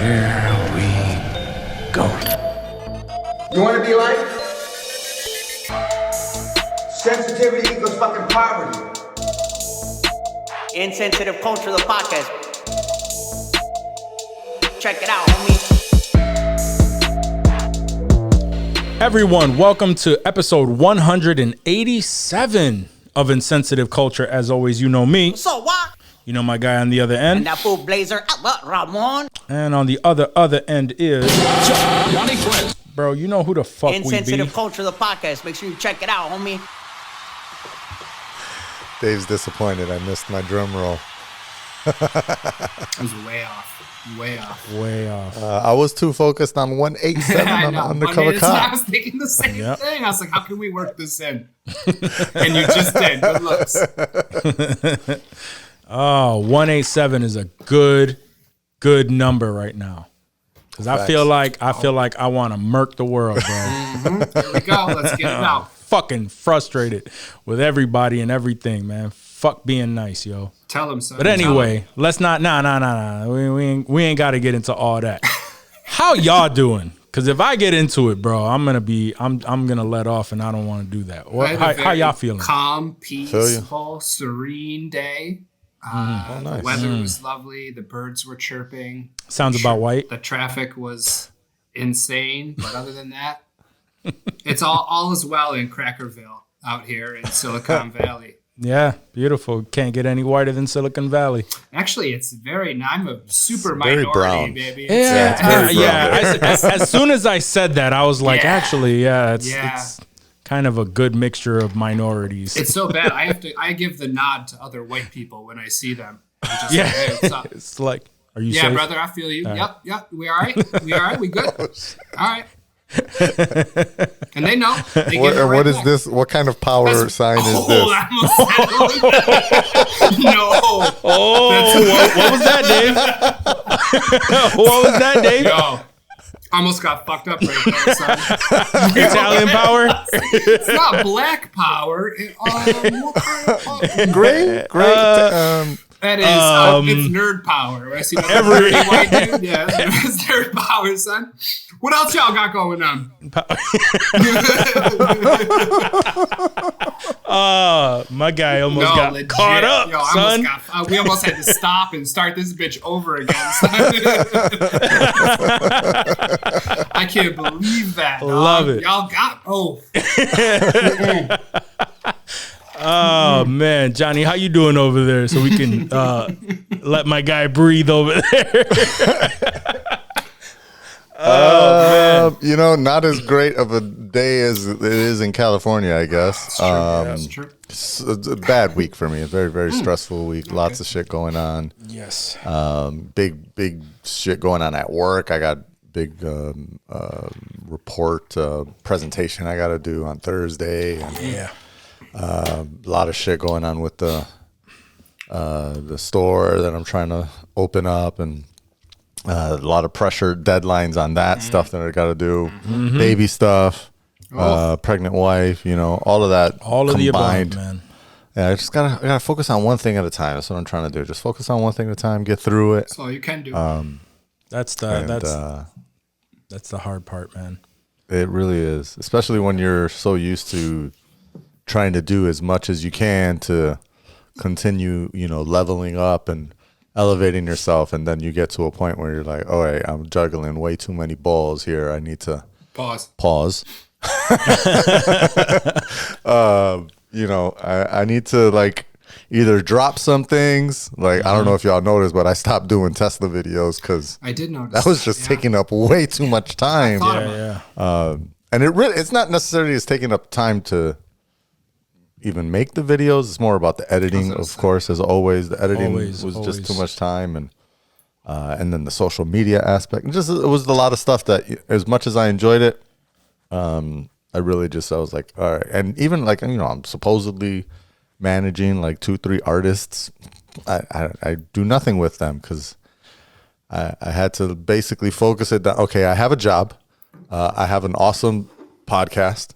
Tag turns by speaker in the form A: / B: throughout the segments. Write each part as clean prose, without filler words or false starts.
A: Here we go.
B: You want to be like? Sensitivity equals fucking poverty.
C: Insensitive Culture, the podcast. Check it out, homie.
D: Everyone, welcome to episode 187 of Insensitive Culture. As always, you know me.
C: So what?
D: You know my guy on the other end.
C: And that fool Blazer, Ramon.
D: And on the other end is... Bro, you know who the fuck we be.
C: Insensitive Culture, the podcast. Make sure you check it out, homie.
E: Dave's disappointed. I missed my drum roll.
F: I was way off. Way off.
E: I was too focused on 187 on the undercover cop.
F: I was thinking the same thing. I was like, how can we work this in? And you just did. Good looks.
D: Oh, 187 is a good number right now. Because I feel like I want to murk the world, bro.
F: Here we go. Let's get it out.
D: Fucking frustrated with everybody and everything, man. Fuck being nice, yo.
F: Tell him, son.
D: But anyway, let's not. Nah. We ain't got to get into all that. How y'all doing? Because if I get into it, bro, I'm gonna let off, and I don't want to do that. How y'all feeling?
F: Calm, peaceful, serene day.
E: Nice.
F: The weather was lovely. The birds were chirping.
D: Sounds about white.
F: The traffic was insane, but other than that, it's all is well in Crackerville out here in Silicon Valley.
D: Yeah, beautiful. Can't get any whiter than Silicon Valley.
F: Actually, it's I'm a super
E: very
F: minority,
E: brown.
F: baby.
D: As soon as I said that, I was like, it's kind of a good mixture of minorities.
F: It's so bad. I give the nod to other white people when I see them. I'm just like, hey, what's up?
D: It's like, are you
F: Yeah,
D: safe?
F: brother, I feel you.
D: All
F: Yep. We all right? We good? All right. And they know. They give it right
E: What is
F: back.
E: this? What kind of power sign is this?
F: No.
D: What was that, Dave? What was that, Dave?
F: Yo, almost got fucked up right there, son.
D: Italian power?
F: It's not black power.
E: Great.
F: That is, it's nerd power. When I see every white dude, it's nerd power, son. What else y'all got going on?
D: My guy almost got
F: legit.
D: caught up,
F: Yo,
D: son.
F: We almost had to stop and start this bitch over again, son. I can't believe that.
D: Love it.
F: Y'all got,
D: Oh man, Johnny, how you doing over there? So we can let my guy breathe over there.
E: Not as great of a day as it is in California, I guess.
F: That's true.
E: It's a bad week for me. A very, very stressful week. Lots of shit going on.
D: Yes.
E: Big shit going on at work. I got big report presentation I got to do on Thursday. And, a lot of shit going on with the store that I'm trying to open up, and a lot of pressure deadlines on that stuff that I got to do, baby stuff, pregnant wife, all of that,
D: all of
E: combined.
D: the above, man.
E: Yeah, I just gotta focus on one thing at a time. That's what I'm trying to do. Just focus on one thing at a time, get through it.
F: That's all you can do.
D: That's the hard part, man.
E: It really is, especially when you're so used to trying to do as much as you can to continue, leveling up and elevating yourself, and then you get to a point where you're like, all right, I'm juggling way too many balls here. I need to pause. I need to either drop some things. I don't know if y'all noticed, but I stopped doing Tesla videos because
F: I did notice
E: that was just taking up way too much time. And it's not necessarily it's taking up time to even make the videos. It's more about the editing, of course, as always. The editing was just too much time, and then the social media aspect. It was a lot of stuff that, as much as I enjoyed it, I was like, all right. And even I'm supposedly managing 2-3 artists. I do nothing with them because I had to basically focus it down. Okay, I have a job. I have an awesome podcast.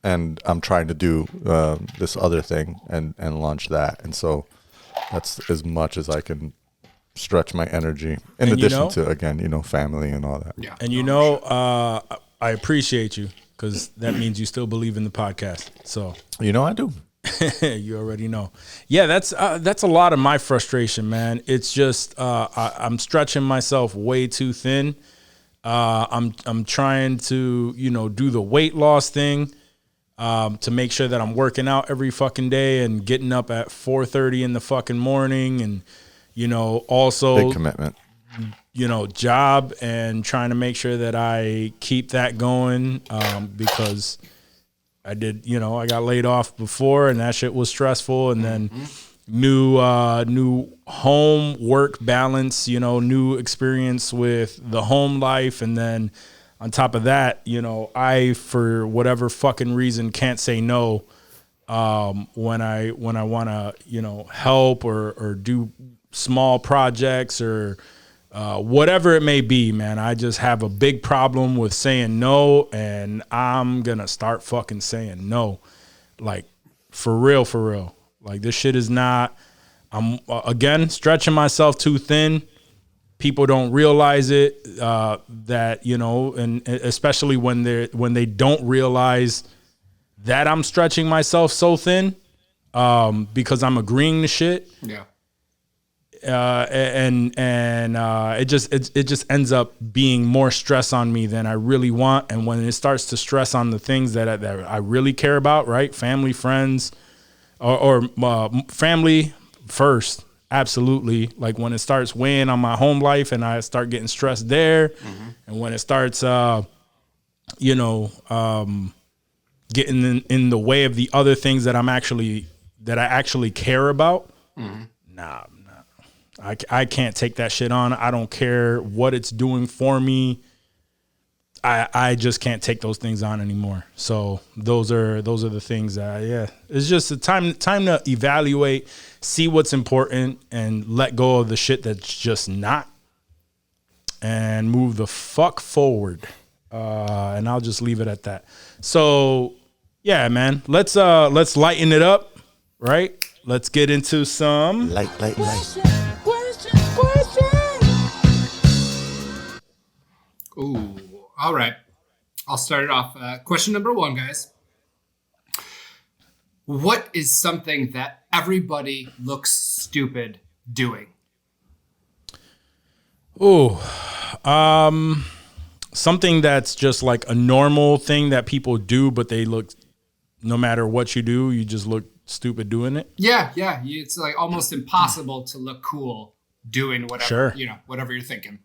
E: And I'm trying to do this other thing and launch that. And so that's as much as I can stretch my energy in addition to, again, family and all that.
F: Yeah.
D: And I appreciate you because that means you still believe in the podcast. So
E: I do.
D: you already know. Yeah, that's a lot of my frustration, man. It's just I'm stretching myself way too thin. I'm trying to do the weight loss thing to make sure that I'm working out every fucking day and getting up at 4:30 in the fucking morning, and also
E: big commitment.
D: Job, and trying to make sure that I keep that going because I did, I got laid off before and that shit was stressful. And then new home work balance, new experience with the home life. And then on top of that, I, for whatever fucking reason, can't say no when I want to, help or do small projects or whatever it may be, man. I just have a big problem with saying no, and I'm gonna start fucking saying no, like for real. Like this shit is not. I'm again stretching myself too thin. People don't realize it. That and especially when they don't realize that I'm stretching myself so thin, because I'm agreeing to shit.
F: Yeah.
D: And it just ends up being more stress on me than I really want. And when it starts to stress on the things that I really care about, right? Family, friends, or family first, absolutely. Like when it starts weighing on my home life and I start getting stressed there, and when it starts, getting in the way of the other things that I actually care about, nah. I can't take that shit on. I don't care what it's doing for me. I just can't take those things on anymore. So those are the things that it's just a time to evaluate, see what's important, and let go of the shit that's just not, and move the fuck forward. And I'll just leave it at that. So yeah, man, let's lighten it up, right? Let's get into some
E: Light.
F: Ooh, all right. I'll start it off. Question number 1, guys. What is something that everybody looks stupid doing?
D: Ooh, something that's just like a normal thing that people do, but they look, no matter what you do, you just look stupid doing it.
F: Yeah. It's like almost impossible to look cool doing whatever,
D: Sure.
F: Whatever you're thinking.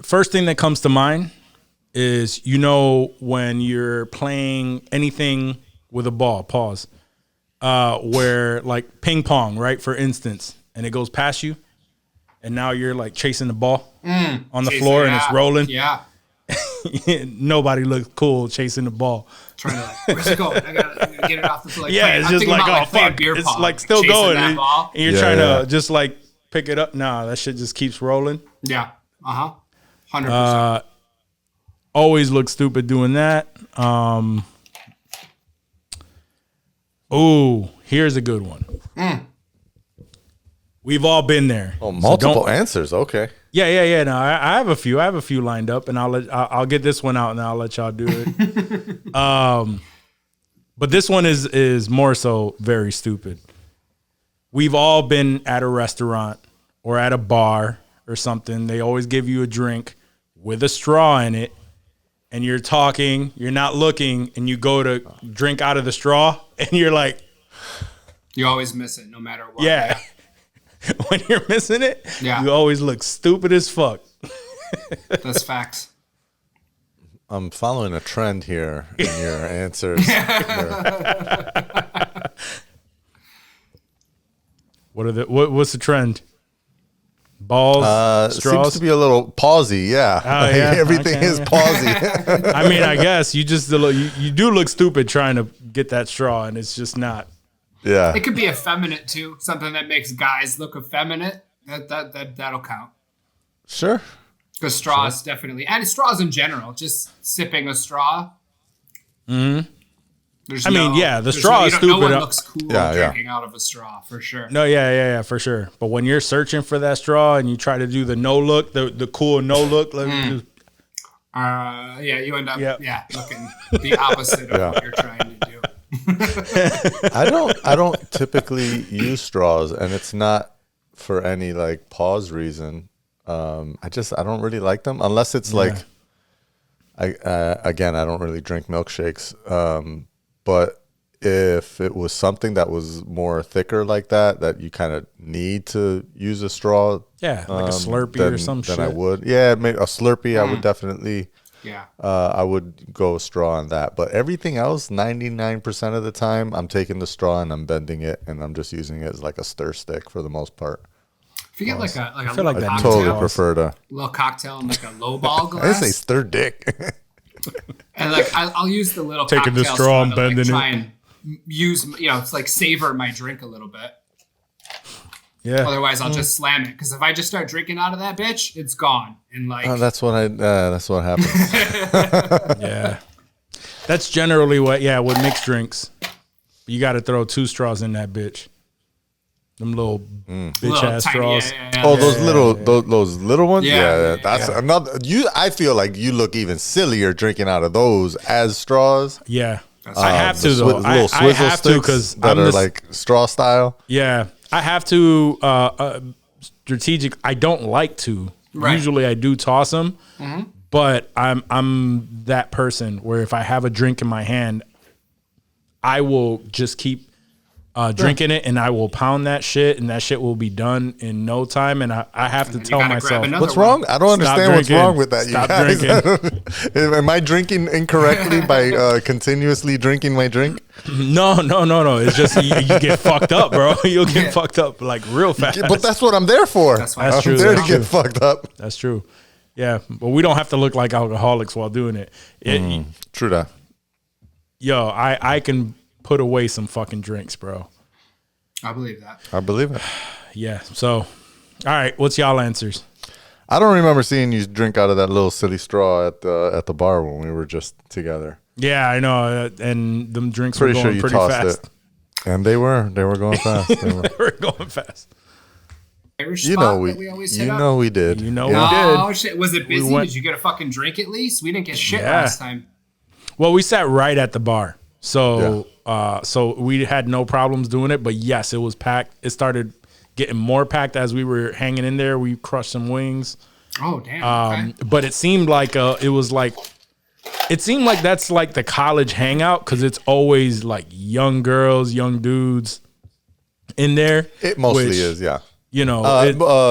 D: First thing that comes to mind is, when you're playing anything with a ball, where like ping pong, right? For instance, and it goes past you and now you're like chasing the ball on the floor and it's rolling.
F: Yeah.
D: Nobody looks cool chasing the ball.
F: Trying to where's it going? I gotta get it off the floor.
D: It's just like, oh fuck, it's like still going. And you're trying to just like pick it up. Nah, that shit just keeps rolling.
F: Yeah. 100%.
D: Always look stupid doing that. Oh, here's a good one. We've all been there.
E: Oh, multiple answers. Okay.
D: Yeah. No, I have a few. I have a few lined up, and I'll get this one out, and I'll let y'all do it. But this one is more so very stupid. We've all been at a restaurant or at a bar or something. They always give you a drink with a straw in it, and you're talking, you're not looking, and you go to drink out of the straw, and you're like,
F: you always miss it, no matter what.
D: Yeah. When you're missing it, you always look stupid as fuck.
F: That's facts.
E: I'm following a trend here in your answers.
D: What's the trend? Balls, straws?
E: Seems to be a little pausey, yeah.
D: Oh, yeah?
E: Everything
D: Okay.
E: is pausey.
D: I mean, I guess you just you do look stupid trying to get that straw, and it's just not.
E: Yeah.
F: It could be effeminate too. Something that makes guys look effeminate. That'll count.
E: Sure.
F: Because straws definitely, and straws in general. Just sipping a straw. The
D: straw is stupid.
F: No one looks cool
E: Yeah,
F: drinking out of a straw, for sure.
D: No, yeah, for sure. But when you're searching for that straw and you try to do the no look, the cool no look, you
F: end up looking the opposite of what you're trying to do.
E: I don't typically use straws, and it's not for any like pause reason. I don't really like them unless it's like I don't really drink milkshakes. But if it was something that was more thicker like that you kind of need to use a straw.
D: Yeah, like a Slurpee or some shit.
E: Then I would. Yeah, maybe a Slurpee. I would definitely.
F: Yeah.
E: I would go straw on that. But everything else, 99% of the time, I'm taking the straw and I'm bending it and I'm just using it as like a stir stick for the most part.
F: If you get like a
D: feel like
E: I totally prefer to.
F: Little cocktail in like a low ball glass.
E: I didn't say stir dick.
F: And like I'll use the little
D: taking the straw and bending it.
F: Try and use it's like savor my drink a little bit.
D: Yeah.
F: Otherwise, I'll just slam it because if I just start drinking out of that bitch, it's gone. And like
E: that's what happens.
D: Yeah, that's generally what. Yeah, with mixed drinks, you got to throw 2 straws in that bitch. Them little bitch ass straws.
E: Oh, those little ones.
F: Yeah,
E: that's another. I feel like you look even sillier drinking out of those as straws.
D: Yeah, I have to though.
E: Little
D: I have to because
E: that are like straw style.
D: Yeah, I have to. Strategic. I don't like to. Right. Usually, I do toss them, but I'm that person where if I have a drink in my hand, I will just keep drinking it, and I will pound that shit, and that shit will be done in no time. And I have to tell myself,
E: what's wrong? I don't understand what's wrong with that.
D: Stop
E: you guys.
D: drinking.
E: Am I drinking incorrectly by continuously drinking my drink?
D: No. It's just you get fucked up, bro. You'll get fucked up like real fast.
E: But that's what I'm there for.
F: That's
E: I'm
D: true.
E: there to get fucked up.
D: That's true. Yeah, but we don't have to look like alcoholics while doing it.
E: True that.
D: Yo, I can put away some fucking drinks, bro.
F: I believe that.
E: I believe it.
D: Yeah. So, all right. What's y'all answers?
E: I don't remember seeing you drink out of that little silly straw at the bar when we were just together.
D: Yeah, I know. And them drinks
E: Pretty
D: were
E: sure
D: going
E: you
D: pretty
E: tossed
D: fast.
E: it. And they were going fast. They
D: were going fast.
F: Irish
E: you
F: spot
E: know we
F: that we always hit
E: you
F: up?
E: know we did.
D: You know
E: Yeah.
D: we did.
F: Oh shit! Was it busy? Did you get a fucking drink at least? We didn't get shit last time.
D: Well, we sat right at the bar, so so we had no problems doing it. But yes, it was packed. It started getting more packed as we were hanging in there. We crushed some wings.
F: Oh damn! Okay.
D: But it seemed like it seemed like that's like the college hangout because it's always like young girls, young dudes in there.
E: It mostly is, yeah.
D: You know,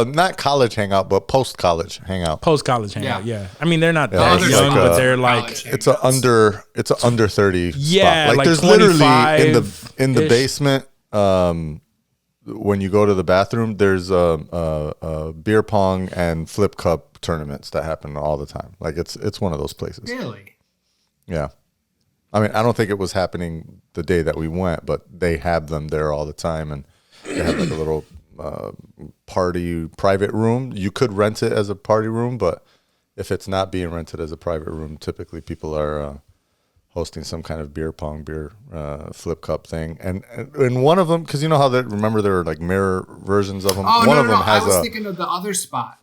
E: not college hangout, but post-college hangout.
D: Post-college hangout, yeah. I mean, they're not
E: Yeah,
D: that
E: it's
D: young,
E: like
D: but they're like
E: it's a under 30
D: Yeah,
E: spot.
D: like
E: there's literally in the
D: 25-ish.
E: basement. When you go to the bathroom, there's beer pong and flip cup tournaments that happen all the time. Like it's one of those places.
F: Really?
E: Yeah. I mean, I don't think it was happening the day that we went, but they have them there all the time, and they have like a little party private room. You could rent it as a party room, but if it's not being rented as a private room, typically people are hosting some kind of beer flip cup thing. And one of them, because you know how remember there are like mirror versions of them.
F: Oh,
E: one
F: no,
E: of them has
F: I was thinking of the other spot.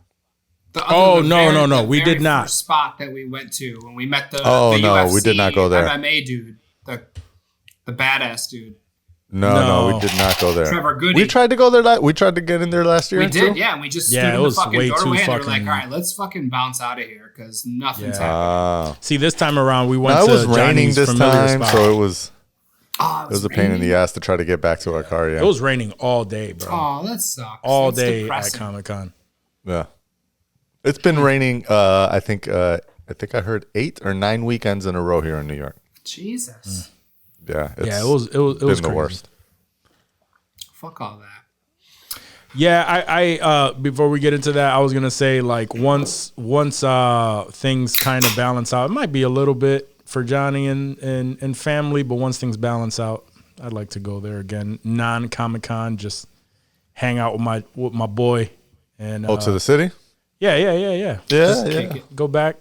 D: No. We did not.
F: Spot that we went to when we met the
E: we did not go there.
F: MMA dude, the badass dude.
E: No, we did not go there.
F: Trevor Goody.
E: We tried to go there. We tried to get in there last year.
F: We did, yeah. And we just stood
D: it
F: in
D: was
F: the fucking
D: way too
F: doorway and we were
D: fucking-
F: like, all right, let's fucking bounce out of here because nothing's happening.
D: See, this time around we went
E: No, it
D: to
E: was raining
D: Johnny's
E: this
D: familiar
E: time,
D: spot.
E: so it was a pain in
F: raining?
E: the ass to try to get back to our car. Yeah,
D: It was raining all day, bro.
F: Oh, that sucks.
D: all
F: That's
D: day
F: depressing.
D: at Comic-Con.
E: yeah. It's been raining. I think I heard 8 or 9 weekends in a row here in New York.
F: Jesus.
E: Yeah,
D: Yeah, it was
E: been the
D: crazy.
E: worst.
F: Fuck all that.
D: Yeah, I before we get into that, I was gonna say like once things kind of balance out, it might be a little bit for Johnny and family, but once things balance out, I'd like to go there again, non-Comic-Con, just hang out with my boy and
E: To the city?
D: yeah.
E: Yeah,
D: Just
E: yeah.
D: go back,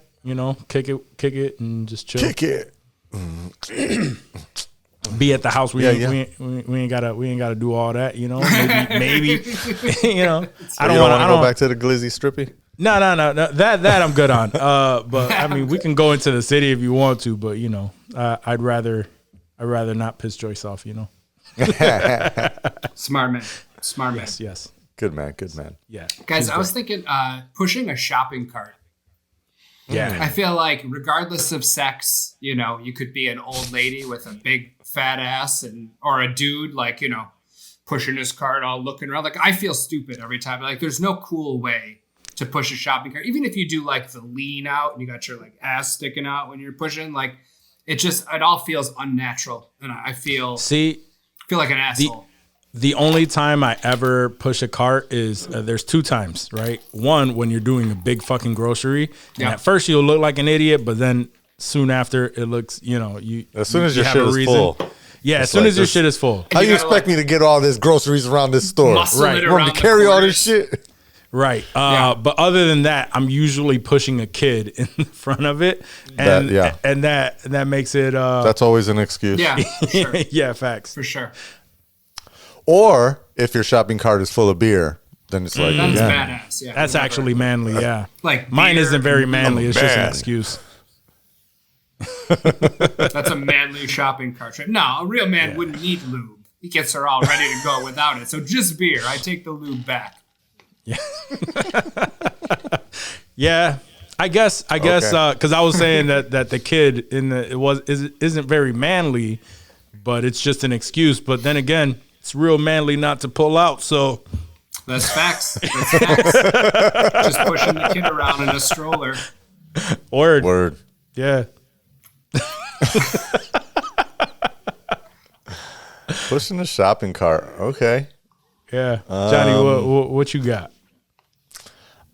D: kick it, and just chill.
E: Kick it.
D: be at the house. We
E: Yeah,
D: ain't gotta do all that. You know, maybe you know. I don't
E: You
D: want to
E: go back to the glizzy strippy.
D: No. That I'm good on. But I mean, we can go into the city if you want to. But you know, I'd rather not piss Joyce off. You know.
F: Smart man.
D: Yes.
E: Good man.
D: Yeah.
F: Guys, I was thinking pushing a shopping cart.
D: Yeah.
F: I feel like regardless of sex, you know, you could be an old lady with a big fat ass or a dude like, you know, pushing his cart all looking around. Like I feel stupid every time. Like there's no cool way to push a shopping cart. Even if you do like the lean out and you got your like ass sticking out when you're pushing, like it all feels unnatural. And I feel like an asshole.
D: The only time I ever push a cart is there's 2 times, right? One, when you're doing a big fucking grocery. And at first you'll look like an idiot, but then soon after it looks, you know,
E: as soon as your shit is full.
D: Yeah, as soon as your shit is full.
E: How you expect me to get all this groceries around this store?
D: Right.
E: You want me to carry all this shit?
D: Right. But other than that, I'm usually pushing a kid in front of it. And that makes it
E: that's always an excuse.
F: Yeah. Sure.
D: Yeah, facts.
F: For sure.
E: Or if your shopping cart is full of beer, then it's like
F: that's badass. Yeah.
D: That's actually manly, yeah.
F: Like
D: mine
F: beer,
D: isn't very manly, it's just an excuse.
F: That's a manly shopping cart trip. No, a real man wouldn't need lube. He gets her all ready to go without it. So just beer. I take the lube back.
D: Yeah. Yeah. I guess because I was saying that the kid isn't very manly, but it's just an excuse. But then again, it's real manly not to pull out. So
F: that's facts. Just pushing the kid around in a stroller.
E: Word.
D: Yeah.
E: Pushing the shopping cart. Okay.
D: Yeah. Johnny, what you got?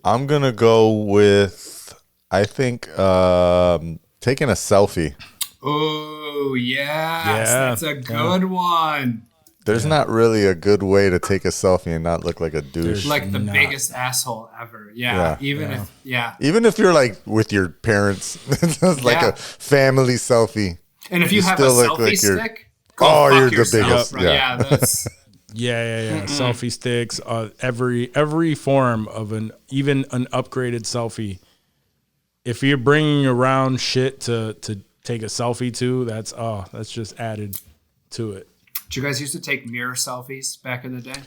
E: I'm gonna go with I think taking a selfie.
F: Oh yes, that's a good one.
E: There's not really a good way to take a selfie and not look like a douche.
F: Like the biggest asshole ever. Yeah. Even if
E: you're like with your parents, it's like a family selfie.
F: And if you have a selfie stick,
E: you're the biggest.
F: Bro. Yeah, that's
D: Yeah. Selfie sticks, every form of even an upgraded selfie. If you're bringing around shit to take a selfie to, that's just added to it.
F: Did you guys used to take mirror selfies back in the day?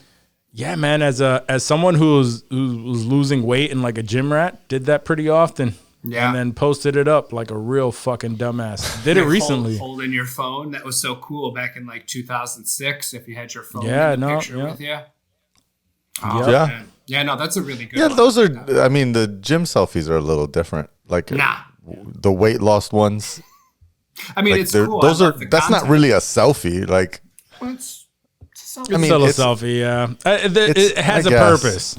D: Yeah, man. As someone who was losing weight and like a gym rat, did that pretty often. Yeah. And then posted it up like a real fucking dumbass. Did it recently.
F: Holding your phone. That was so cool back in like 2006 if you had your phone picture with you. Oh,
E: yeah.
F: Man. Yeah, no, that's a really good one.
E: Those are, I mean, the gym selfies are a little different. Like the weight lost ones.
F: I mean, it's cool.
E: That's not really a selfie. Like,
F: it's
D: still a selfie, yeah. It has a purpose.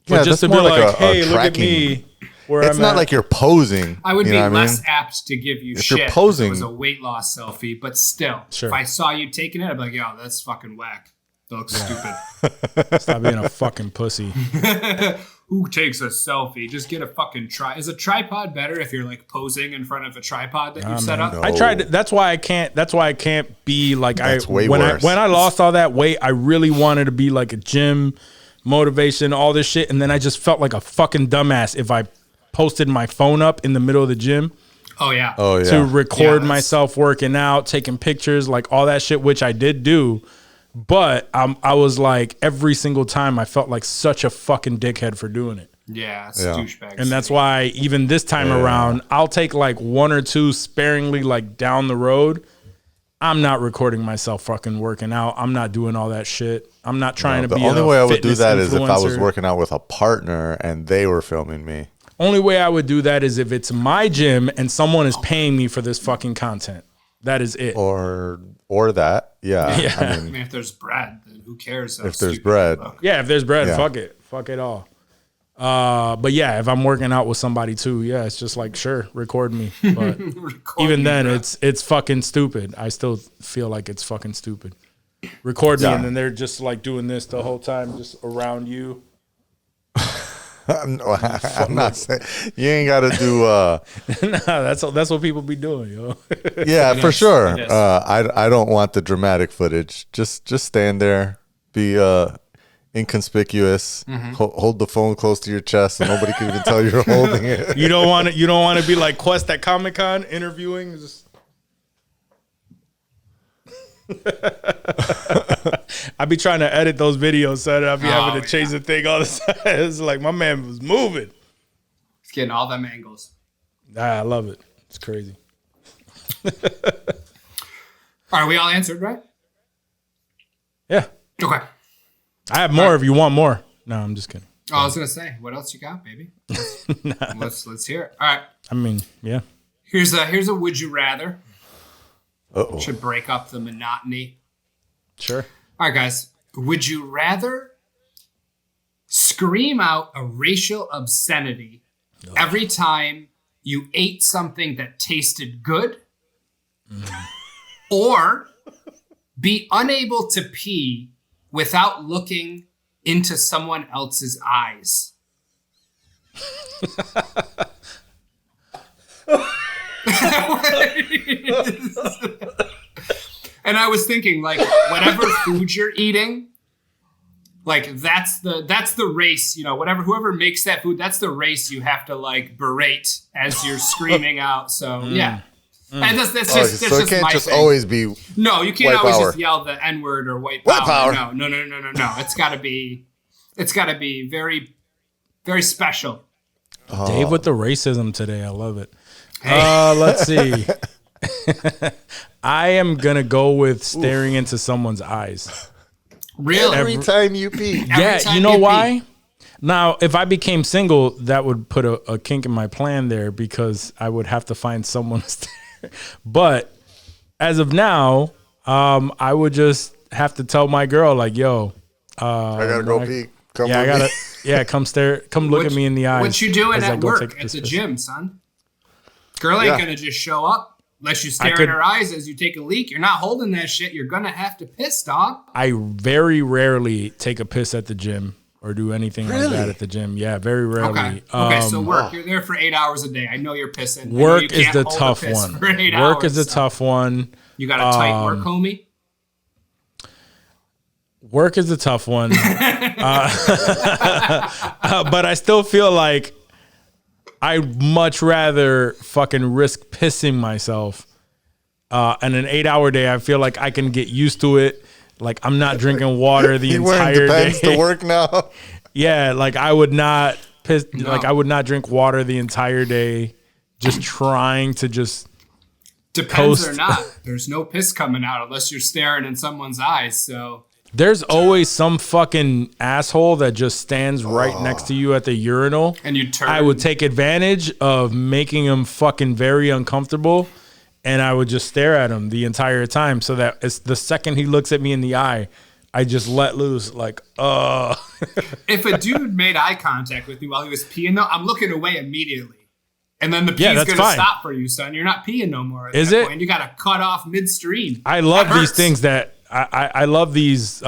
D: But just to be like, hey, look at me.
E: It's not like you're posing.
F: I would be less apt to give you shit
E: you're posing,
F: if it was a weight loss selfie, but still, if I saw you taking it, I'd be like, yo, that's fucking whack. That looks stupid.
D: Stop being a fucking pussy.
F: Who takes a selfie? Just get a fucking Is a tripod better if you're like posing in front of a tripod that you set up?
E: No.
D: I tried. That's why I can't be like when I lost all that weight. I really wanted to be like a gym motivation, all this shit, and then I just felt like a fucking dumbass if I posted my phone up in the middle of the gym.
F: Oh yeah.
D: To record myself working out, taking pictures, like all that shit, which I did do. But I was like, every single time I felt like such a fucking dickhead for doing it.
F: Yeah, it's douchebag.
D: And that's why even this time around, I'll take like one or two sparingly, like down the road. I'm not recording myself fucking working out. I'm not doing all that shit. I'm not trying to be. The
E: only way I would do that is if I was working out with a partner and they were filming me.
D: Only way I would do that is if it's my gym and someone is paying me for this fucking content. That is it.
E: Or that. Yeah.
F: I mean, if there's bread, then who cares?
E: If there's bread.
D: Yeah, if there's bread, fuck it. Fuck it all. But yeah, if I'm working out with somebody too, yeah, it's just like, sure, record me. But even then, it's fucking stupid. I still feel like it's fucking stupid. Record me and then they're just like doing this the whole time, just around you.
E: I'm not saying you ain't got to do.
D: Nah, that's what people be doing, yo.
E: Yeah, for sure.
F: It is.
E: I don't want the dramatic footage. Just stand there, be inconspicuous, hold the phone close to your chest, so nobody can even tell you're holding it.
D: You don't want to be like Quest at Comic-Con interviewing. Just... I be trying to edit those videos so that I be having to change the thing all the time. It's like my man was moving.
F: He's getting all them angles.
D: I love it. It's crazy.
F: All right, we all answered, right?
D: Yeah.
F: Okay.
D: I have more if you want more. No, I'm just kidding.
F: Oh, I was gonna say, what else you got, baby? Let's hear it. All right.
D: I mean, yeah.
F: Here's a would you rather.
E: Uh-oh.
F: Should break up the monotony.
D: Sure.
F: All right, guys. Would you rather scream out a racial obscenity every time you ate something that tasted good, or be unable to pee without looking into someone else's eyes? And I was thinking, like, whatever food you're eating, like that's the race, you know, whoever makes that food, that's the race you have to like berate as you're screaming out. So yeah. And that's just
E: it can't
F: my
E: just
F: thing.
E: always be.
F: No, you can't
E: white
F: always
E: power.
F: just yell the N-word or white
E: White
F: power.
E: power.
F: No. It's gotta be very, very special.
D: Dave with the racism today. I love it. Let's see. I am gonna go with staring into someone's eyes.
F: Really?
E: Every time you pee.
D: Yeah,
F: time
D: you know
F: you
D: why? Now, if I became single, that would put a kink in my plan there because I would have to find someone to stare. But as of now, I would just have to tell my girl, like, yo,
E: I gotta go pee. Come
D: yeah, I
E: with
D: gotta,
E: me.
D: yeah, come look at me in the eyes.
F: What you doing
D: as I
F: at
D: go
F: work
D: take
F: at
D: this
F: the
D: piss.
F: gym, son? Girl ain't
E: Yeah.
F: gonna just show up unless you stare in her eyes as you take a leak. You're not holding that shit. You're gonna have to piss, dog.
D: I very rarely take a piss at the gym or do anything like that at the gym. Yeah, very rarely.
F: Okay. So work. You're there for 8 hours a day. I know you're pissing. I know
D: Work
F: you
D: is
F: can't
D: the
F: hold a
D: tough
F: piss
D: one.
F: for 8
D: Work is
F: hours,
D: the
F: so
D: tough one.
F: You got a tight work, homie.
D: Work is a tough one. But I still feel like I'd much rather fucking risk pissing myself. And an 8-hour day, I feel like I can get used to it. Like I'm not drinking water the
E: You wearing
D: entire day.
E: Depends to work now.
D: Yeah, like I would not piss. Like I would not drink water the entire day. Just trying to just
F: Depends
D: coast.
F: or not. There's no piss coming out unless you're staring in someone's eyes. So
D: There's always some fucking asshole that just stands right next to you at the urinal.
F: and you turn.
D: I would take advantage of making him fucking very uncomfortable, and I would just stare at him the entire time so that it's the second he looks at me in the eye, I just let loose like,
F: If a dude made eye contact with me while he was peeing, though, I'm looking away immediately. And then the pee's
D: that's
F: going to
D: fine.
F: stop for you, son. You're not peeing no more. At
D: Is
F: that
D: it?
F: Point. You got to cut off midstream.
D: I love
F: That
D: these
F: hurts.
D: things that I love these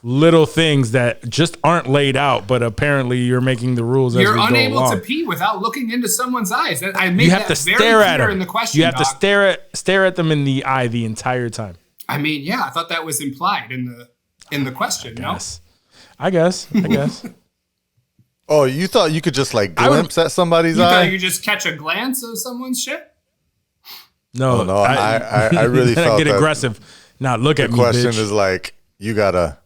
D: little things that just aren't laid out, but apparently you're making the rules as
F: You're
D: we go
F: unable
D: along.
F: to pee without looking into someone's eyes. I made
D: You have
F: that
D: to
F: very
D: stare at
F: clear
D: them.
F: in the question.
D: You have to
F: dog.
D: stare at them in the eye the entire time.
F: I mean, yeah, I thought that was implied in the question. No,
D: I guess.
E: Oh, you thought you could just like
D: I would-
E: glimpse at somebody's
F: you thought
E: eye?
F: you could just catch a glance of someone's shit.
D: No,
E: Oh, no, I really
D: then I
E: felt
D: get
E: that
D: aggressive. Now look at
E: the
D: me,
E: question
D: bitch.
E: is like, you gotta.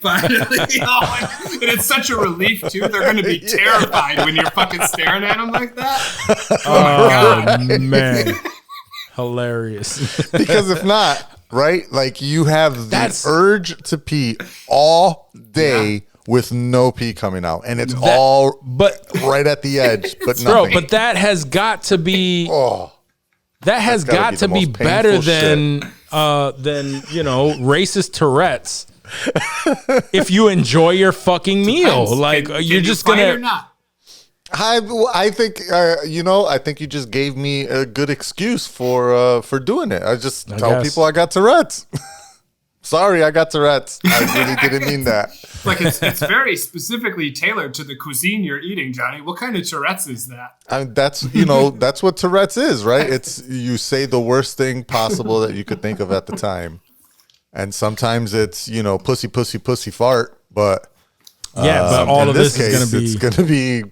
F: Finally, and it's such a relief too. They're going to be terrified when you're fucking staring at them like that.
D: Oh man, hilarious.
E: Because if not, right? Like you have the
D: That's-
E: urge to pee all day with no pee coming out, and it's all
D: But
E: right at the edge, but
D: bro,
E: nothing.
D: but that has got to be
E: Oh,
D: that has
E: gotta
D: got
E: be
D: to
E: the
D: be
E: most
D: better
E: painful
D: than racist Tourette's. If you enjoy your fucking meal, like
F: Can
D: you're
F: you
D: just
F: fight or
D: gonna.
F: not?
E: I think I think you just gave me a good excuse for doing it. I just tell people I got Tourette's. Sorry, I got Tourette's. I really didn't mean that.
F: Like it's very specifically tailored to the cuisine you're eating, Johnny. What kind of Tourette's is that?
E: That's what Tourette's is, right? It's you say the worst thing possible that you could think of at the time, and sometimes it's pussy, pussy, pussy, fart. But
D: but all of this is
E: it's gonna be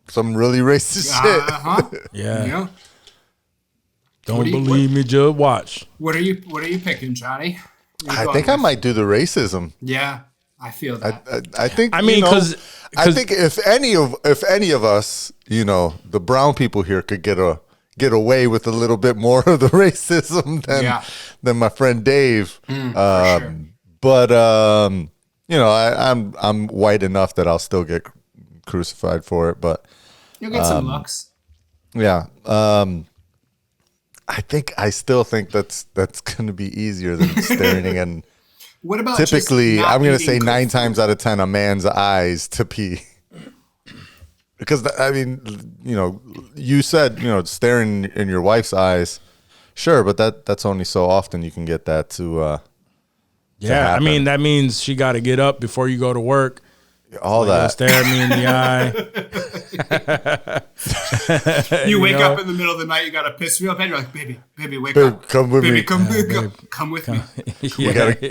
E: some really racist shit.
D: Yeah. Don't believe me, just watch.
F: What are you picking, Johnny?
E: I think I might do the racism.
F: Yeah, I feel that.
E: I think.
D: I mean, because
E: I think if any of us, the brown people here could get away with a little bit more of the racism than my friend Dave.
F: For sure.
E: But I'm white enough that I'll still get crucified for it. But
F: you'll get some looks.
E: Yeah. I still think that's going to be easier than staring and
F: what about
E: typically I'm going to say 9 times out of 10 a man's eyes to pee. Because you said, staring in your wife's eyes. Sure, but that's only so often you can get that to
D: I mean, that means she got to get up before you go to work.
E: All that.
D: Stare at me in the
F: eye. You wake up in the middle of the night, you got to piss real bad. You're like, baby, wake up.
E: Come with me.
F: Come with me.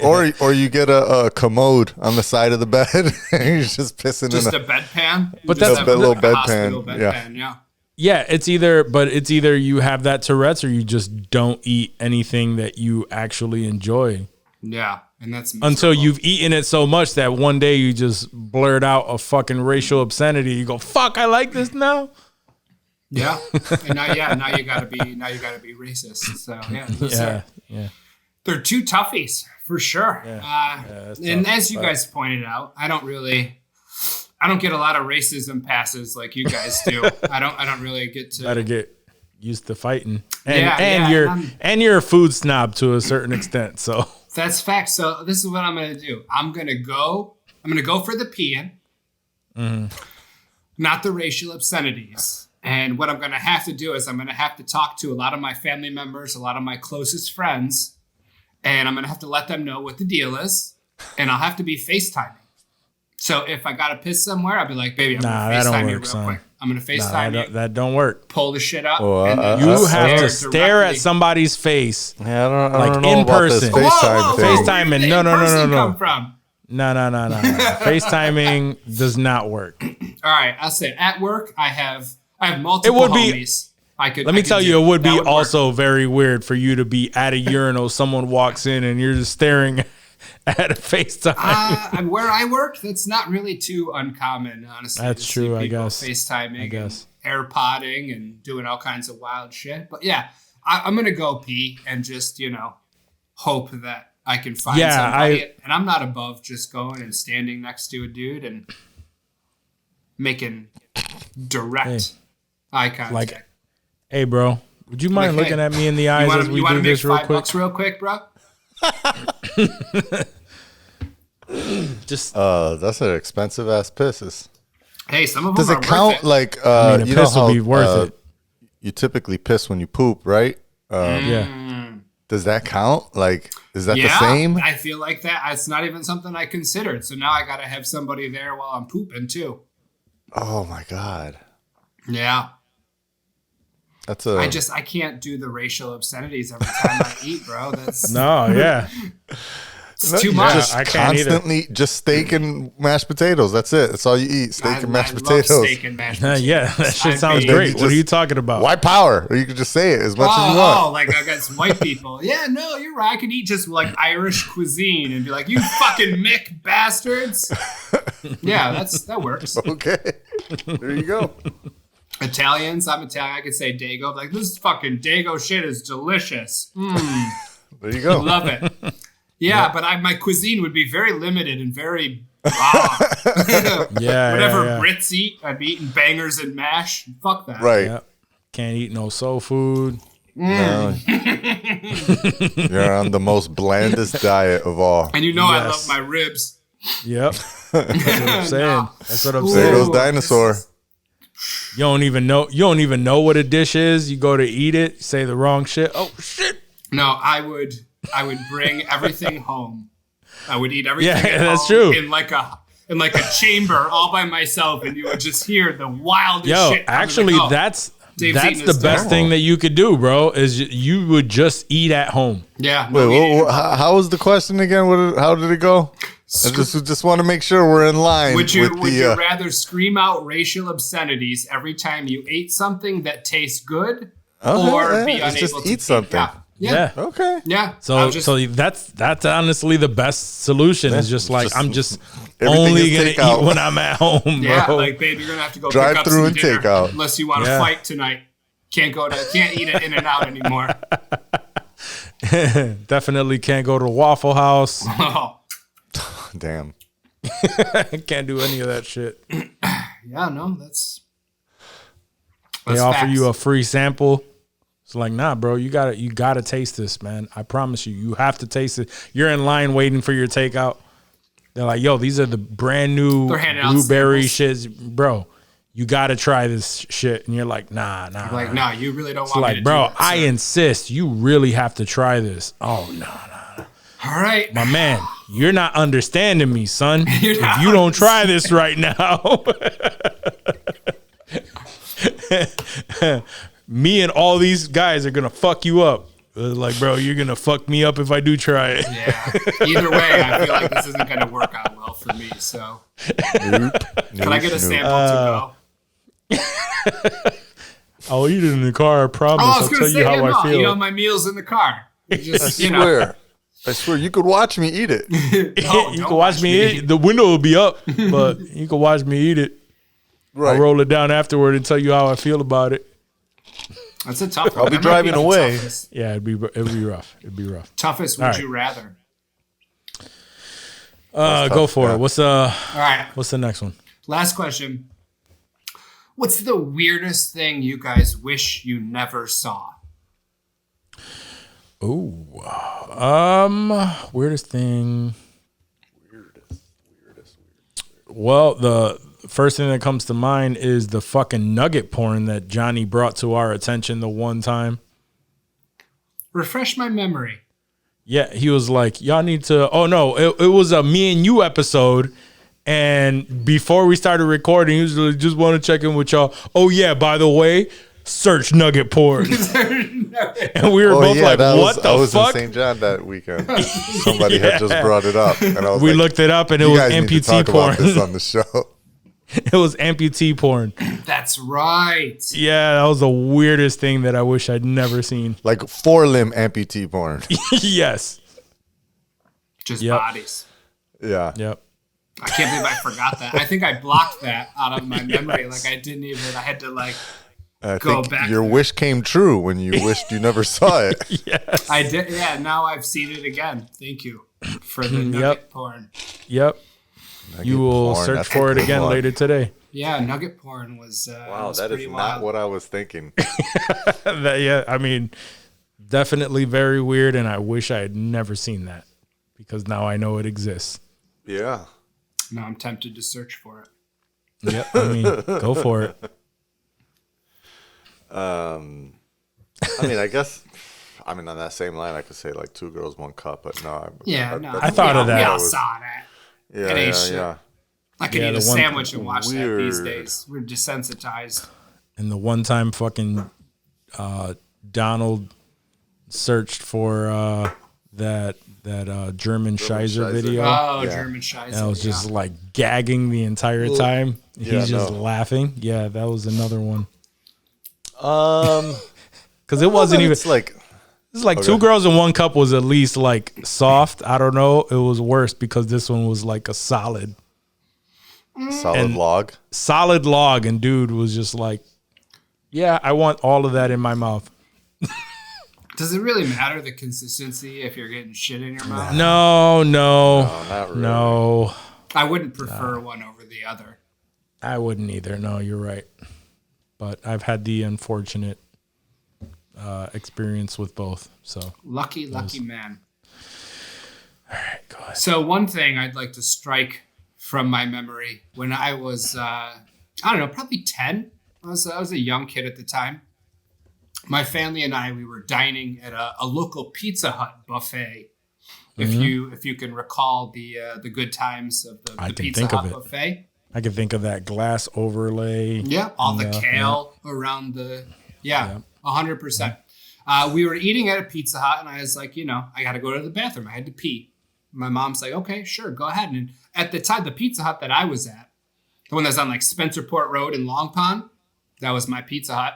E: Or you get a commode on the side of the bed and you're just pissing
F: just
E: in
F: a bedpan.
E: But that's a little bedpan.
F: Yeah.
D: It's either you have that Tourette's or you just don't eat anything that you actually enjoy.
F: Yeah. And that's miserable.
D: Until you've eaten it so much that one day you just blurt out a fucking racial obscenity. You go, "Fuck, I like this now."
F: Yeah, and now you gotta be racist. So yeah, they're two toughies for sure. And as you guys pointed out, I don't get a lot of racism passes like you guys do. I don't really get to.
D: Gotta get used to fighting, and you're a food snob to a certain extent. So.
F: That's fact. So this is what I'm going to do. I'm going to go for the peeing, not the racial obscenities. And what I'm going to have to do is I'm going to have to talk to a lot of my family members, a lot of my closest friends, and I'm going to have to let them know what the deal is. And I'll have to be FaceTiming. So if I got to piss somewhere, I'll be like, baby, I'm going to FaceTime you real quick. I'm going to FaceTime you.
D: That don't work.
F: Pull the shit up.
D: You have to stare at somebody's face.
E: Yeah, I don't
D: know in person. FaceTiming. No.
F: Come from?
D: No. FaceTiming does not work.
F: All right, I'll say at work I have multiple homies.
D: Let me tell you, it would be also very weird for you to be at a urinal. Someone walks in and you're just staring at a FaceTime.
F: And where I work, that's not really too uncommon, honestly.
D: That's true, I guess.
F: FaceTiming, and AirPodding, and doing all kinds of wild shit. But yeah, I'm gonna go pee and just hope that I can find somebody. And I'm not above just going and standing next to a dude and making direct eye contact.
D: Like, hey, bro, would you mind looking at me in the eyes as we do this real quick?
F: $5 real quick, bro.
D: Just
E: that's an expensive ass pisses.
F: Hey, some of them
E: does it count? Like
D: a piss will be worth it.
E: You typically piss when you poop, right?
D: Yeah.
E: Does that count? Like, is that the same?
F: I feel like that. It's not even something I considered. So now I got to have somebody there while I'm pooping too.
E: Oh my god.
F: Yeah.
E: That's
F: I can't do the racial obscenities every time I eat, bro. That's it's too much.
E: Just
D: I can't
E: constantly just steak and mashed potatoes. That's it. That's all you eat. Steak and mashed potatoes.
F: Love steak and mashed potatoes.
D: Yeah, that shit sounds great. What are you talking about?
E: White power. Or you can just say it as much as you want.
F: Oh, like I got some white people. Yeah, no, you're right. I could eat just like Irish cuisine and be like, you fucking Mick bastards. Yeah, that works.
E: Okay. There you go.
F: Italians, I'm Italian. I could say Dago. Like, this fucking Dago shit is delicious.
E: There you go.
F: Love it. Yeah, but my cuisine would be very limited and very Whatever Brits eat, I'd be eating bangers and mash. Fuck that.
E: Right.
D: Yep. Can't eat no soul food.
E: No. You're on the most blandest diet of all.
F: And I love my ribs.
D: Yep. That's what I'm saying. That's what I'm saying.
E: There goes dinosaur.
D: You don't even know what a dish is. You go to eat it, say the wrong shit. Oh shit.
F: No, I would bring everything home. I would eat everything at
D: that's
F: home
D: true.
F: in like a chamber all by myself, and you would just hear the wildest shit.
D: Actually,
F: like,
D: that's
F: Dave's
D: the best thing that you could do, bro, is you would just eat at home.
F: Yeah.
E: Wait, how was the question again? How did it go? I just want to make sure we're in line.
F: Would you rather scream out racial obscenities every time you ate something that tastes good, or be unable
E: just
F: to
E: eat something?
D: Yeah.
E: Okay.
F: Yeah.
D: So that's honestly the best solution. Is just like I'm just only gonna eat when I'm at home,
F: yeah,
D: bro.
F: like babe, you're gonna have to go
E: drive
F: pick up
E: through
F: some
E: and
F: dinner
E: take out.
F: unless you want to fight tonight. Can't eat it in and out anymore.
D: Definitely can't go to Waffle House.
F: Oh.
E: Damn.
D: Can't do any of that shit.
F: Yeah, no, that's
D: They offer
F: facts.
D: you a free sample. It's like, nah, bro, you gotta taste this, man. I promise you have to taste it. You're in line waiting for your takeout. They're like, yo, these are the brand new blueberry shits, bro. You gotta try this shit, and you're like, nah.
F: Like, nah, you really don't want me
D: like,
F: to
D: bro,
F: do that,
D: I insist. You really have to try this. Oh no.
F: All right,
D: My man, you're not understanding me, son.
F: You're not
D: If you don't try this right now, me and all these guys are gonna fuck you up. Like, bro, you're gonna fuck me up if I do try it.
F: Yeah. Either way, I feel like this isn't gonna work out well for me. So, can I get a sample to go?
D: I'll eat it in the car. I promise.
F: I was
D: I'll
F: gonna
D: tell
F: say,
D: you how I feel.
F: You know, my meal's in the car. You just,
E: I swear, you could watch me eat it.
D: You can watch me eat it. The window will be up, but you can watch me eat it.
E: Right.
D: I'll roll it down afterward and tell you how I feel about it.
F: That's a tough one.
E: I'll be
F: That might
E: driving
F: the
E: away.
F: toughest.
D: Yeah, it'd be rough. It'd be rough.
F: Toughest would you rather?
D: Go for it. What's
F: All right.
D: What's the next one?
F: Last question. What's the weirdest thing you guys wish you never saw?
D: Weirdest thing. Well, the first thing that comes to mind is the fucking nugget porn that Johnny brought to our attention the one time.
F: Refresh my memory.
D: Yeah, he was like, y'all need to. Oh no, it was a me and you episode. And before we started recording, he was like, just want to check in with y'all. Oh yeah, by the way, search nugget porn. And we were both like, what the
E: I was
D: fuck?
E: in St. John that weekend. Somebody had just brought it up. And I was
D: We
E: like,
D: looked it up and it
E: you
D: was
E: guys need to
D: amputee
E: talk about
D: porn.
E: this on the show.
D: It was amputee porn.
F: That's right.
D: Yeah, that was the weirdest thing that I wish I'd never seen.
E: Like 4-limb amputee porn.
D: Yes.
F: Just
D: Yep.
F: bodies.
E: Yeah.
D: Yep.
F: I can't believe I forgot that. I think I blocked that out of my memory. Like I didn't even. I had to like
E: I
F: go
E: think
F: back.
E: your wish came true when you wished you never saw it.
D: Yes.
F: I did. Yeah. Now I've seen it again. Thank you for the nugget porn.
D: Yep. You will
E: porn,
D: search
E: that's
D: for
E: a
D: it
E: good
D: again
E: one.
D: later today.
F: Yeah, nugget porn was.
E: Wow,
F: was
E: that
F: pretty
E: is
F: wild.
E: not what I was thinking.
D: Yeah, I mean, definitely very weird, and I wish I had never seen that because now I know it exists.
E: Yeah.
F: Now I'm tempted to search for it.
D: Yep. I mean, go for it.
E: I mean, I guess. I mean, on that same line, I could say like 2 girls, 1 cup, but no.
F: Yeah, no.
D: I thought of that.
F: We all
E: was-
F: saw that.
E: Yeah,
F: It ain't
E: yeah,
F: shit.
E: yeah.
F: I could
D: Yeah,
F: eat
D: the
F: a
D: one-
F: sandwich and watch that these
E: Weird.
F: days. We're desensitized.
D: And the one time fucking Donald searched for that German Scheiser
E: Scheiser.
D: video.
F: Oh,
E: Yeah.
F: German Scheiße.
D: And I was just like gagging the entire time.
E: Yeah,
D: He's just
E: no.
D: laughing. Yeah, that was another one.
E: Um,
D: Because it wasn't even.
E: It's like
D: It's like
E: Okay.
D: 2 girls and 1 cup was at least like soft. I don't know. It was worse because this one was like a solid
E: solid log.
D: log, and dude was just like, yeah, I want all of that in my mouth.
F: Does it really matter the consistency if you're getting shit in your mouth?
D: No,
E: not really.
D: no.
F: I wouldn't prefer one over the other.
D: I wouldn't either. No, you're right. But I've had the unfortunate experience with both. So
F: Lucky man.
D: all right, go ahead.
F: So one thing I'd like to strike from my memory when I was, I don't know, probably 10, I was a young kid at the time. My family and I, we were dining at a local Pizza Hut buffet. If you can recall the good times of the Pizza Hut buffet.
D: I can think of that glass overlay.
F: Yeah, all the kale around the 100%. We were eating at a Pizza Hut, and I was like, I got to go to the bathroom. I had to pee. My mom's like, okay, sure, go ahead. And at the time, the Pizza Hut that I was at, the one that's on like Spencerport Road in Long Pond, that was my Pizza Hut.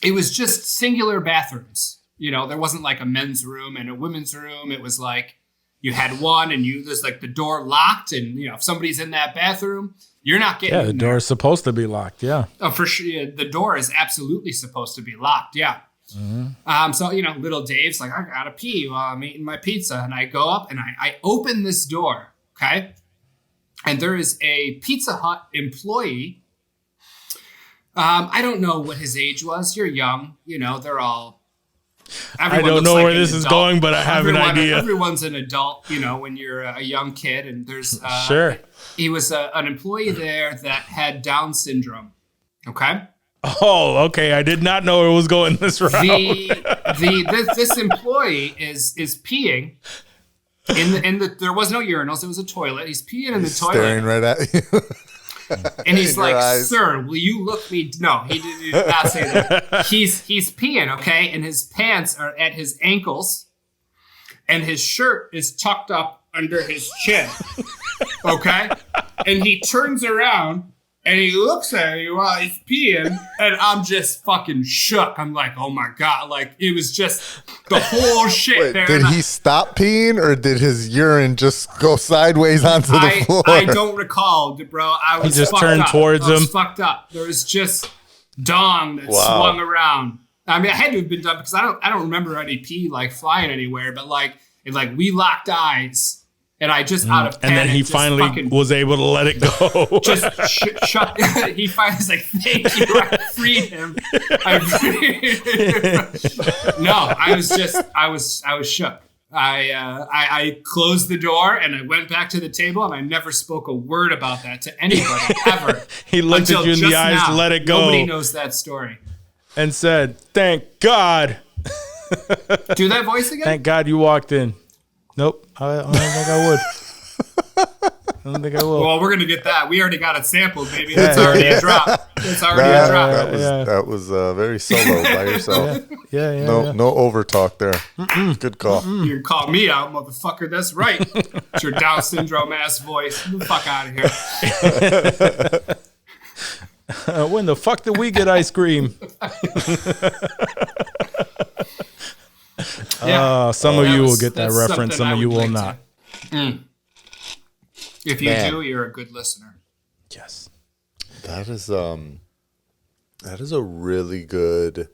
F: It was just singular bathrooms. There wasn't like a men's room and a women's room. It was like you had one, and there's like the door locked, and if somebody's in that bathroom, you're not getting in
D: the door is supposed to be locked. Yeah.
F: Oh, for sure. Yeah, the door is absolutely supposed to be locked. Yeah. So, little Dave's like, I gotta pee while I'm eating my pizza. And I go up and I open this door. Okay. And there is a Pizza Hut employee. I don't know what his age was. You're young. They're all.
D: I don't know where this is going, but I have an idea.
F: Everyone's an adult, when you're a young kid. And there's.
D: Sure.
F: He was an employee there that had Down syndrome. Okay.
D: Oh, okay. I did not know it was going this route.
F: This employee is peeing in the there was no urinals, it was a toilet. He's peeing in the toilet.
E: Staring right at you.
F: And he's like, "Sir, will you look me?" No, he did not say that. He's peeing, okay, and his pants are at his ankles, and his shirt is tucked up under his chin, okay. And he turns around and he looks at me while he's peeing, and I'm just fucking shook. I'm like, "Oh my God!" Like it was just the whole shit.
E: Wait,
F: there.
E: did he stop peeing, or did his urine just go sideways onto the floor?
F: I don't recall, bro. I was
D: he just turned towards him.
F: Fucked up. There was just dong that swung around. I mean, I had to have been done because I don't remember any pee like flying anywhere. But we locked eyes. And I just out of panic,
D: and then he finally was able to let it go.
F: Just shut. He finally was like, "Thank you, I freed him." No, I was shook. I closed the door and I went back to the table, and I never spoke a word about that to anybody ever.
D: He looked at you in the eyes, let it go.
F: Nobody knows that story.
D: And said, "Thank God."
F: Do that voice again.
D: Thank God you walked in. Nope, I don't think I would. I don't think I will.
F: Well, we're gonna get that. We already got it sampled, baby. That's already a drop. That's already a drop.
E: That was very solo by yourself. No over talk there. Good call.
F: You can call me out, motherfucker. That's right. It's your Down syndrome ass voice. Get the fuck out of here.
D: When the fuck did we get ice cream? Some of you will get that reference. Some of you will not.
F: If you do, you're a good listener.
D: Yes.
E: That is a really good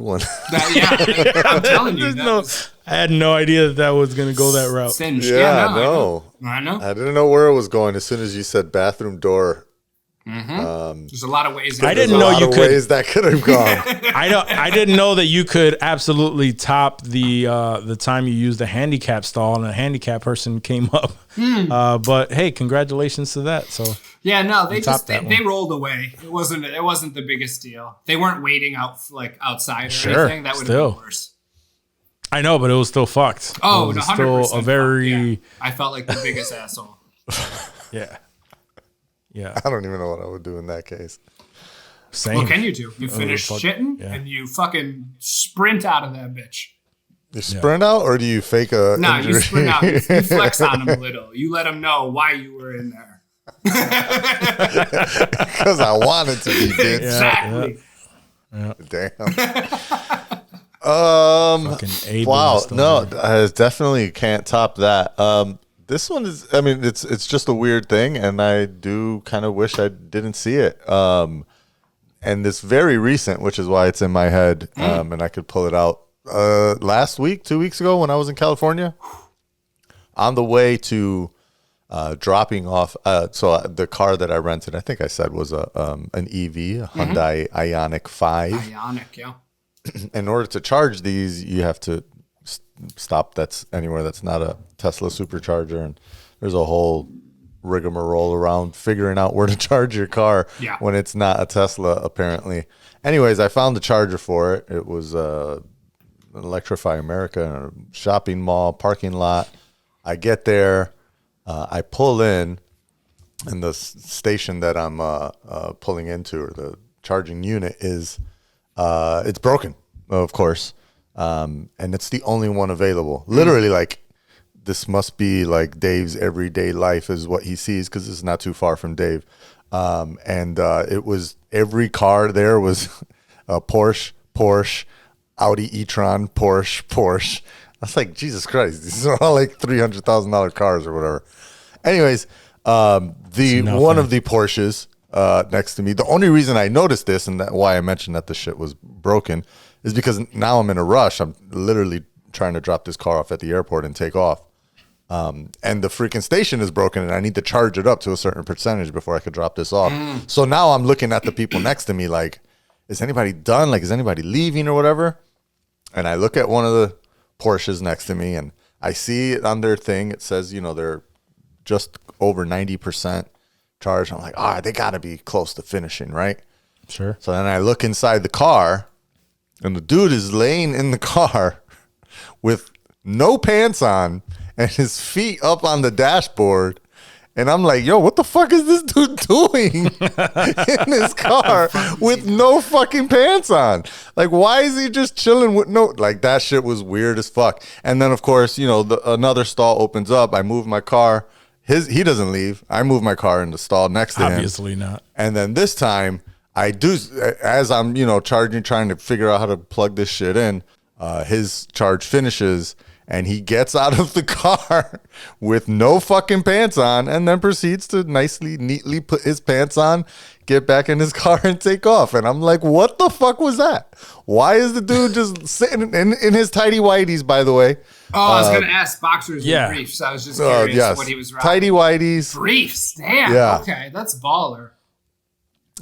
E: one.
F: I'm telling you.
D: I had no idea that was going to go that route.
F: Singed.
E: Yeah,
F: I know.
E: I didn't know where it was going as soon as you said bathroom door.
F: There's a lot of ways.
D: I didn't know you could.
E: Ways that could have gone.
D: I didn't know that you could absolutely top the time you used a handicap stall and a handicap person came up. But hey, congratulations to that. So
F: yeah, no, they rolled away. It wasn't the biggest deal. They weren't waiting outside or anything. That would have been worse.
D: I know, but it was still fucked.
F: Oh,
D: it was
F: 100%.
D: still a very.
F: Yeah. I felt like the biggest asshole.
D: Yeah. Yeah.
E: I don't even know what I would do in that case.
D: Same.
F: What can you do? You finish shitting and you fucking sprint out of that bitch.
E: You sprint out, or do you fake a injury?
F: You sprint out. You flex on them a little. You let them know why you were in there.
E: Because I wanted to be, bitch.
F: Exactly.
E: Yeah. Damn. Wow. No, I definitely can't top that. This one is, I mean, it's just a weird thing, and I do kind of wish I didn't see it. And it's very recent, which is why it's in my head, and I could pull it out. Last week, 2 weeks ago, when I was in California, on the way to dropping off, so the car that I rented, I think I said was an EV, a Hyundai Ioniq 5.
F: Ioniq, yeah.
E: In order to charge these, you have to stop anywhere that's not a Tesla supercharger, and there's a whole rigmarole around figuring out where to charge your car when it's not a Tesla, apparently. Anyways, I found the charger for it. It was Electrify America in a shopping mall parking lot. I get there. I pull in, and the station that I'm pulling into, or the charging unit, is it's broken, of course. And it's the only one available. Literally, like, this must be like Dave's everyday life is what he sees, because it's not too far from Dave. And it was, every car there was a Porsche, Audi e-tron, Porsche. I was like, Jesus Christ, these are all like $300,000 cars or whatever. Anyways, one of the Porsches next to me, the only reason I noticed this, and why I mentioned that the shit was broken, is because now I'm in a rush. I'm literally trying to drop this car off at the airport and take off. And the freaking station is broken, and I need to charge it up to a certain percentage before I could drop this off. So now I'm looking at the people next to me like, is anybody done? Like, is anybody leaving or whatever? And I look at one of the Porsches next to me, and I see it on their thing. It says, they're just over 90% charged. I'm like, they got to be close to finishing, right?
D: Sure.
E: So then I look inside the car, and the dude is laying in the car with no pants on and his feet up on the dashboard. And I'm like, yo, what the fuck is this dude doing in his car with no fucking pants on? Like, why is he just chilling with no, like, that shit was weird as fuck. And then, of course, another stall opens up. I move my car. He doesn't leave. I move my car in the stall next to him.
D: Obviously not.
E: And then this time, I do, as I'm, charging, trying to figure out how to plug this shit in, his charge finishes, and he gets out of the car with no fucking pants on, and then proceeds to neatly put his pants on, get back in his car, and take off. And I'm like, what the fuck was that? Why is the dude just sitting in his tidy whities, by the way?
F: Oh, I was going to ask boxers and briefs. I was just curious what he was rocking.
E: Tidy whities.
F: Briefs. Damn.
E: Yeah.
F: Okay, that's baller.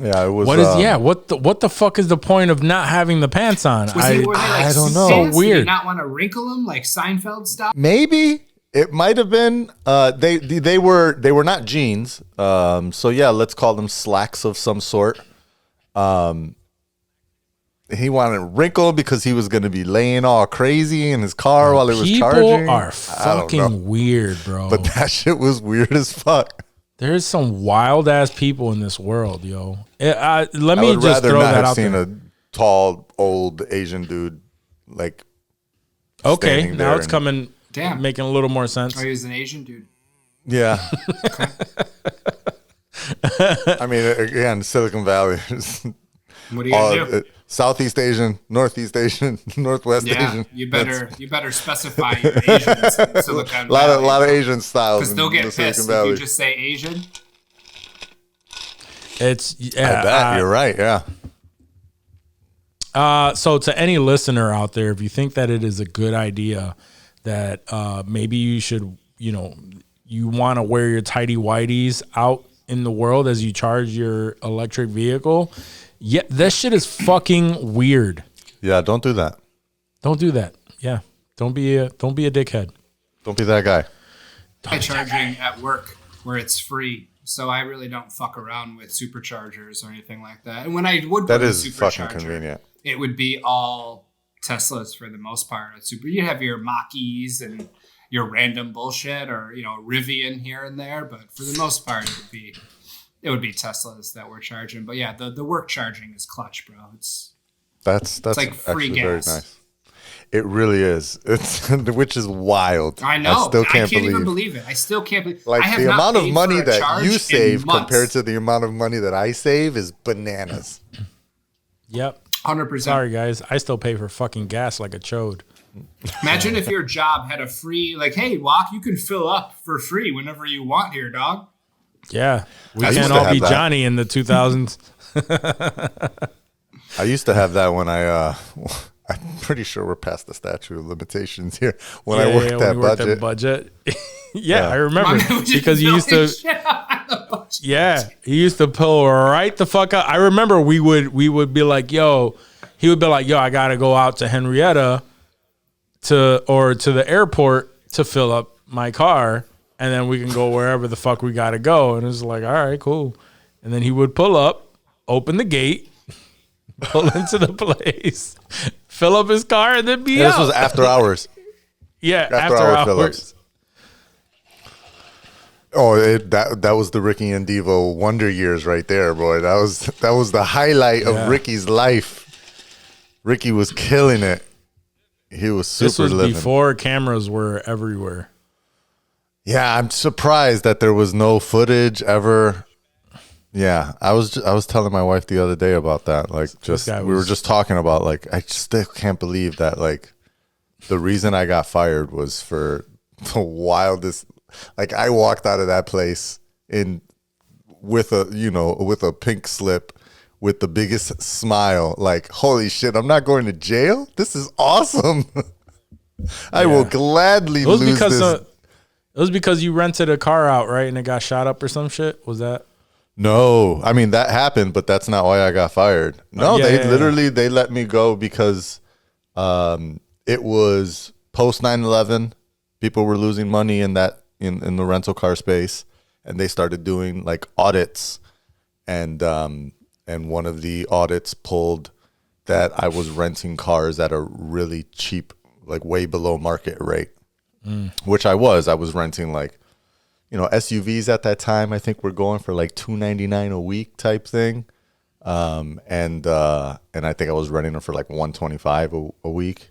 E: Yeah, it was.
D: What the fuck is the point of not having the pants on?
E: I don't know.
F: So
D: weird.
F: Did you not want to wrinkle them like Seinfeld style?
E: Maybe it might have been. They were not jeans. So yeah, let's call them slacks of some sort. He wanted to wrinkle because he was going to be laying all crazy in his car while it was charging.
D: People are fucking weird, bro.
E: But that shit was weird as fuck.
D: There's some wild ass people in this world, yo. Let me just throw that out there. I would rather not have seen
E: a tall, old Asian dude like.
D: Okay, now it's coming, making a little more sense.
F: Oh, he was an Asian dude.
E: Yeah. I mean, again, Silicon Valley.
F: What are you gonna do?
E: Southeast Asian, Northeast Asian, Northwest Asian.
F: You better specify your Asians in Silicon Valley.
E: A lot of Asian styles.
F: Because they'll get pissed if you just say Asian.
D: It's
E: I bet you're right. Yeah.
D: So to any listener out there, if you think that it is a good idea that maybe you should, you want to wear your tidy whities out in the world as you charge your electric vehicle. Yeah, this shit is fucking weird.
E: Yeah, don't do that.
D: Don't do that. Yeah, don't be a dickhead.
E: Don't be that guy.
F: I'm charging at work where it's free, so I really don't fuck around with superchargers or anything like that. And when I would put a supercharger,
E: fucking convenient.
F: It would be all Teslas for the most part. You have your Mach-E's and your random bullshit, or Rivian here and there, but for the most part, it would be Teslas that we're charging. But yeah, the work charging is clutch, bro. It's like free gas. Very nice.
E: It really is. Which is wild.
F: I know. I can't even believe it. I still can't believe.
E: Like, the amount of money that you save compared to the amount of money that I save is bananas.
D: Yep.
F: 100%.
D: Sorry, guys. I still pay for fucking gas like a chode.
F: Imagine if your job had a free, like, hey, Walk, you can fill up for free whenever you want here, dog.
D: Yeah. We can't all be Johnny in the 2000s.
E: I used to have that when I'm pretty sure we're past the statute of limitations here. When I worked that budget. Yeah, I remember. Because you used to. Yeah, he used to pull right the fuck up. I remember we would be like, yo, he would be like, yo, I gotta go out to Henrietta to the airport to fill up my car.
D: and then we can go wherever the fuck we gotta go. And it's like, all right, cool. And then he would pull up, open the gate, pull into the place, fill up his car, and then be out.
E: This was after hours.
D: Yeah,
E: After
D: after
E: hour
D: hours.
E: fill-ups. Oh, that was the Ricky and Devo wonder years right there, boy. That was the highlight of Ricky's life. Ricky was killing it. He was super
D: This was
E: living.
D: before cameras were everywhere.
E: Yeah, I'm surprised that there was no footage ever. Yeah, I was telling my wife the other day about that. Like, we were just talking about, like, I just still can't believe that, like, the reason I got fired was for the wildest. Like, I walked out of that place with a pink slip, with the biggest smile. Like, holy shit, I'm not going to jail. This is awesome. I will gladly lose this.
D: It was because you rented a car out, right? And it got shot up or some shit. Was that?
E: No, I mean, that happened, but that's not why I got fired. No, they let me go because it was post 9/11. People were losing money in the rental car space, and they started doing like audits, and one of the audits pulled that I was renting cars at a really cheap, like way below market rate, which I was renting, like, SUVs at that time. I think we're going for like $299 a week type thing, and I think I was renting them for like $125 a week,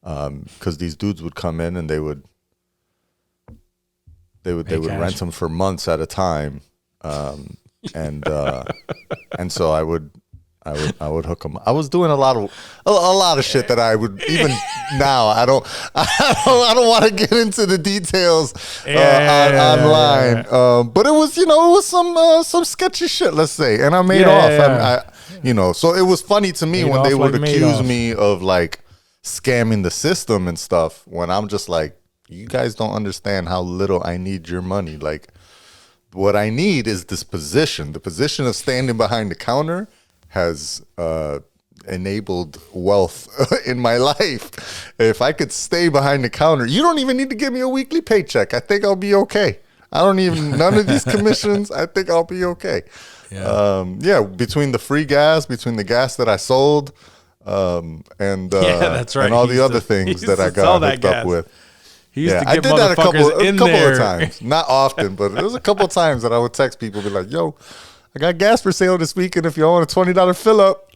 E: because these dudes would come in and they would rent them for months at a time, and so I would hook them. I was doing a lot of shit that I would, even now I don't want to get into the details online. But it was some sketchy shit, let's say, and I made off. So it was funny to me when they would accuse me of like scamming the system and stuff, when I'm just like, you guys don't understand how little I need your money. Like, what I need is this position. The position of standing behind the counter has enabled wealth in my life. If I could stay behind the counter, you don't even need to give me a weekly paycheck. I think I'll be okay. None of these commissions, I think I'll be okay. Yeah. Between the free gas, between the gas that I sold, that's right. And all the other things that I got hooked up with.
D: He used to
E: I
D: get
E: did that a couple
D: there.
E: of times. Not often, but there was a couple of times that I would text people, be like, yo, I got gas for sale this weekend if you want a $20 fill up.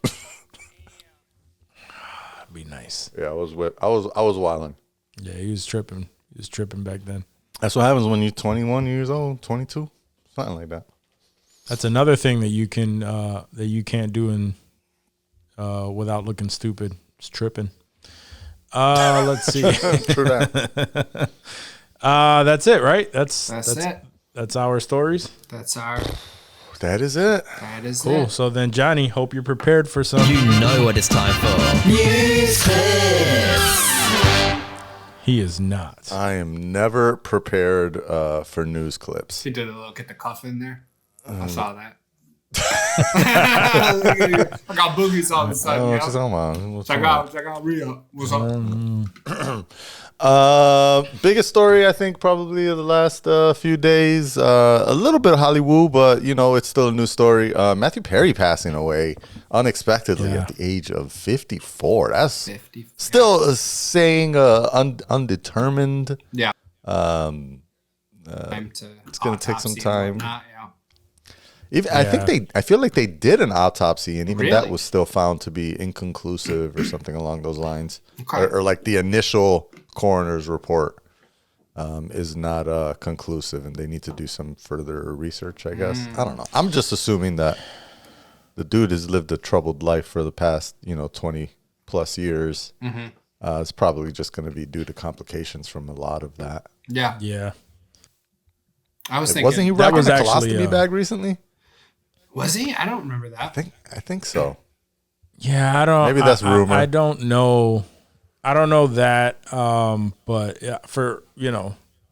D: Be nice.
E: Yeah, I was wilding.
D: Yeah, he was tripping. He was tripping back then.
E: That's what happens when you're 21 years old, 22, something like that.
D: That's another thing that you can that you can't do without looking stupid. It's tripping. Let's see.
E: True that.
D: That's it, right? That's
F: it.
D: That's our stories.
E: That is it.
F: That is
D: cool.
F: it.
D: So then, Johnny, hope you're prepared for some.
A: You know what it's time for. News clips.
D: He is not.
E: I am never prepared for news clips.
F: He did a little get the cuff in there. I saw that. I got boogies all of a sudden. Check out Rio. What's up?
E: Biggest story, I think, probably of the last few days. A little bit of Hollywood, but it's still a news story. Mathew Perry passing away unexpectedly at the age of 54. That's
F: 50.
E: still saying undetermined.
F: Yeah.
E: It's gonna take some time.
F: I
E: I feel like they did an autopsy, and even
F: Really?
E: that was still found to be inconclusive or something along those lines.
F: Okay.
E: Or like the initial coroner's report is not conclusive, and they need to do some further research, I guess. I don't know. I'm just assuming that the dude has lived a troubled life for the past 20 plus years. It's probably just going to be due to complications from a lot of that.
F: Yeah.
D: Yeah.
F: I was thinking.
E: Wasn't he
D: that
E: rocking
D: was
E: a
D: actually,
E: colostomy bag recently?
F: Was he? I don't remember that.
E: I think so.
D: Yeah, I don't.
E: Maybe that's rumor.
D: I don't know. I don't know that. But yeah, for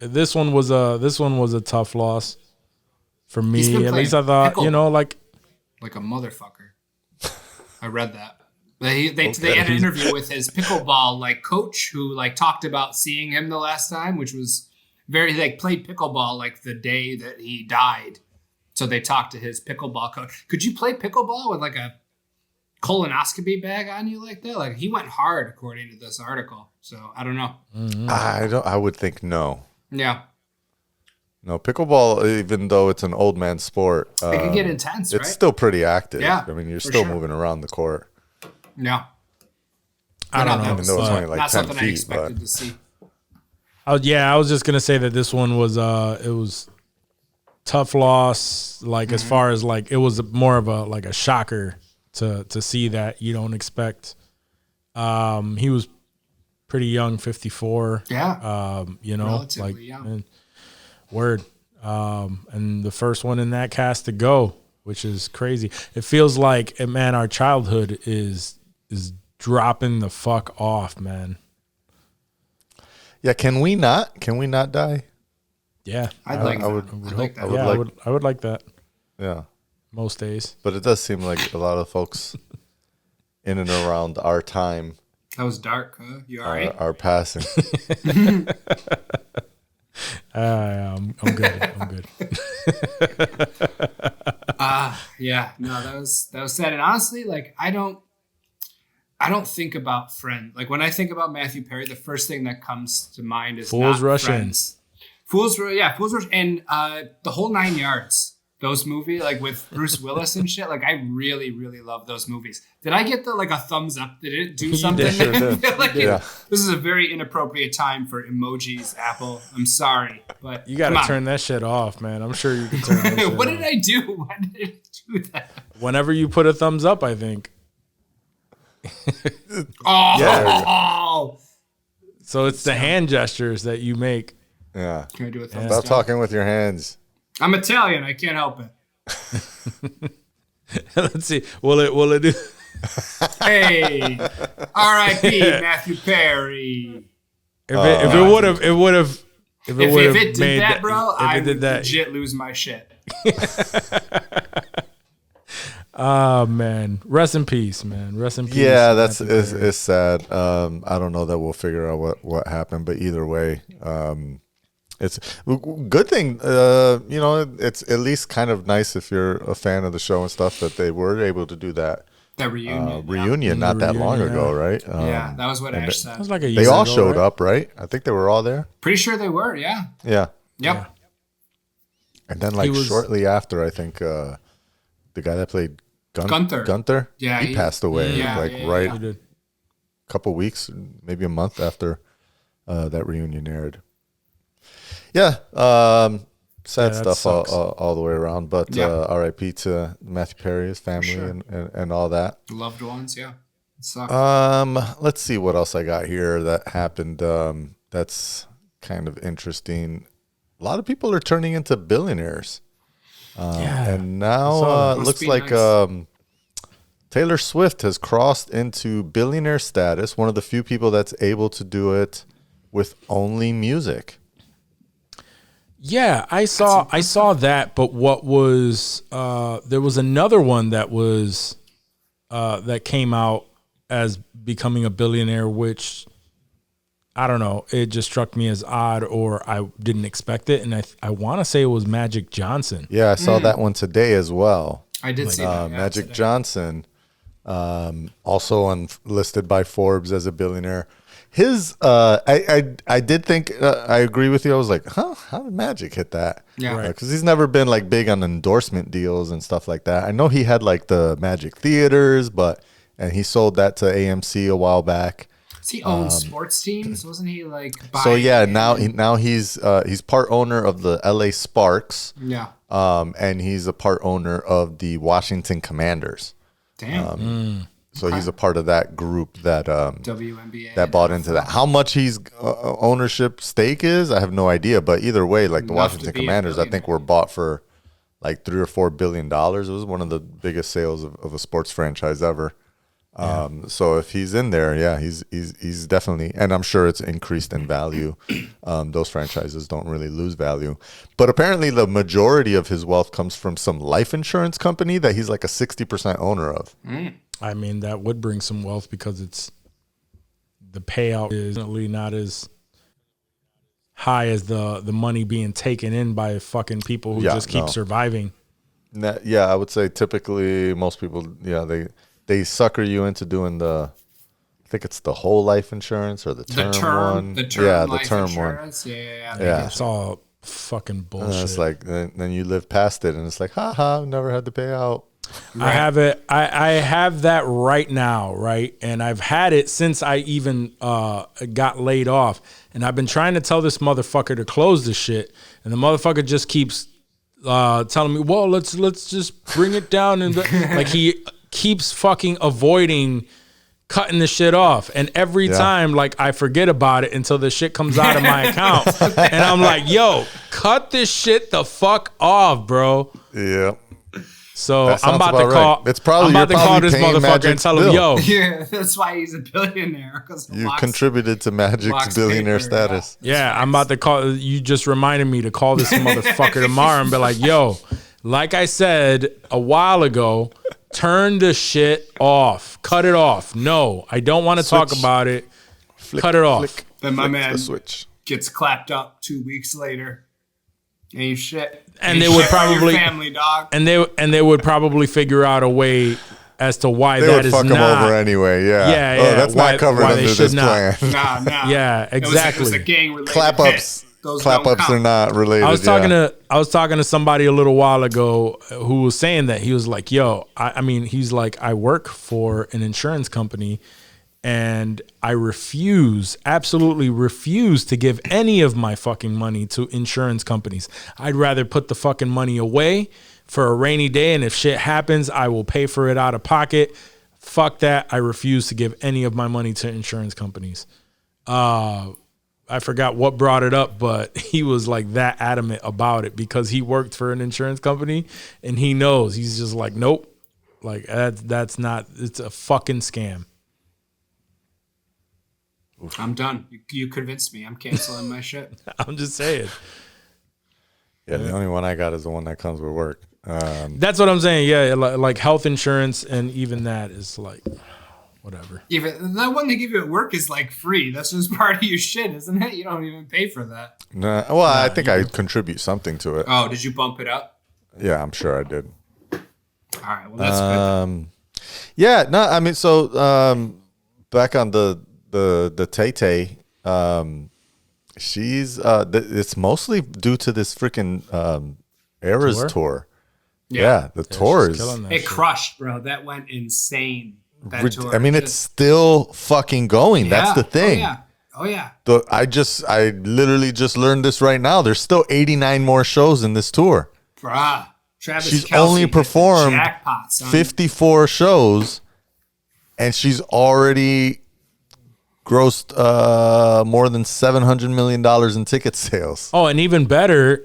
D: this one was a tough loss for me. At least I thought, like
F: a motherfucker. I read that. They had an interview with his pickleball coach who talked about seeing him the last time, which was like played pickleball like the day that he died. So they talked to his pickleball coach. Could you play pickleball with like a colonoscopy bag on you like that? Like he went hard according to this article. So I don't know.
E: I would think no.
F: Yeah.
E: No, pickleball, even though it's an old man sport,
F: It can get intense, right?
E: it's still pretty active.
F: Yeah,
E: I mean, you're
F: for
E: still
F: sure.
E: moving around the court.
F: Yeah.
D: I don't know.
E: Even though it's only like
F: Not
E: 10
F: something I
E: feet.
F: expected
E: But
F: to see.
D: I was just gonna say that this one was it was tough loss. Like as far as like it was more of a shocker to see that you don't expect. He was pretty young, 54.
F: Yeah. Relatively
D: like
F: young.
D: word. And the first one in that cast to go, which is crazy. It feels like, man, our childhood is dropping the fuck off, man.
E: yeah, can we not die?
D: Yeah,
F: I'd like that.
E: I would
F: I'd like that.
D: I would like that
E: Yeah.
D: most days.
E: But it does seem like a lot of folks in and around our time
F: That was dark, huh? You all right?
E: are passing.
D: I'm good. I'm good.
F: Yeah. No, that was sad. And honestly, like I don't think about Friends. Like when I think about Mathew Perry, the first thing that comes to mind is
D: Fools
F: not
D: Rush In.
F: Friends. Fools Rush, and the whole 9 yards. Those movies, like with Bruce Willis and shit, like I really, really love those movies. Did I get a thumbs up? Did it do something?
D: did.
E: Sure did.
F: I feel like
E: Yeah.
F: this is a very inappropriate time for emojis, Apple. I'm sorry, but
D: You got
F: come
D: to
F: on.
D: turn that shit off, man. I'm sure you can turn that shit
F: What
D: off.
F: did I do? Why did I do that?
D: Whenever you put a thumbs up, I think.
F: Oh,
E: Yeah.
D: So it's the hand gestures that you make.
E: Yeah.
F: Can I do a thumbs
E: Stop
F: down?
E: talking with your hands.
F: I'm Italian. I can't help it.
D: Let's see. Will it do?
F: Hey, R.I.P. Mathew Perry.
D: If it would have, if
F: If it did that, bro, I
D: if it did
F: would
D: that,
F: legit lose my shit.
D: oh man, rest in peace, man. Rest in peace.
E: Yeah, that's
D: Matthew Perry.
E: it's sad. I don't know that we'll figure out what happened, but either way, it's a good thing. It's at least kind of nice if you're a fan of the show and stuff that they were able to do that
F: That reunion.
E: reunion not that long
D: reunion,
E: ago, right?
F: Yeah, that was what Ash
D: That
F: said.
D: was like a year
E: They all
D: ago,
E: showed
D: right?
E: up, right? I think they were all there.
F: Pretty sure they were, yeah.
E: Yeah,
F: Yep.
E: and then
D: He was-
E: shortly after, I think the guy that played
F: Gunther. Yeah,
E: he passed away.
F: yeah,
E: right.
D: He did.
E: Couple weeks, maybe a month after that reunion aired. Yeah, sad
D: that
E: stuff
D: sucks.
E: all the way around. But
F: Yeah.
E: R.I.P. to Mathew Perry, his family,
F: sure.
E: and all that.
F: Loved ones, yeah. It sucks.
E: Let's see what else I got here that happened. That's kind of interesting. A lot of people are turning into billionaires,
D: Yeah.
E: and
D: I
E: now
D: saw
E: it
F: that.
E: looks
F: Must be
E: like
F: nice.
E: Taylor Swift has crossed into billionaire status. One of the few people that's able to do it with only music.
D: Yeah, I saw that, but what was there was another one that was that came out as becoming a billionaire, which I don't know, it just struck me as odd, or I didn't expect it, and I want to say it was Magic Johnson.
E: Yeah, I saw that one today as well.
F: I did see that. Yeah,
E: Magic
F: today.
E: Johnson, also listed by Forbes as a billionaire. His, I did think, I agree with you. I was like, huh, how did Magic hit that?
F: Yeah. Right.
E: Because he's never been like big on endorsement deals and stuff like that. I know he had like the Magic Theaters, and he sold that to AMC a while back.
F: Does he own sports teams? Wasn't he like
E: So
F: buying
E: yeah,
F: in?
E: now he's part owner of the LA Sparks,
F: Yeah.
E: and he's a part owner of the Washington Commanders.
F: Damn.
E: So he's a part of that group that
F: WNBA.
E: that bought into that. How much he's ownership stake is, I have no idea. But either way, like the
F: Enough to
E: Washington
F: be a
E: Commanders, I think
F: billionaire.
E: were bought for like $3 or $4 billion. It was one of the biggest sales of a sports franchise ever. So if he's in there, yeah, he's definitely, and I'm sure it's increased in value. Those franchises don't really lose value, but apparently the majority of his wealth comes from some life insurance company that he's like a 60% owner of.
D: I mean, that would bring some wealth because the payout is definitely not as high as the money being taken in by fucking people who just keep surviving.
E: Yeah, I would say typically most people, they sucker you into doing I think it's the whole life insurance or the term one.
F: The term life insurance.
E: One.
F: Yeah.
D: It's all fucking bullshit.
E: And it's like then you live past it, and it's like, haha, never had to pay out.
D: Right. I have it. I have that right now, right? And I've had it since I even got laid off. And I've been trying to tell this motherfucker to close the shit, and the motherfucker just keeps telling me, "Well, let's just bring it down." And like he keeps fucking avoiding cutting the shit off, and every time like I forget about it until the shit comes out of my account, and I'm like, "Yo, cut this shit the fuck off, bro."
E: Yeah.
D: So I'm about to call.
E: Right. It's probably
D: I'm about to call this motherfucker and tell him, "Yo,
F: yeah, that's why he's a billionaire." Because
E: you contributed to Magic's billionaire status.
D: Yeah, I'm about to call. You just reminded me to call this motherfucker tomorrow and be like, "Yo, like I said a while ago, turn the shit off. Cut it off. No, I don't want to talk about it. Cut it off."
F: Then my man gets clapped up 2 weeks later. Ain't shit.
D: And they would probably
F: family, dog.
D: And they would probably figure out a way as to why
E: they
D: that
E: would
D: is
E: fuck
D: not.
E: them over anyway. Yeah. Oh, that's not covered under this plan.
F: Nah.
D: Yeah, exactly.
F: It was a gang-related
E: clap ups. Clap ups are not related.
D: I was talking to somebody a little while ago who was saying that. He was like, "Yo, I mean, he's like, I work for an insurance company, and I absolutely refuse to give any of my fucking money to insurance companies. I'd rather put the fucking money away for a rainy day, and if shit happens, I will pay for it out of pocket. Fuck that. I refuse to give any of my money to insurance companies." I forgot what brought it up, but he was like that adamant about it because he worked for an insurance company, and he knows. He's just like, nope. Like that's not, it's a fucking scam.
F: I'm done. You convinced me. I'm canceling my shit.
D: I'm just saying.
E: Yeah, the only one I got is the one that comes with work.
D: That's what I'm saying. Yeah, like health insurance, and even that is like whatever.
F: Even that one they give you at work is like free. That's just part of your shit, isn't it? You don't even pay for that.
E: Nah, well, I think I contribute something to it.
F: Oh, did you bump it up?
E: Yeah, I'm sure I did.
F: All right, well that's good.
E: Yeah, no, I mean, so back on the Tay-Tay, she's it's mostly due to this freaking Eras tour. Yeah, the tour is
F: it crushed, bro. That went insane. That tour.
E: I mean, it's still fucking going. Yeah. That's the thing.
F: Oh yeah.
E: I literally just learned this right now. There's still 89 more shows in this tour.
F: Bruh. Travis
E: she's
F: Kelce
E: only performed 54 shows, and she's already grossed more than $700 million in ticket sales.
D: Oh, and even better.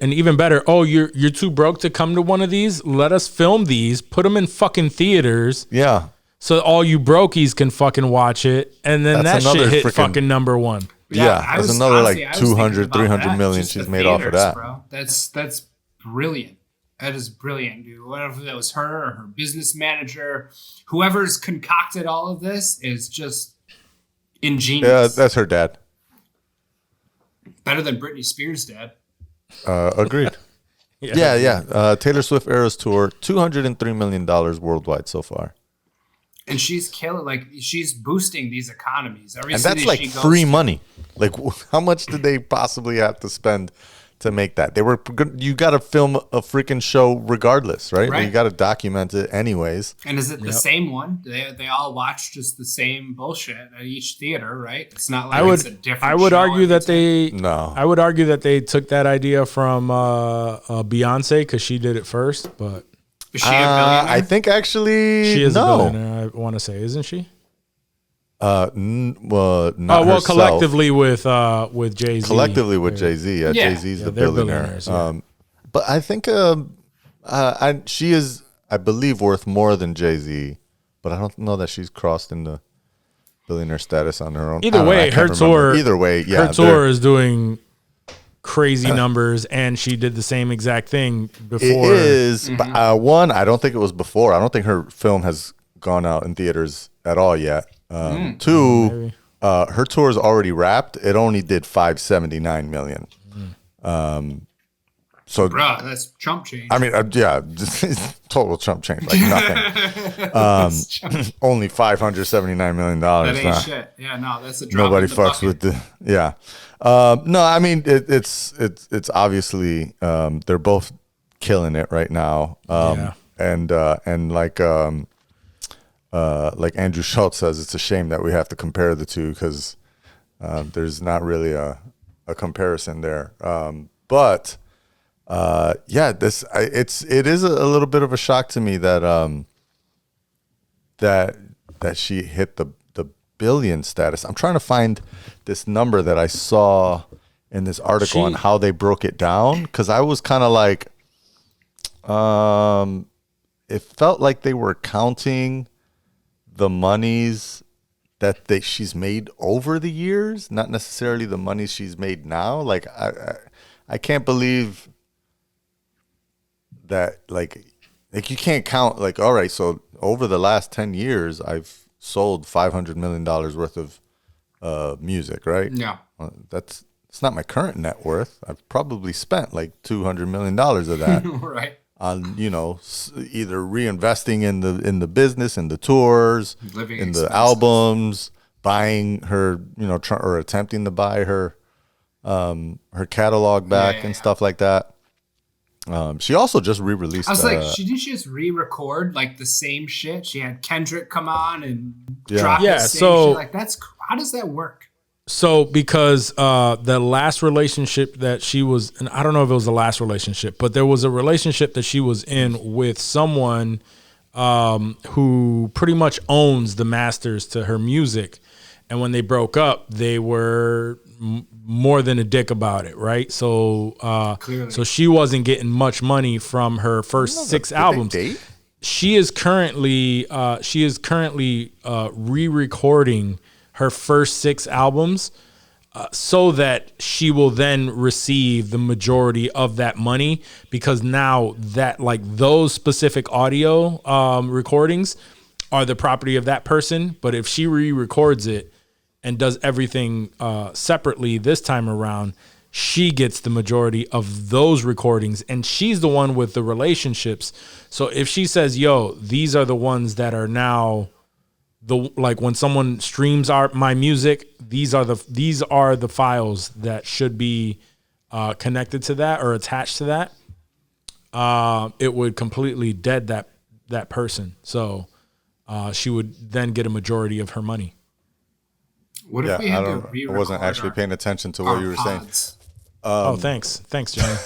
D: Oh, you're too broke to come to one of these? Let us film these, put them in fucking theaters.
E: Yeah.
D: So all you brokies can fucking watch it, and then that shit hit fucking number one.
E: Yeah, there's another like 200, 300 million she's made off of that.
F: Bro. That's brilliant. That is brilliant, dude. Whatever that was her or her business manager, whoever's concocted all of this is just ingenious.
E: Yeah, that's her dad.
F: Better than Britney Spears' dad.
E: Agreed. Yeah. Taylor Swift Eras Tour, $203 million worldwide so far.
F: And she's killing, like, she's boosting these economies.
E: And that's like free money. Like, how much did they possibly have to spend to make that? You got to film a freaking show regardless, right? You got to document it anyways.
F: And is it the same one? They all watch just the same bullshit at each theater, right? It's not like it's a different
D: I would argue that
E: I
D: would argue that they took that idea from Beyonce because she did it first, but.
F: Is she a billionaire?
E: I think actually
D: she is a billionaire, I want to say, isn't she?
E: Well, not herself.
D: Collectively with Jay-Z.
E: Collectively with Jay-Z. Yeah, Jay-Z's the billionaire. But I think she is, I believe, worth more than Jay-Z, but I don't know that she's crossed into billionaire status on her own.Her
D: tour is doing crazy numbers, and she did the same exact thing before.
E: It is. One, I don't think it was before. I don't think her film has gone out in theaters at all yet. Two, her tour is already wrapped. It only did $579 million. So,
F: bruh, that's chump change.
E: I mean, yeah, total chump change, like nothing. Only $579 million.
F: That ain't shit. Yeah, no, that's a drop.
E: Nobody
F: in the
E: fucks
F: bucket.
E: with the no. I mean, it's obviously they're both killing it right now. And like Andrew Schultz says, it's a shame that we have to compare the two because there's not really a comparison there. But it is a little bit of a shock to me that that she hit the billion status. I'm trying to find this number that I saw in this article on how they broke it down, because I was kind of like, it felt like they were counting the monies that she's made over the years, not necessarily the money she's made now. Like I can't believe that like you can't count like, all right, so over the last 10 years I've sold $500 million worth of music, right?
F: Yeah.
E: It's not my current net worth. I've probably spent like $200 million of that
F: Right.
E: on, either reinvesting in the business, in the tours,
F: Living
E: in
F: expenses.
E: the albums, buying her, or attempting to buy her catalog back and stuff like that. She also just re-released.
F: I was like, didn't she just re-record like the same shit? She had Kendrick come on and drop the same shit. Like how does that work?
D: So because the last relationship that she was, and I don't know if it was the last relationship, but there was a relationship that she was in with someone who pretty much owns the masters to her music. And when they broke up, they were more than a dick about it, right? So so she wasn't getting much money from her first 6 albums. She is currently re-recording her first 6 albums so that she will then receive the majority of that money, because now that like those specific audio recordings are the property of that person. But if she re-records it and does everything separately this time around, she gets the majority of those recordings, and she's the one with the relationships. So if she says, yo, these are the ones that are now like when someone streams my music, these are the files that should be connected to that or attached to that, it would completely dead that person. So she would then get a majority of her money.
F: What if we had to re-record?
E: I wasn't actually paying attention to what you were saying.
D: Thanks, Johnny.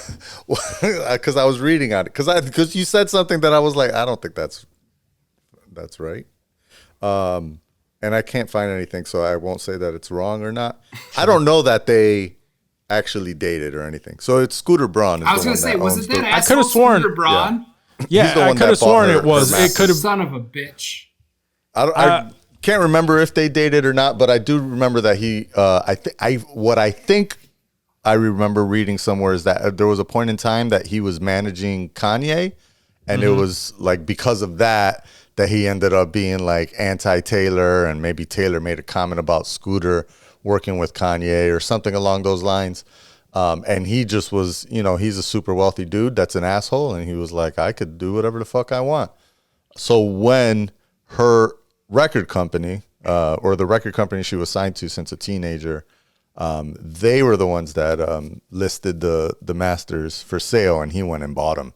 E: Because I was reading on it. Because you said something that I was like, I don't think that's right. And I can't find anything, so I won't say that it's wrong or not. I don't know that they actually dated or anything. So it's Scooter Braun.
F: I was going to say, was it that
D: I could have sworn
F: Scooter Braun?
D: Yeah, I could have sworn it was. It could have.
F: Son of a bitch.
E: I can't remember if they dated or not, but I do remember that he. I remember reading somewhere is that there was a point in time that he was managing Kanye, and it was like because of that he ended up being like anti-Taylor, and maybe Taylor made a comment about Scooter working with Kanye or something along those lines. And he just was, he's a super wealthy dude that's an asshole, and he was like, I could do whatever the fuck I want. So when her record company, or the record company she was signed to since a teenager, they were the ones that listed the masters for sale, and he went and bought them.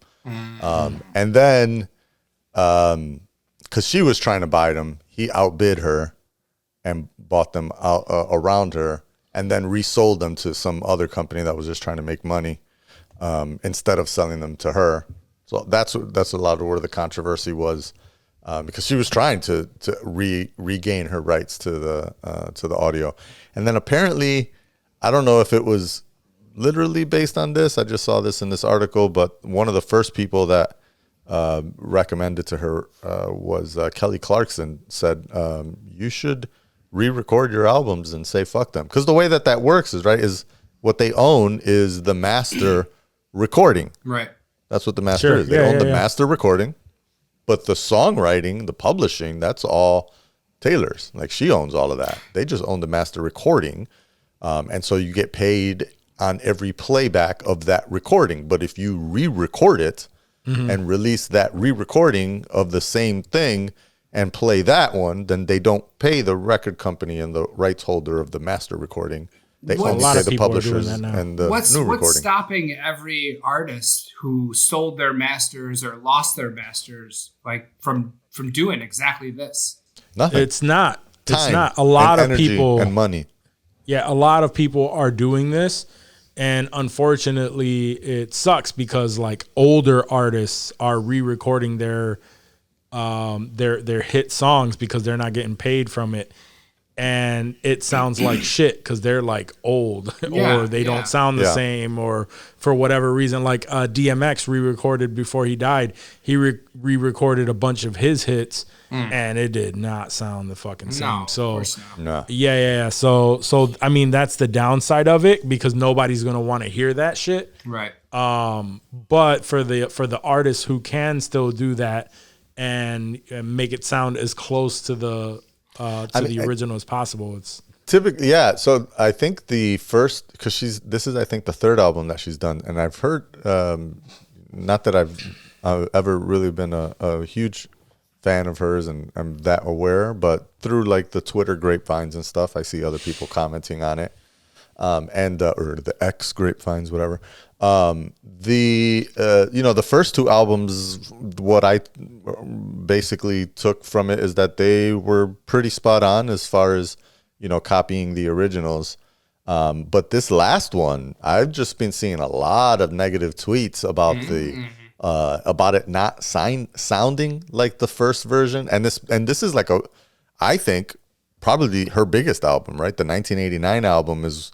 E: And then, because she was trying to buy them, he outbid her and bought them out, around her, and then resold them to some other company that was just trying to make money, instead of selling them to her. So that's a lot of where the controversy was, because she was trying to regain her rights to the audio. And then apparently, I don't know if it was literally based on this. I just saw this in this article, but one of the first people that recommended to her was Kelly Clarkson. Said, you should re-record your albums and say fuck them, because the way that works is what they own is the master recording.
F: Right.
E: That's what the master is. They own the master recording, but the songwriting, the publishing, that's all Taylor's. Like, she owns all of that. They just own the master recording, and so you get paid on every playback of that recording. But if you re-record it and release that re-recording of the same thing and play that one, then they don't pay the record company and the rights holder of the master recording. They only pay the publishers and the new recording.
F: What's stopping every artist who sold their masters or lost their masters like from doing exactly this?
E: Nothing.
D: It's not.
E: Time
D: it's not. A lot
E: and
D: of
E: energy
D: people
E: and money.
D: Yeah, a lot of people are doing this, and unfortunately, it sucks because like older artists are re-recording their hit songs because they're not getting paid from it, and it sounds like shit because they're like old or they don't sound the same, or for whatever reason. Like DMX re-recorded before he died. He re-recorded a bunch of his hits. And it did not sound the fucking same.
F: No,
D: so,
F: of course not.
D: Yeah. So I mean, that's the downside of it because nobody's gonna want to hear that shit.
F: Right.
D: But for the artists who can still do that and make it sound as close to the original as possible, it's
E: typically So I think the first, because this is I think the third album that she's done, and I've heard, not that I've ever really been a huge fan of hers and I'm that aware, but through like the Twitter grapevines and stuff, I see other people commenting on it, or the X grapevines, whatever. The first two albums, what I basically took from it is that they were pretty spot on as far as, copying the originals. But this last one, I've just been seeing a lot of negative tweets about about it not sounding like the first version, and this is like I think probably her biggest album, right? The 1989 album is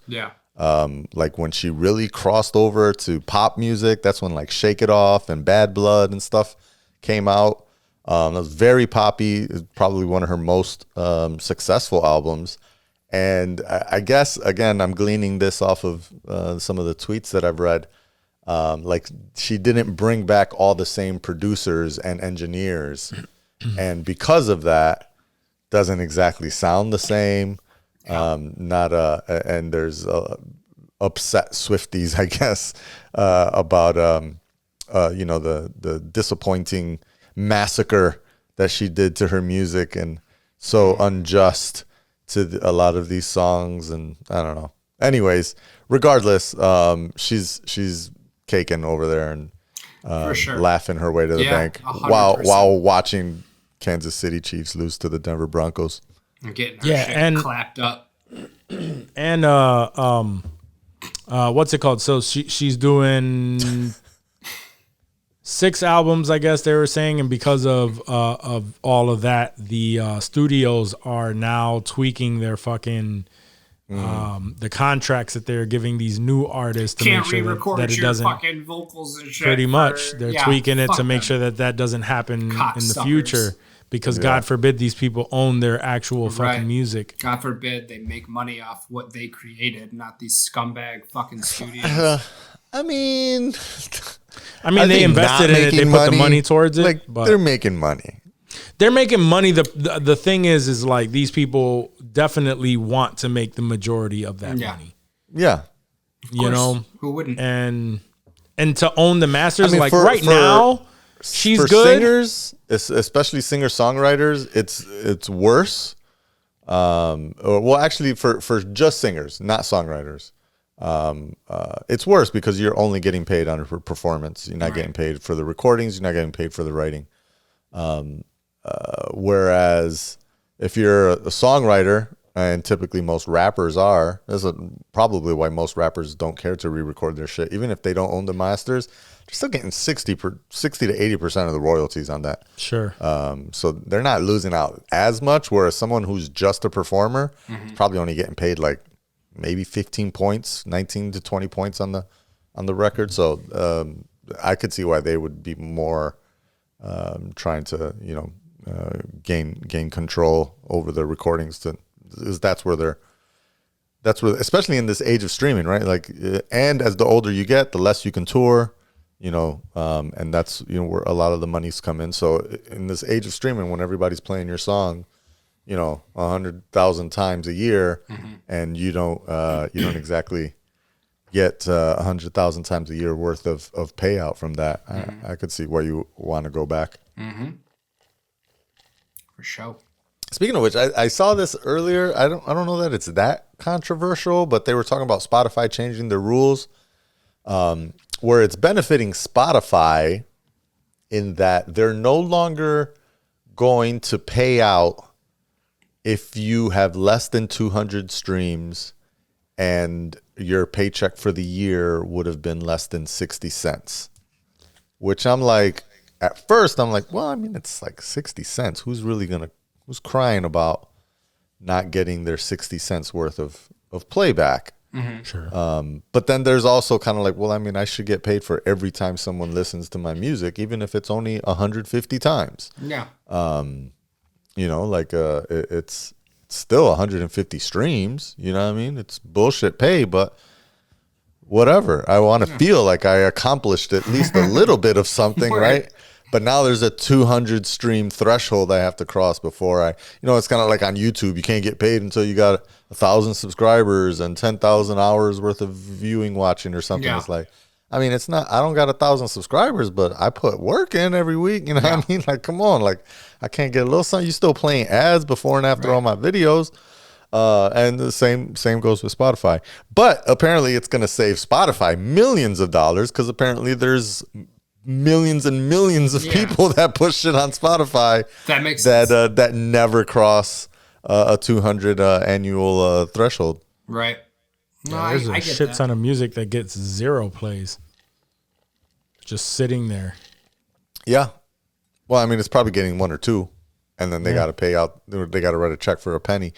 E: like when she really crossed over to pop music. That's when like Shake It Off and Bad Blood and stuff came out. It was very poppy. It's probably one of her most successful albums. And I guess again, I'm gleaning this off of some of the tweets that I've read. Like she didn't bring back all the same producers and engineers, and because of that, doesn't exactly sound the same. And there's upset Swifties, I guess, about the disappointing massacre that she did to her music, and so unjust to a lot of these songs, and I don't know. Anyways, regardless, she's caking over there and
F: for sure.
E: laughing her way to the bank
F: 100%.
E: while watching Kansas City Chiefs lose to the Denver Broncos.
F: And getting her shit clapped up.
D: And what's it called? So she's doing 6 albums, I guess they were saying, and because of all of that, the studios are now tweaking their fucking the contracts that they're giving these new artists to make sure that it doesn't
F: fucking vocals and shit.
D: Pretty much, they're tweaking it to make sure that doesn't happen in the future. Because God forbid these people own their actual fucking music.
F: God forbid they make money off what they created, not these scumbag fucking studios.
E: I mean,
D: they invested in it. They put the money towards it.
E: Like, but they're making money.
D: They're making money. The thing is like these people definitely want to make the majority of that money.
E: Yeah.
D: You know?
F: Who wouldn't?
D: And to own the masters, now, she's
E: for
D: good.
E: Singers, especially singer-songwriters, it's worse. Actually, for just singers, not songwriters. It's worse because you're only getting paid on her performance. You're not getting paid for the recordings. You're not getting paid for the writing. Whereas if you're a songwriter, and typically most rappers are, that's probably why most rappers don't care to re-record their shit. Even if they don't own the masters, they're still getting 60 to 80% of the royalties on that.
D: Sure.
E: So they're not losing out as much, whereas someone who's just a performer is probably only getting paid like maybe 15 points, 19 to 20 points on the record. So I could see why they would be more trying to, gain control over the recordings. That's where, especially in this age of streaming, right? Like, and as the older you get, the less you can tour, and that's, where a lot of the money's come in. So in this age of streaming, when everybody's playing your song, 100,000 times a year, and you don't exactly get 100,000 times a year worth of payout from that. I could see why you want to go back.
F: For sure.
E: Speaking of which, I saw this earlier. I don't know that it's that controversial, but they were talking about Spotify changing their rules, where it's benefiting Spotify in that they're no longer going to pay out if you have less than 200 streams and your paycheck for the year would have been less than 60 cents. Which I'm like, at first I'm like, well, I mean, it's like 60 cents. Who's crying about not getting their 60 cents worth of playback?
D: Sure.
E: But then there's also kind of like, well, I mean, I should get paid for every time someone listens to my music, even if it's only 150 times.
F: Yeah.
E: You know, like it's still 150 streams. You know what I mean? It's bullshit pay, but whatever. I want to feel like I accomplished at least a little bit of something, right? But now there's a 200 stream threshold I have to cross before it's kind of like on YouTube. You can't get paid until you got 1,000 subscribers and 10,000 hours worth of viewing, watching or something. Yeah. It's like, I mean, it's not, I don't got 1,000 subscribers, but I put work in every week. You know what I mean? Like, come on. Like, I can't get a little something. You still playing ads before and after all my videos. And the same goes with Spotify. But apparently it's going to save Spotify millions of dollars because apparently there's millions and millions of people that push shit on Spotify
F: that makes sense.
E: That never cross a 200 annual threshold.
F: Right. No,
D: there's a shit ton of music that gets 0 plays, just sitting there.
E: Yeah. Well, I mean, it's probably getting 1 or 2, and then they got to pay out. They got to write a check for a penny.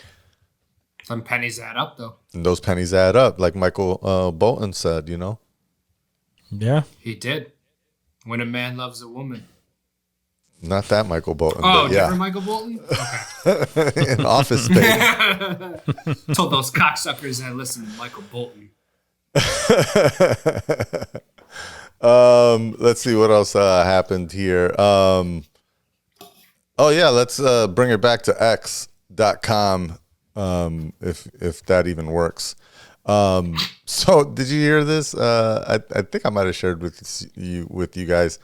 F: Some pennies add up, though.
E: And those pennies add up, like Michael Bolton said. You know.
D: Yeah.
F: He did. When a man loves a woman.
E: Not that Michael Bolton.
F: Oh, different Michael Bolton? Okay.
E: In Office Space.
F: Told those cocksuckers that listen to Michael Bolton.
E: Let's see what else happened here. Let's bring it back to X.com, if that even works. So did you hear this? I think I might have shared with you guys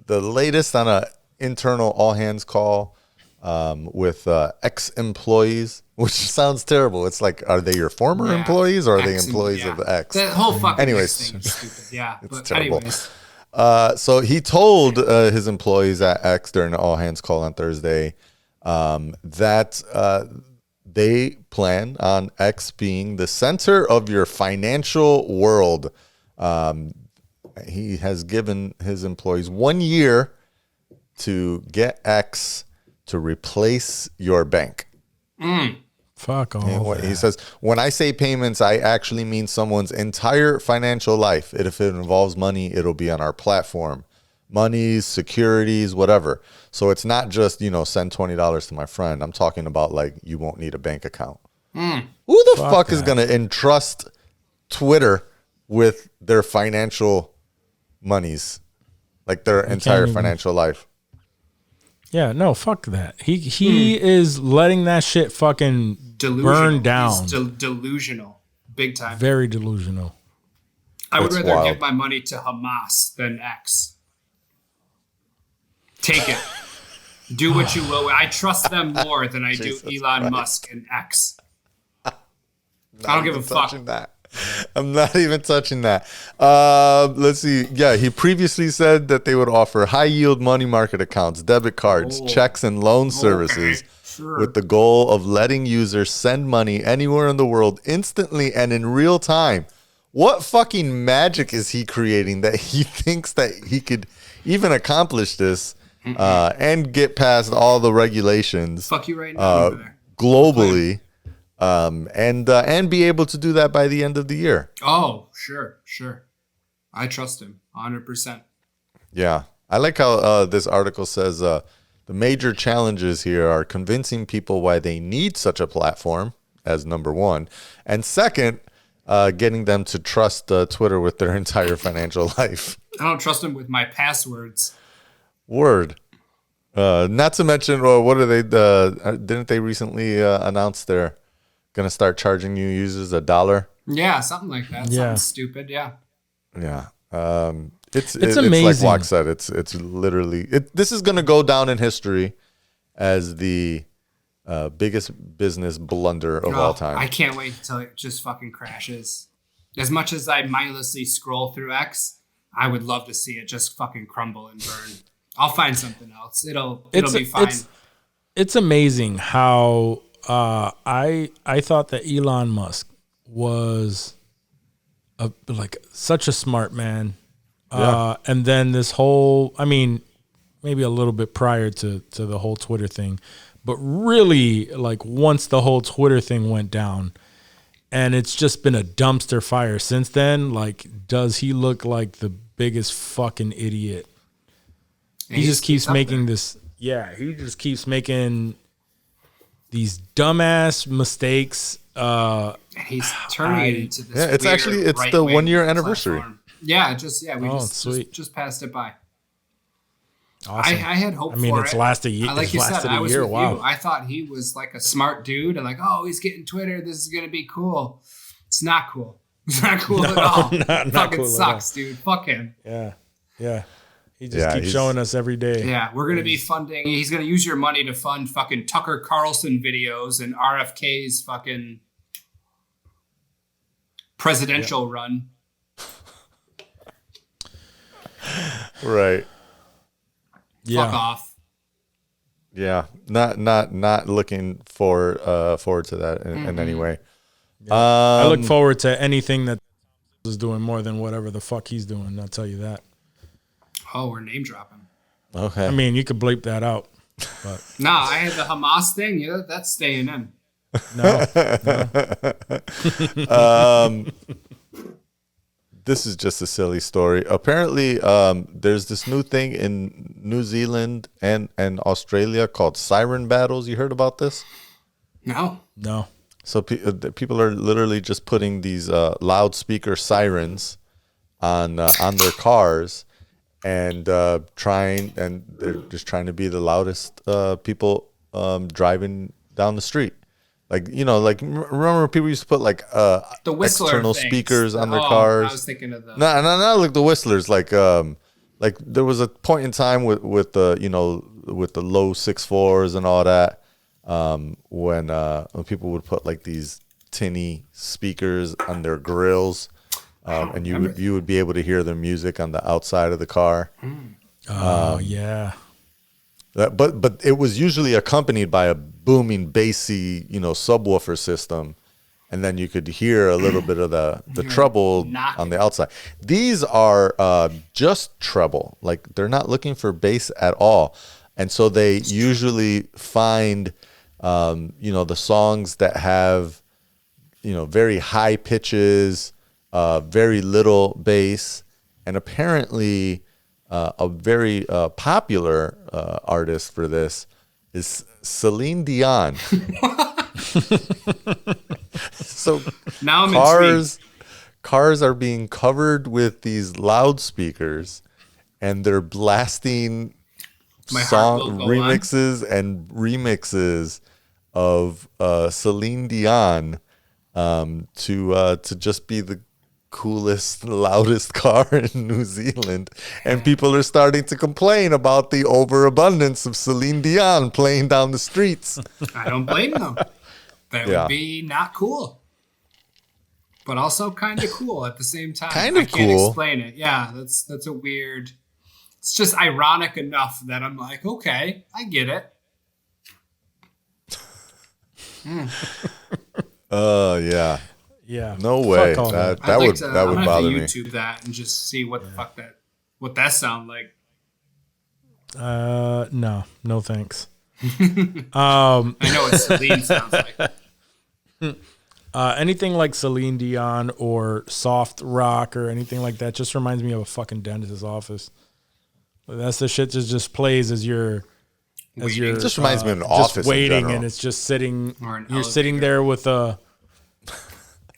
E: the latest on a internal all hands call with ex-employees, which sounds terrible. It's like, are they your former employees or are they employees of X?
F: That whole fucking
E: anyways,
F: thing is stupid. Yeah,
E: it's
F: but
E: terrible.
F: Anyways.
E: So he told his employees at X during the all hands call on Thursday that they plan on X being the center of your financial world. He has given his employees 1 year to get X to replace your bank.
D: Fuck all.
E: He says, when I say payments, I actually mean someone's entire financial life. If it involves money, it'll be on our platform. Monies, securities, whatever. So it's not just, send $20 to my friend. I'm talking about like you won't need a bank account. Who the fuck is going to entrust Twitter with their financial monies, like their entire financial life?
D: Yeah, no, fuck that. He is letting that shit fucking burn down.
F: He's delusional, big time.
D: Very delusional.
F: I would rather give my money to Hamas than X. Take it. Do what you will. I trust them more than I do Elon Musk and X. I don't give a fuck.
E: I'm not even touching that. Let's see. Yeah, he previously said that they would offer high-yield money market accounts, debit cards, checks, and loan services with the goal of letting users send money anywhere in the world instantly and in real time. What fucking magic is he creating that he thinks that he could even accomplish this and get past all the regulations?
F: Fuck you right now over there.
E: Globally. And be able to do that by the end of the year.
F: Oh, sure. I trust him 100%.
E: Yeah. I like how this article says the major challenges here are convincing people why they need such a platform as number one. And second, getting them to trust Twitter with their entire financial life.
F: I don't trust them with my passwords.
E: Word. Not to mention, what are they? Didn't they recently announce they're going to start charging new users $1
F: Yeah, something like that.
D: Yeah.
F: Something stupid. Yeah.
E: Yeah. It's
D: amazing.
E: It's like Locke said. It's literally this is gonna go down in history as the biggest business blunder of all time.
F: I can't wait until it just fucking crashes. As much as I mindlessly scroll through X, I would love to see it just fucking crumble and burn. I'll find something else. It'll be fine.
D: It's amazing how I thought that Elon Musk was such a smart man.
E: Yeah.
D: And then this whole, I mean, maybe a little bit prior to the whole Twitter thing, but really like once the whole Twitter thing went down, and it's just been a dumpster fire since then. Like, does he look like the biggest fucking idiot? He just keeps making this. Yeah, he just keeps making these dumbass mistakes.
F: He's turning it into this.
E: Yeah, it's actually the 1 year anniversary.
F: Platform. Yeah, we just passed it by.
D: Awesome.
F: I had hope for it.
D: I mean, it's lasted a year.
F: Like you said, I was with
D: wow.
F: you. I thought he was like a smart dude and like, oh, he's getting Twitter. This is going to be cool. It's not cool. It's not cool at all.
D: Not
F: fucking
D: cool
F: sucks, dude. Fuck him.
D: Yeah. He just keeps showing us every day.
F: Yeah, we're going to be funding. He's going to use your money to fund fucking Tucker Carlson videos and RFK's fucking presidential run.
E: Right.
D: Yeah.
F: Fuck off.
E: Yeah. Not looking forward to that in any way.
D: I look forward to anything that is doing more than whatever the fuck he's doing. I'll tell you that.
F: Oh, we're name dropping.
E: Okay.
D: I mean, you could bleep that out. But
F: Nah, I had the Hamas thing. Yeah, that's staying in.
D: no.
E: This is just a silly story. Apparently, there's this new thing in New Zealand and Australia called siren battles. You heard about this?
F: No.
E: So people are literally just putting these loudspeaker sirens on their cars and they're just trying to be the loudest people driving down the street. Like, remember people used to put like
F: The Whistler
E: external
F: things.
E: speakers on their cars.
F: I was thinking of the
E: No, like the Whistlers. Like there was a point in time with the low 6.4s and all that. When people would put like these tinny speakers on their grills, and you would be able to hear their music on the outside of the car.
D: Oh, yeah.
E: But it was usually accompanied by a booming bassy, subwoofer system, and then you could hear a little bit of the treble on the outside. These are just treble, like they're not looking for bass at all, and so they usually find the songs that have very high pitches, very little bass, and apparently a very popular artist for this is Celine Dion. So
F: now I'm intrigued.
E: Cars are being covered with these loudspeakers, and they're blasting song remixes of Celine Dion to just be the coolest, loudest car in New Zealand, and people are starting to complain about the overabundance of Celine Dion playing down the streets.
F: I don't blame them. That would be not cool, but also kind of cool at the same time. I can't explain it. Yeah, that's a weird. It's just ironic enough that I'm like, okay, I get it.
E: Yeah.
D: Yeah.
E: No way.
D: Fuck all
E: That
F: I'd like
E: would
F: to,
E: that
F: I'm
E: would
F: gonna
E: bother
F: have to
E: me.
F: YouTube that and just see what the fuck that sound like.
D: No thanks.
F: I know what Celine sounds like.
D: Anything like Celine Dion or soft rock or anything like that just reminds me of a fucking dentist's office. That's the shit that just plays as you're
E: It just reminds me of an
D: just
E: office.
D: waiting, and it's just sitting. You're sitting there with the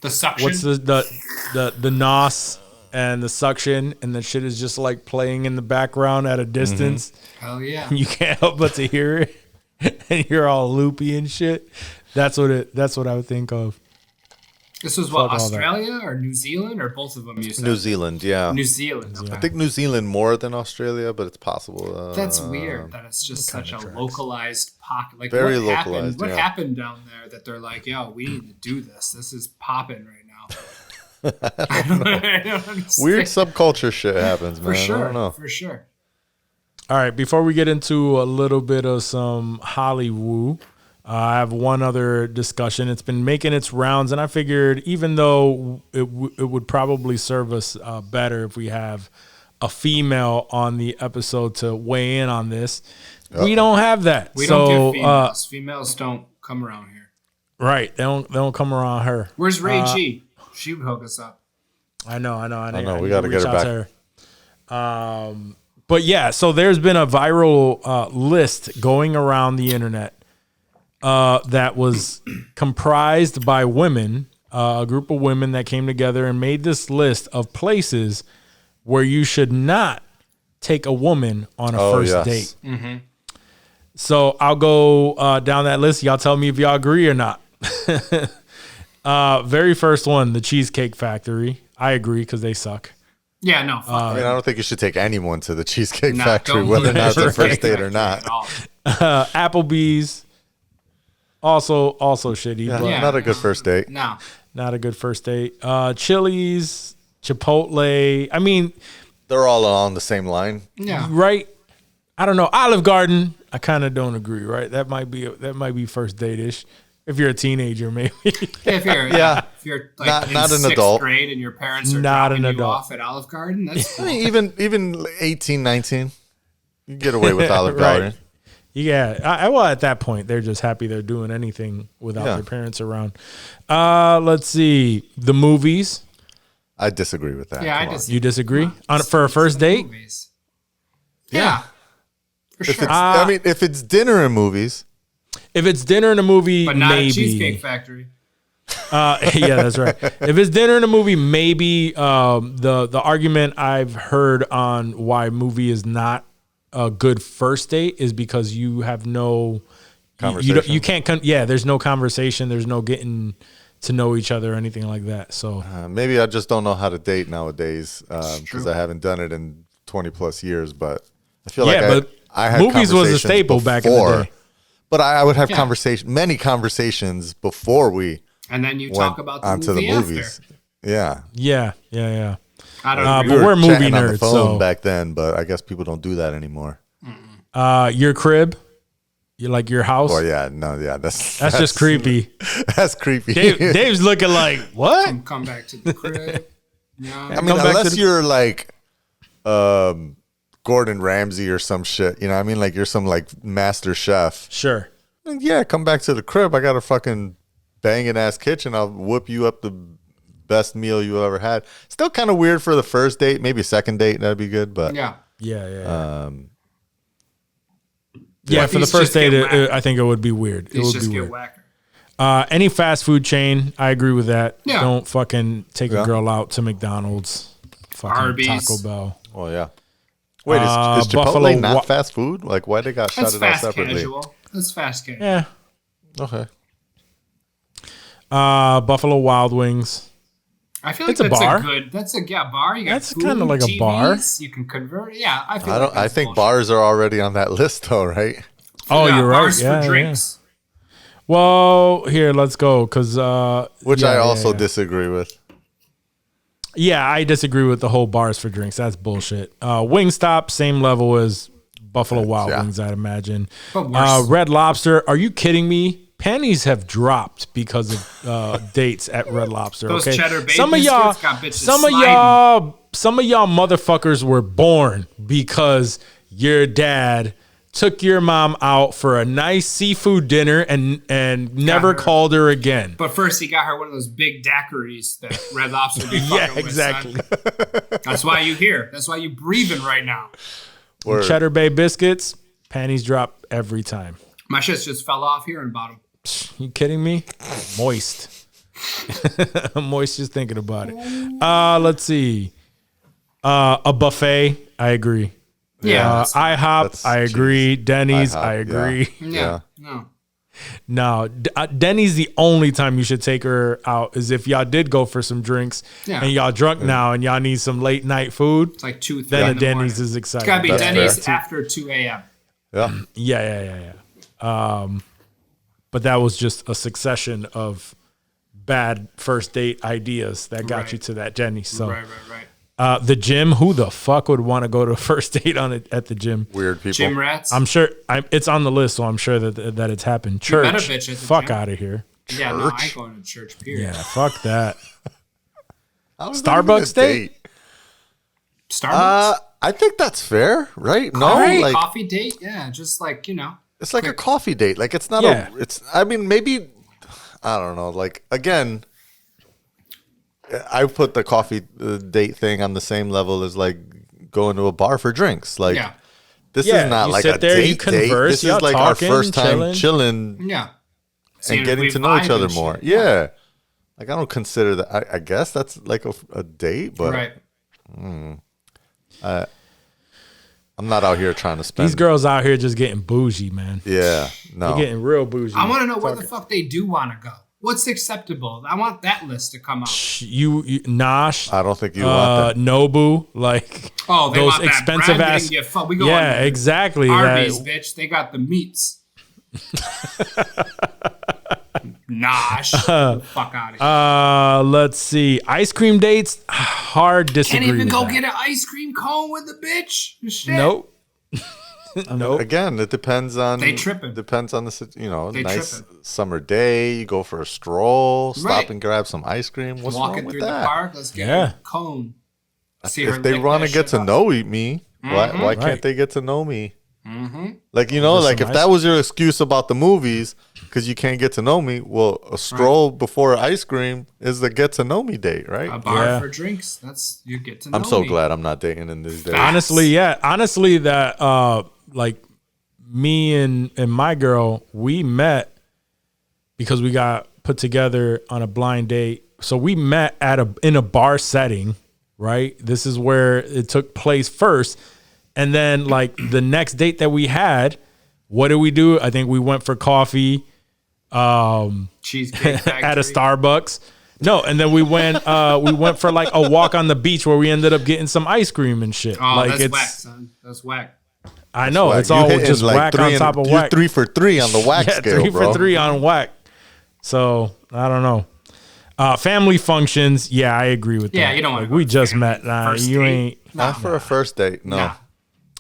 F: suction.
D: What's the NOS and the suction, and the shit is just like playing in the background at a distance.
F: Hell yeah!
D: And you can't help but to hear it, and you're all loopy and shit. That's what I would think of.
F: This was what, Australia or New Zealand or both of them? You said
E: New Zealand, yeah.
F: New Zealand. Okay.
E: I think New Zealand more than Australia, but it's possible.
F: That's weird that it's just such a localized pocket. Like
E: Very
F: what
E: localized.
F: happened? What happened down there that they're like, yo, we need to do this. This is popping right now. I don't understand.
E: Weird subculture shit happens, man.
F: For sure.
E: I don't know.
F: For sure.
D: All right, before we get into a little bit of some Hollywood, I have one other discussion. It's been making its rounds, and I figured even though it would probably serve us better if we have a female on the episode to weigh in on this, we don't have that.
F: We don't get females. Females don't come around here.
D: Right, they don't come around her.
F: Where's Ray G? She would hook us up.
D: I know.
E: We got to get her back.
D: But yeah, so there's been a viral list going around the internet that was comprised by women, a group of women that came together and made this list of places where you should not take a woman on a first date. Mm-hmm. So I'll go down that list. Y'all tell me if y'all agree or not. Very first one, the Cheesecake Factory. I agree because they suck.
F: Yeah, no.
E: I mean, I don't think you should take anyone to the Cheesecake Factory, whether or not it's a first date or not.
D: Applebee's, also shitty.
E: Yeah,
D: but
E: not a good first date.
F: No.
D: Not a good first date. Chili's, Chipotle. I mean,
E: they're all along the same line.
F: Yeah.
D: Right? I don't know. Olive Garden, I kind of don't agree, right? That might be first date-ish. If you're a teenager, maybe.
F: If you're like
E: not
F: in
E: an
F: sixth
E: adult
F: grade and your parents are
D: Not
F: dropping
D: an
F: you
D: adult.
F: off at Olive Garden, that's cool.
E: I mean, even 18, 19, you get away with Olive Garden.
D: Yeah. Well, at that point, they're just happy they're doing anything without their parents around. Let's see. The movies.
E: I disagree with that.
F: Yeah,
E: Come
F: I
E: on.
F: disagree.
D: You disagree? For a first date?
F: Movies. Yeah. For
E: If
F: sure.
E: it's, I mean, if it's dinner and movies,
D: If it's dinner and a movie,
F: But not
D: maybe.
F: a Cheesecake Factory.
D: Yeah, that's right. If it's dinner and a movie, maybe. The argument I've heard on why movie is not a good first date is because you have no
E: Conversation.
D: You can't. There's no conversation. There's no getting to know each other or anything like that. So
E: maybe I just don't know how to date nowadays because I haven't done it in 20 plus years. But I feel like I had
D: movies was a
E: conversations
D: staple back in the
E: before.
D: day.
E: But I would have many conversations before we
F: And then you
E: went
F: talk about the
E: onto
F: movie
E: the movies.
F: after.
E: Yeah.
D: Yeah.
F: I don't
D: But
F: agree.
D: we're movie
E: chatting on the
D: nerds,
E: phone
D: so
E: back then, but I guess people don't do that anymore.
D: your crib, you like your house.
E: Well, that's
D: just creepy.
E: That's creepy.
D: Dave's looking like what?
F: Come back to the crib. No.
E: I mean, unless you're like Gordon Ramsay or some shit, you know what I mean? Like you're some like master chef.
D: Sure.
E: Yeah, come back to the crib. I got a fucking banging ass kitchen. I'll whoop you up the best meal you ever had. Still kind of weird for the first date. Maybe a second date, that'd be good. But
F: Yeah.
D: Yeah, for the
F: These
D: first
F: just
D: date,
F: get whacker.
D: I think it would be weird. It
F: These
D: would
F: just
D: be
F: get
D: weird.
F: whacker.
D: Any fast food chain, I agree with that.
F: Yeah.
D: Don't fucking take a girl out to McDonald's, fucking
F: Arby's.
D: Taco Bell.
E: oh yeah. Wait, is Chipotle
D: Buffalo
E: not fast food? Like why they got
F: That's
E: shut it out
F: fast
E: separately?
F: casual. That's fast casual.
D: Yeah.
E: Okay.
D: Buffalo Wild Wings.
F: I feel like
D: It's a
F: that's
D: bar.
F: a good. That's a bar. You got
D: That's
F: food,
D: kinda like a
F: TVs,
D: bar.
F: You can convert. Yeah, I feel.
E: I don't. I think bars are already on that list though, right?
D: Oh, you're right.
F: Bars
D: Yeah,
F: for drinks.
D: Well, here, let's go. Because
E: Which I also disagree with.
D: Yeah, I disagree with the whole bars for drinks. That's bullshit. Wingstop, same level as Buffalo Wild Wings, I'd imagine.
F: But worse.
D: Red Lobster, are you kidding me? Panties have dropped because of dates at Red Lobster.
F: Those
D: okay,
F: Cheddar Bay
D: some of y'all,
F: biscuits got bitches
D: some of y'all motherfuckers were born because your dad took your mom out for a nice seafood dinner and never called her again.
F: But first, he got her one of those big daiquiris that Red Lobster be fucking
D: Yeah,
F: with,
D: exactly.
F: son. That's why you here. That's why you breathing right now.
E: Word.
D: Cheddar Bay biscuits, panties drop every time.
F: My shit just fell off here and bottom.
D: You kidding me? Moist. I'm moist just thinking about it. Let's see. A buffet, I agree.
F: Yeah.
E: That's
D: IHOP, I agree. Denny's,
E: IHOP,
D: I agree.
F: Yeah. No.
D: No, Denny's the only time you should take her out is if y'all did go for some drinks and y'all drunk now and y'all need some late night food.
F: It's like 2, 3
D: then
F: in the
D: Denny's
F: morning.
D: is exciting.
F: It's got to be
E: That's
F: Denny's
E: fair.
F: after 2 a.m.
E: Yeah.
D: But that was just a succession of bad first date ideas that got you to that Denny's. So,
F: Right.
D: the gym. Who the fuck would want to go to a first date on it at the gym?
E: Weird people.
F: Gym rats.
D: I'm sure it's on the list, so I'm sure that it's happened. Church.
F: met a bitch at the
D: Fuck
F: gym.
D: out of here.
F: Yeah, no, I ain't going to church, period.
D: Yeah, fuck that.
E: How is that even a
D: Starbucks date?
F: Starbucks?
E: I think that's fair, right?
F: Coffee,
E: No, like
F: coffee date? Yeah, just like,
E: it's like a coffee date. Like it's not
D: Yeah.
E: I mean, maybe I don't know. Like again, I put the coffee date thing on the same level as like going to a bar for drinks. Like this
D: Yeah,
E: is not
D: you
E: like
D: sit
E: a
D: there, you
E: date.
D: converse,
E: This is
D: y'all
E: like
D: talking,
E: our first time
D: chilling.
E: chilling
F: yeah.
E: and getting to know each other more. Yeah. Like I don't consider that. I guess that's like a date, but
F: Right.
E: I'm not out here trying to spend.
D: These girls out here just getting bougie, man.
E: Yeah, no.
D: They're getting real bougie.
F: I want to know where the fuck they do want to go. What's acceptable? I want that list to come out.
D: You Nosh,
E: I don't think you want that.
D: Nobu, like
F: Oh, they
D: those
F: want that
D: expensive
F: bread?
D: ass.
F: They can get fuck. We go
D: Yeah,
F: on
D: exactly.
F: Arby's,
D: that-
F: bitch. They got the meats. Nosh. Fuck out of here.
D: Let's see. Ice cream dates. Hard disagree.
F: Can't even
D: with
F: go
D: that.
F: get an ice cream cone with the bitch. Shit.
D: Nope. Nope.
E: Again, it depends on.
F: They tripping.
E: Depends on the
F: They
E: nice
F: tripping.
E: summer day. You go for a stroll, stop
F: Right.
E: and grab some ice cream. What's wrong
F: Walking
E: with
F: through
E: that?
F: the park. Let's get
D: Yeah.
F: a cone. See her
E: If they
F: lick
E: want to
F: that
E: get
F: shit
E: to
F: up.
E: know me, why
D: Right.
E: can't they get to know me?
F: Mm-hmm.
E: Like
D: Just
E: like
D: some
E: if that was your excuse about the movies because you can't get to know me, well, a stroll before ice cream is the get to know me date, right?
F: A bar
D: Yeah.
F: for drinks. That's you get to know
E: I'm so
F: me.
E: glad I'm not dating in these days.
D: Honestly, yeah. Honestly, that like me and my girl, we met because we got put together on a blind date. So we met in a bar setting, right? This is where it took place first. And then like the next date that we had, what did we do? I think we went for coffee
F: Cheesecake Factory.
D: at a Starbucks. No, and then we went for like a walk on the beach where we ended up getting some ice cream and shit.
F: Oh,
D: like
F: that's
D: it's
F: whack, son. That's whack.
D: I know
E: Whack.
D: it's all
E: hitting
D: just whack on top of
E: you're
D: whack.
E: 3 for 3 on the whack
D: Yeah,
E: scale,
D: 3
E: bro.
D: for 3 on whack. So I don't know. Family functions, yeah, I agree with that.
F: Yeah, you don't wanna
D: Like,
F: go
D: we
F: to
D: just
F: family
D: met. Nah,
F: first
D: you
F: date.
D: ain't.
E: Not for a first date, no.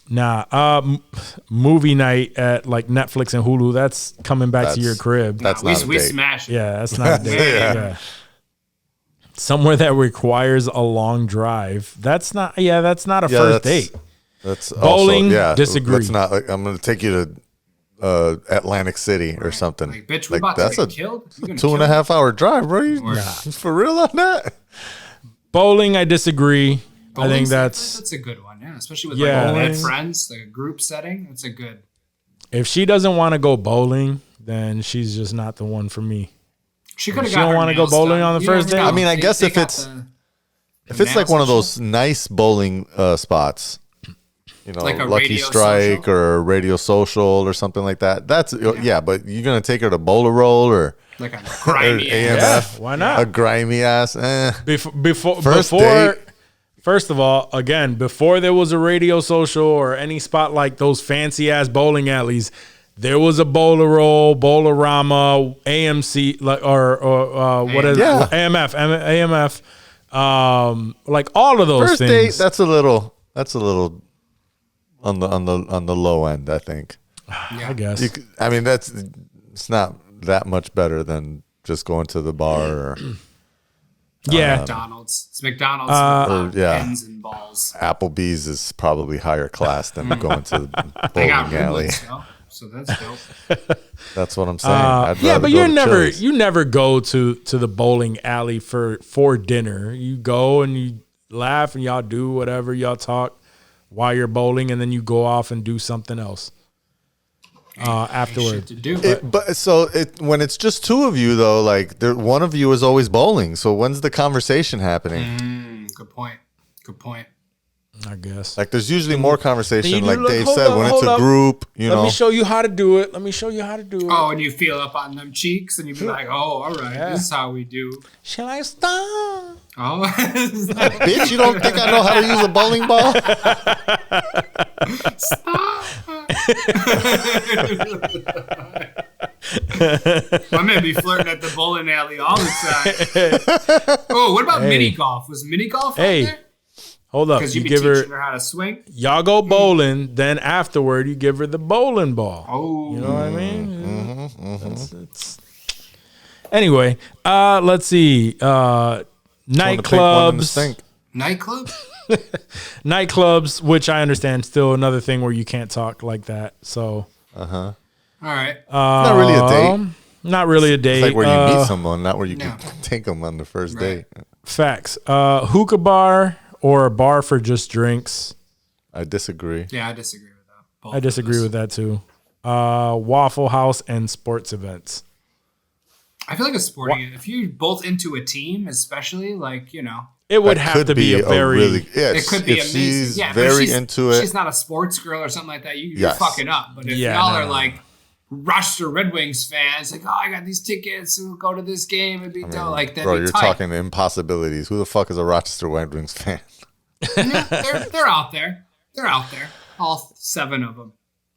F: Nah.
D: Movie night at like Netflix and Hulu. That's coming back to
E: That's-
D: your crib.
E: That's
F: we
E: not a
F: we
E: date.
F: smash it.
D: Yeah, that's not a date.
F: Yeah.
D: Yeah. Somewhere that requires a long drive. That's not. Yeah, that's not a first date.
E: That's
D: Bowling,
E: also, yeah.
D: disagree.
E: That's not. Like, I'm going to take you to Atlantic City or something.
F: Like, bitch, we about to get killed? You gonna
E: 2.5 hour drive, bro. You for real on that?
D: Bowling, I disagree. I think
F: Bowling's-
D: that's
F: a good one, yeah. Especially with
D: Yeah.
F: like
D: Bowling.
F: friends, like a group setting. That's a good.
D: if she doesn't want to go bowling, then she's just not the one for me.
F: She could have.
D: She don't wanna go bowling on the first date?
E: I mean, I guess if it's like one of those nice bowling spots,
F: Like a
E: Lucky
F: Radio
E: Strike
F: Social?
E: or Radio Social or something like that. That's yeah, but you're gonna take her to Bowler Roll or
F: like a grimy
E: AMF,
D: why not?
E: a grimy ass.
D: Before
E: First date.
D: first of all, again, before there was a Radio Social or any spot like those fancy ass bowling alleys, there was a Bowler Roll, Bowlerama, AMC, like or what is
E: Yeah.
D: it? AMF, like all of those
E: First
D: things.
E: date, that's a little on the low end, I think.
D: I guess.
E: I mean, it's not that much better than just going to the bar or
D: yeah,
F: McDonald's. It's McDonald's.
E: yeah.
F: Pens and balls.
E: Applebee's is probably higher class than going to the
F: They got
E: bowling alley.
F: riblets, though, so that's dope.
E: That's what I'm saying. I'd
D: yeah,
E: rather
D: but
E: go to Chili's.
D: you never go to the bowling alley for dinner. You go and you laugh and y'all do whatever, y'all talk while you're bowling, and then you go off and do something else afterward.
F: Shit to do.
E: When it's just two of you though, like one of you is always bowling. So when's the conversation happening?
F: Good point. Good point.
D: I guess.
E: Like there's usually more conversation, like
D: look,
E: Dave
D: hold
E: said,
D: up,
E: when
D: hold
E: it's a
D: up.
E: group, you know.
D: Let me show you how to do it. Let me show you how to do it.
F: Oh, and you feel up on them cheeks, and you be like, "Oh, all right, this is how we do."
D: Shall I stop?
F: Oh,
E: Bitch, you don't think I know how to use a bowling ball?
F: My man be flirting at the bowling alley all the time. Oh, what about mini golf? Was mini golf out there?
D: Hold up.
F: Because you be
D: give
F: teaching her how to swing.
D: Y'all go bowling, then afterward you give her the bowling ball.
F: Oh,
D: you know what I mean? It's... Anyway, let's see. Nightclubs.
F: Nightclub?
D: Nightclubs, which I understand, still another thing where you can't talk like that. So,
F: all right.
E: Not really a date.
D: Not really a date.
E: It's like where you meet someone, not where you can take them on the first date.
D: Facts. Hookah bar or a bar for just drinks.
E: I disagree.
F: Yeah, I disagree with that.
D: I disagree with that too. Waffle House and sports events.
F: I feel like a sporting. If you're both into a team, especially like
D: it would have to be a very.
F: It could be
E: if
F: amazing.
E: She's
F: yeah,
E: very into it.
F: She's not a sports girl or something like that. You're fucking up. But if y'all are like Rochester Red Wings fans, like, oh, I got these tickets, we'll go to this game. It'd be dope. Like that.
E: Bro, you're talking impossibilities. Who the fuck is a Rochester Red Wings fan?
F: They're out there. They're out there. All 7 of them.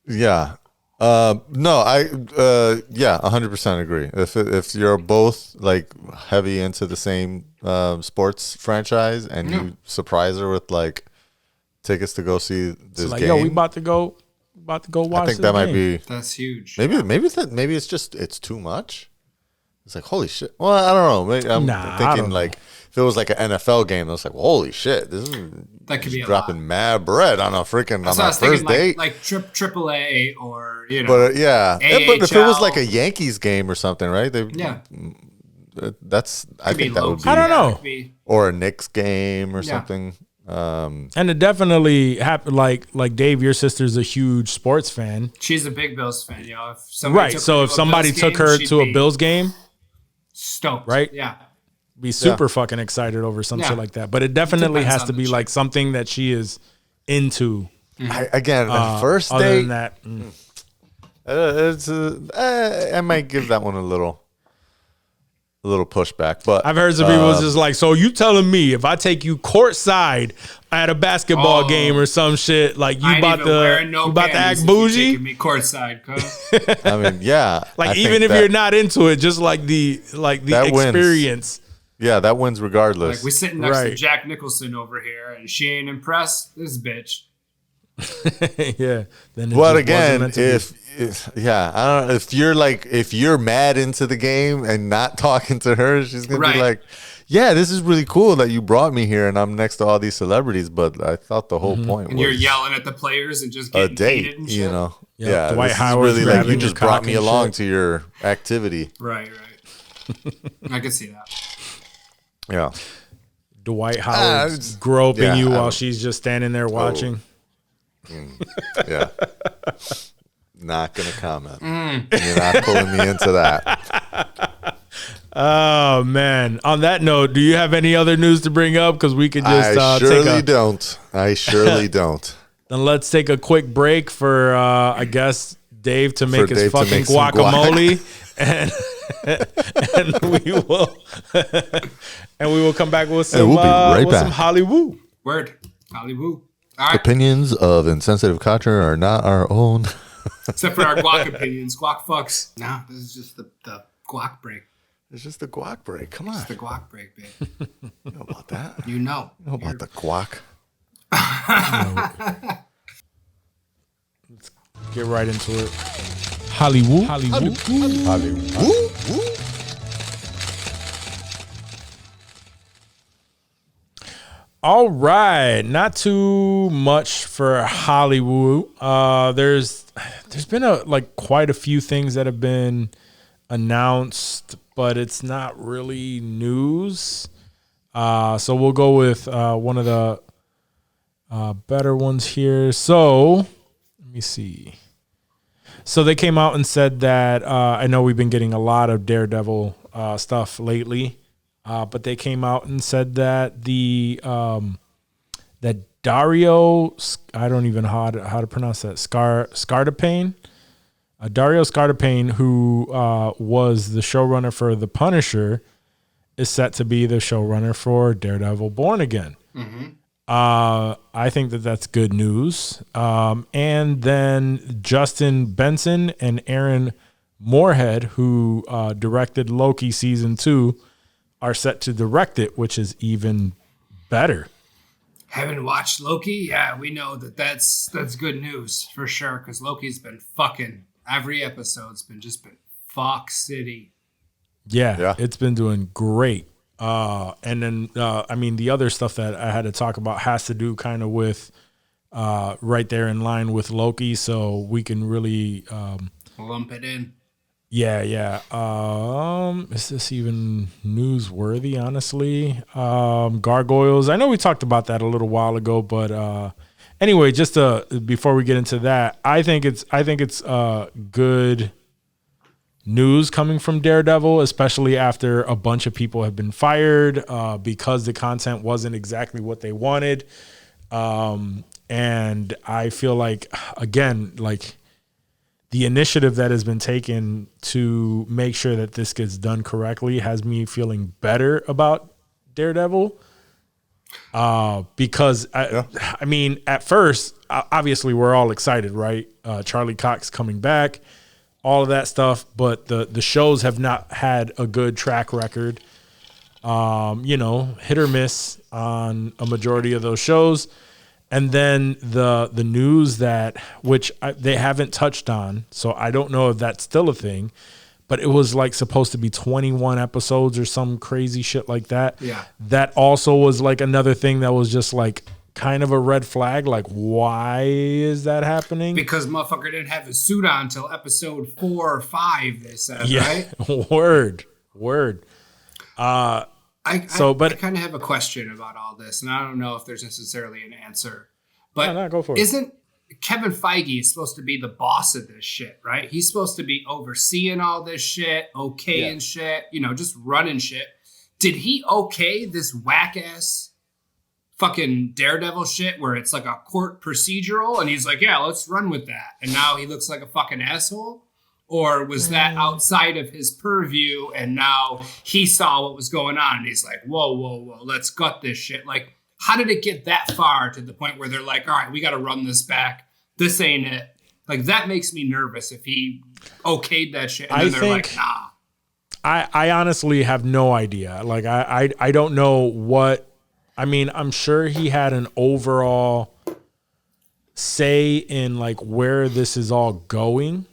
E: Yeah. No, I 100% agree. If you're both like heavy into the same sports franchise and you surprise her with like tickets to go see this game,
D: yo, we about to go watch.
E: I think that might be.
F: That's huge.
E: Maybe it's just it's too much. It's like holy shit. Well, I don't know. Maybe I'm thinking like if it was like an NFL game, I was like, well, holy shit, this is
F: that could be
E: dropping mad bread on a freaking on our first date.
F: Like AAA or
E: But but if it was like a
F: AHL.
E: Yankees game or something, right? I think that would be.
D: I don't know.
E: Or a Knicks game or something.
D: And it definitely happened. Like Dave, your sister's a huge sports fan.
F: She's a big Bills fan, yo. If
D: somebody took her to a Bills game,
F: stoked,
D: right?
F: Yeah,
D: be super fucking excited over some shit like that. But it definitely has to be like something that she is into.
E: First
D: other
E: date.
D: Than that,
E: I might give that one a little pushback, but
D: I've heard some people just like, so you telling me if I take you courtside at a basketball game or some shit, like you about to act bougie?
F: Me courtside, cuz.
E: I mean, yeah.
D: Like even if you're not into it, just like the experience.
E: Wins. Yeah, that wins regardless.
F: Like we sitting next to Jack Nicholson over here, and she ain't impressed. This bitch.
D: Yeah. Then
E: but again, I don't know, if you're mad into the game and not talking to her, she's gonna be like, yeah, this is really cool that you brought me here and I'm next to all these celebrities, but I thought the whole point was
F: you're yelling at the players and just getting
E: a date,
F: heated and shit.
E: you know.
D: Yeah,
E: Dwight Howard's really like you just brought me along to your activity.
F: Right. I can see that.
E: Yeah.
D: Dwight Howard's groping you while she's just standing there watching.
E: Yeah. Not gonna comment. You're not pulling me into that.
D: Oh man! On that note, do you have any other news to bring up? Because we could just
E: I surely don't.
D: Then let's take a quick break for I guess Dave to make his fucking guacamole, and we will come back with some.
E: We'll be right back.
D: Some Hollywood.
F: Word Hollywood. All right.
E: Opinions of insensitive culture are not our own.
F: Except for our guac opinions. Guac fucks. No, this is just the guac break.
E: It's just the guac break. Come on.
F: It's the guac break, babe.
E: You know about that?
F: You know.
E: You know about the guac.
D: Let's get right into it. Hollywood. All right, not too much for Hollywood. There's been quite a few things that have been announced, but it's not really news. So we'll go with one of the better ones here. So let me see. So they came out and said that I know we've been getting a lot of DareDevil stuff lately. But they came out and said that that Dario, I don't even know how to pronounce that. Scardapane. Dario Scardapane, who was the showrunner for The Punisher, is set to be the showrunner for Daredevil Born Again. I think that's good news. And then Justin Benson and Aaron Moorhead, who directed Loki season 2, are set to direct it, which is even better.
F: Haven't watched Loki? Yeah, we know that's good news for sure, because Loki's been fucking every episode's been fuck city.
D: Yeah, it's been doing great. And then, I mean, the other stuff that I had to talk about has to do kind of with right there in line with Loki, so we can really
F: lump it in.
D: Yeah. Is this even newsworthy, honestly? Gargoyles. I know we talked about that a little while ago, but anyway, just before we get into that, I think it's good news coming from Daredevil, especially after a bunch of people have been fired because the content wasn't exactly what they wanted. And I feel like, again, like the initiative that has been taken to make sure that this gets done correctly has me feeling better about Daredevil. Because I mean, at first, obviously we're all excited, right? Charlie Cox coming back, all of that stuff, but the shows have not had a good track record. Hit or miss on a majority of those shows. And then the news which they haven't touched on, so I don't know if that's still a thing, but it was like supposed to be 21 episodes or some crazy shit like that.
F: Yeah.
D: That also was like another thing that was just like kind of a red flag. Like, why is that happening?
F: Because motherfucker didn't have his suit on until episode 4 or 5, they said, right?
D: Word.
F: I kind of have a question about all this, and I don't know if there's necessarily an answer. But
D: no, go for it.
F: Isn't Kevin Feige supposed to be the boss of this shit, right? He's supposed to be overseeing all this shit, and shit, just running shit. Did he okay this whack-ass fucking Daredevil shit where it's like a court procedural, and he's like, yeah, let's run with that. And now he looks like a fucking asshole? Or was that outside of his purview and now he saw what was going on and he's like, whoa, let's gut this shit. Like, how did it get that far to the point where they're like, all right, we got to run this back. This ain't it. Like, that makes me nervous if he okayed that shit and then they're like, nah.
D: I honestly have no idea. Like, I don't know what, I mean, I'm sure he had an overall say in like where this is all going.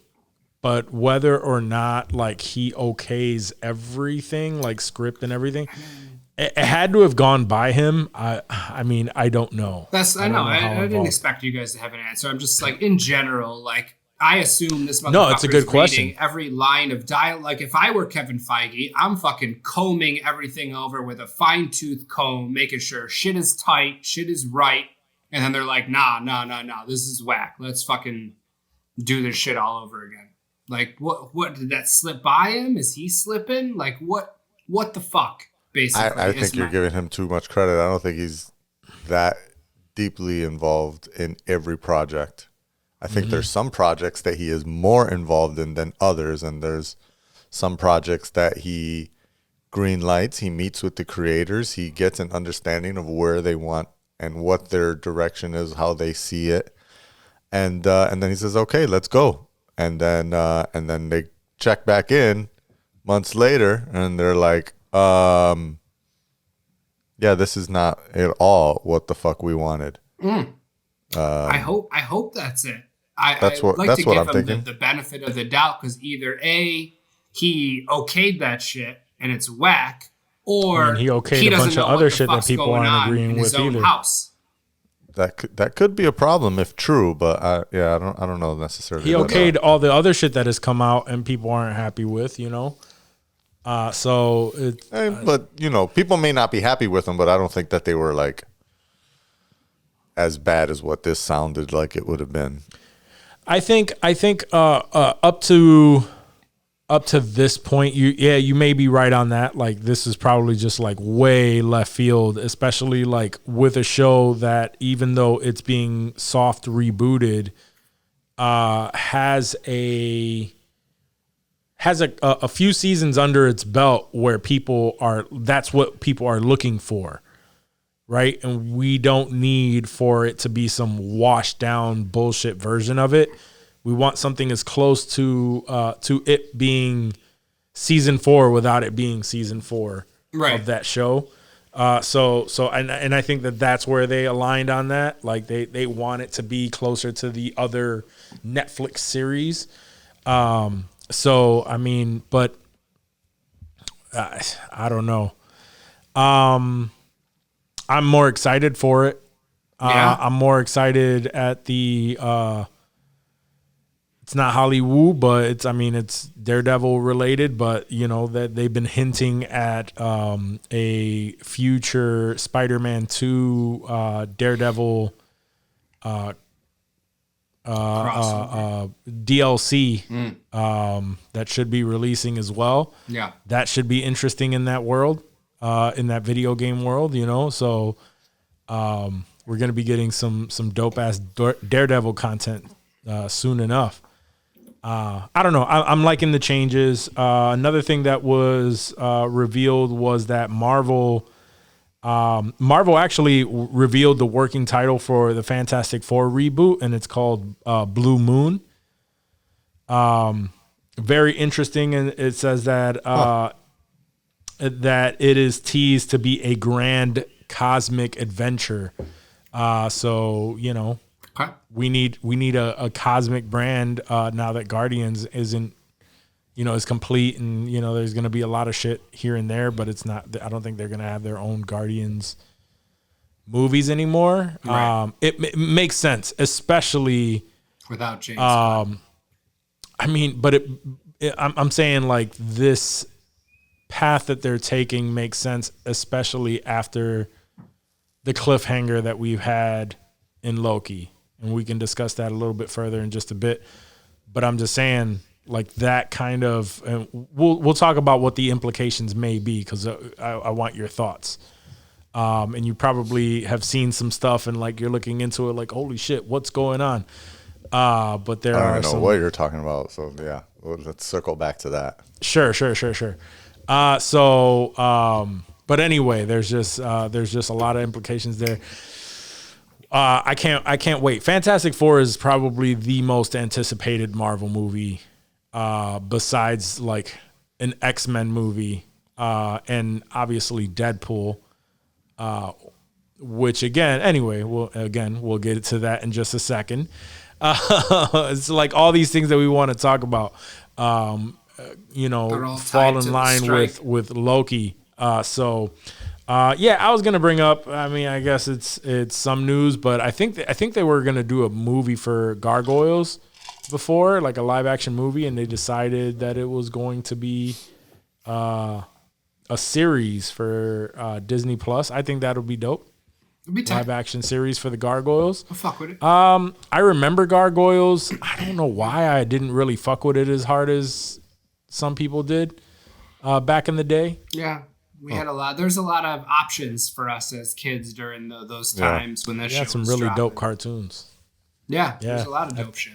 D: But whether or not like he okays everything, like script and everything, it had to have gone by him. I mean, I don't know.
F: I didn't expect you guys to have an answer. I'm just like, in general, like I assume this motherfucker
D: it's a good question.
F: Reading every line of dialogue. Like if I were Kevin Feige, I'm fucking combing everything over with a fine tooth comb, making sure shit is tight, shit is right. And then they're like, nah, this is whack. Let's fucking do this shit all over again. Like, what did that slip by him? Is he slipping? Like, what the fuck, basically?
E: I think you're giving him too much credit. I don't think he's that deeply involved in every project. I think there's some projects that he is more involved in than others, and there's some projects that he green lights, he meets with the creators, he gets an understanding of where they want and what their direction is, how they see it, and then he says, okay, let's go. And then they check back in months later, and they're like, "Yeah, this is not at all what the fuck we wanted."
F: I hope that's it.
E: That's what I'm thinking.
F: The benefit of the doubt, because either A, he okayed that shit and it's whack, or
D: he okayed a bunch of other shit that people aren't agreeing with either.
F: House.
E: That could be a problem if true, but I don't know necessarily.
D: He okayed all the other shit that has come out and people aren't happy with, So it's
E: but people may not be happy with them, but I don't think that they were like as bad as what this sounded like it would have been.
D: I think up to up to this point, you may be right on that. Like, this is probably just like way left field, especially like with a show that, even though it's being soft rebooted, has a few seasons under its belt where that's what people are looking for, right? And we don't need for it to be some washed down bullshit version of it. We want something as close to it being season 4 without it being season 4 of that show. So I think that's where they aligned on that. Like they want it to be closer to the other Netflix series. So I mean, but I don't know. I'm more excited for it. I'm more excited at the. It's not Hollywood, but it's Daredevil related, but you know that they've been hinting at a future Spider-Man 2 Daredevil DLC that should be releasing as well. Yeah, that should be interesting in that world, in that video game world, you know. So we're gonna be getting some dope ass Daredevil content soon enough. I don't know. I'm liking the changes. Another thing that was revealed was that Marvel actually revealed the working title for the Fantastic Four reboot, and it's called Blue Moon. Very interesting, and it says that that it is teased to be a grand cosmic adventure. So you know. Okay. We need a cosmic brand now that Guardians isn't, you know, is complete, and you know there's going to be a lot of shit here and there, but it's not. I don't think they're going to have their own Guardians movies anymore. Right. It makes sense, especially
F: without James.
D: I mean, but I'm saying like this path that they're taking makes sense, especially after the cliffhanger that we've had in Loki. And we can discuss that a little bit further in just a bit. But I'm just saying, like that kind of, and we'll talk about what the implications may be, because I want your thoughts. And you probably have seen some stuff, and like you're looking into it, like holy shit, what's going on? But there
E: I don't know what you're talking about. So yeah, let's circle back to that.
D: Sure. But anyway, there's just a lot of implications there. I can't wait. Fantastic Four is probably the most anticipated Marvel movie, besides like an X-Men movie, and obviously Deadpool, which we'll get to that in just a second. It's like all these things that we want to talk about, fall in line with Loki. I was gonna bring up. I mean, I guess it's some news, but I think they were gonna do a movie for Gargoyles before, like a live action movie, and they decided that it was going to be a series for Disney Plus. I think that'll be dope. It'll be live action series for the Gargoyles.
F: I'll fuck with it.
D: I remember Gargoyles. I don't know why I didn't really fuck with it as hard as some people did back in the day.
F: Yeah. We had there's a lot of options for us as kids during those times when that shit was
D: some really
F: dropping.
D: dope cartoons.
F: Yeah, there's a lot of dope shit.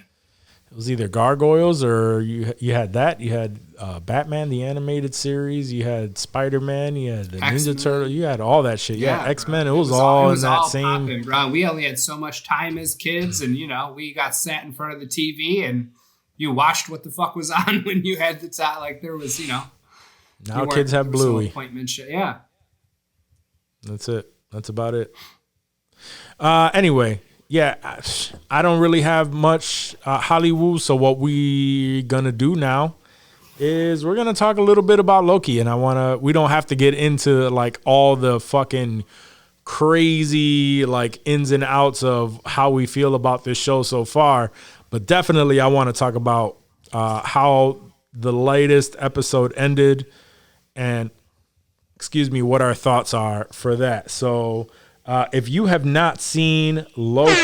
D: It was either Gargoyles or you had that. You had Batman, the animated series. You had Spider-Man. You had the Ninja Turtle. You had all that shit. Yeah, X-Men. It was all in that same.
F: Poppin', bro. We only had so much time as kids, and we got sat in front of the TV and you watched what the fuck was on when you had the time. Like there was,
D: Now kids have Bluey.
F: Appointment shit. Yeah.
D: That's it. That's about it. Anyway, I don't really have much Hollywood. So what we gonna do now is we're gonna talk a little bit about Loki, and we don't have to get into like all the fucking crazy like ins and outs of how we feel about this show so far, but definitely I want to talk about how the latest episode ended. And what our thoughts are for that. So if you have not seen Loki,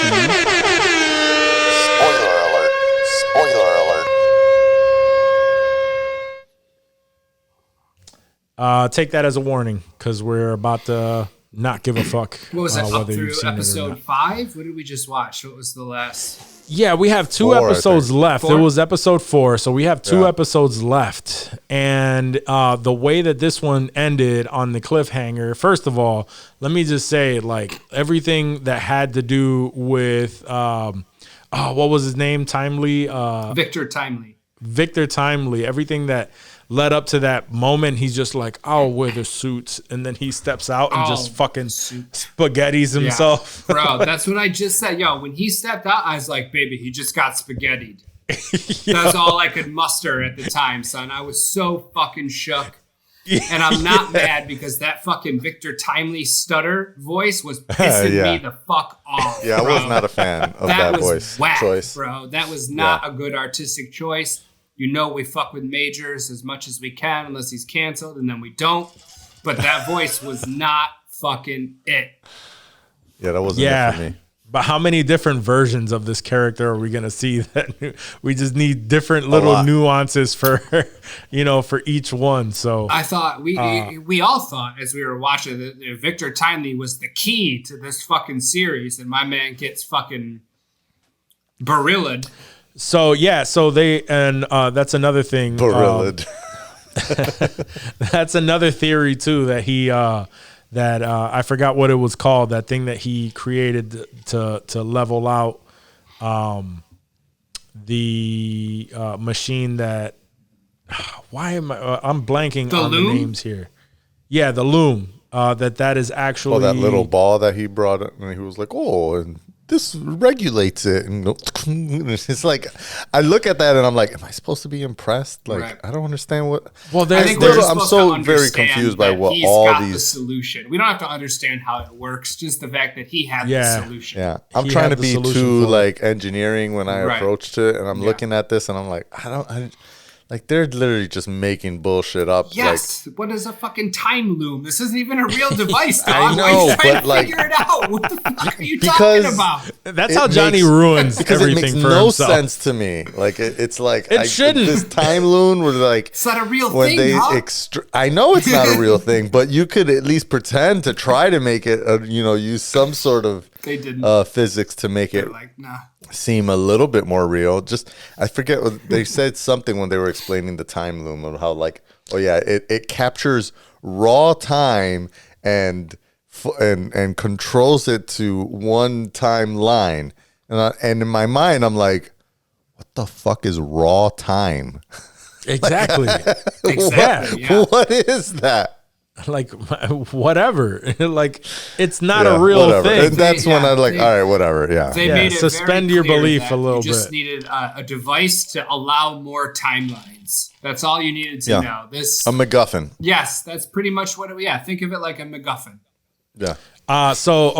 D: take that as a warning because we're about to not give a fuck.
F: What was it, up
D: whether
F: through
D: you've seen it or
F: episode
D: not.
F: 5? What did we just watch? What was the last?
D: Yeah, we have 2
E: 4,
D: episodes left.
F: 4?
D: It was episode 4, so we have 2 episodes left. And the way that this one ended on the cliffhanger, first of all, let me just say, like, everything that had to do with, what was his name? Timely?
F: Victor Timely.
D: Victor Timely. Everything that led up to that moment, he's just like, I'll wear the suits. And then he steps out and just fucking spaghettis himself.
F: Yeah. Bro, that's what I just said. Yo, when he stepped out, I was like, baby, he just got spaghettied. That's all I could muster at the time, son. I was so fucking shook. And I'm not mad because that fucking Victor Timely stutter voice was pissing me the fuck off.
E: Yeah,
F: bro.
E: I was not a fan of that
F: was
E: voice
F: whack,
E: choice.
F: bro. That was not a good artistic choice. You know we fuck with Majors as much as we can unless he's canceled, and then we don't. But that voice was not fucking it.
E: Yeah, that wasn't it for me.
D: But how many different versions of this character are we going to see? That we just need different little nuances for, for each one. So
F: I thought we all thought as we were watching that Victor Timely was the key to this fucking series, and my man gets fucking barillaed.
D: So they that's another thing.
E: Barillaed.
D: That's another theory too that he I forgot what it was called, that thing that he created to level out the machine that I'm blanking on the names here. Yeah, the loom. That is actually
E: that little ball that he brought and he was like, and this regulates it, and it's like I look at that and I'm like, am I supposed to be impressed? Like,
F: right.
E: I don't understand what.
D: Well,
E: I'm so very confused by what all these.
F: The solution. We don't have to understand how it works. Just the fact that he had the solution.
E: Yeah, I'm trying to be too like engineering when I approached it, and I'm looking at this and I'm like, like they're literally just making bullshit up.
F: Yes. Like, what is a fucking time loom? This isn't even a real device, dog.
E: I know,
F: Why are you trying
E: but
F: to
E: like,
F: figure it out? What the fuck are you talking about?
D: That's how Johnny ruins everything
E: it makes
D: for
E: no
D: himself.
E: sense to me. Like it's like
D: it shouldn't.
E: This time loom was like
F: it's not a real
E: when
F: thing.
E: They
F: huh?
E: I know it's not a real thing, but you could at least pretend to try to make it. Use some sort of physics to make it.
F: Like, nah.
E: Seem a little bit more real. Just I forget what they said something when they were explaining the time loom of how like it captures raw time and controls it to one time line, and in my mind I'm like, what the fuck is raw time?
D: Exactly.
F: Exactly. Yeah.
E: What is that?
D: Like whatever. Like it's not a real thing.
E: And that's when I'm like, all right, whatever. Yeah.
F: They made it
D: suspend
F: very
D: your
F: clear
D: belief
F: that
D: a little
F: you
D: bit.
F: just needed a device to allow more timelines. That's all you needed to know. This
E: a MacGuffin.
F: Yes, that's pretty much what it. Yeah, think of it like a MacGuffin.
E: Yeah.
D: So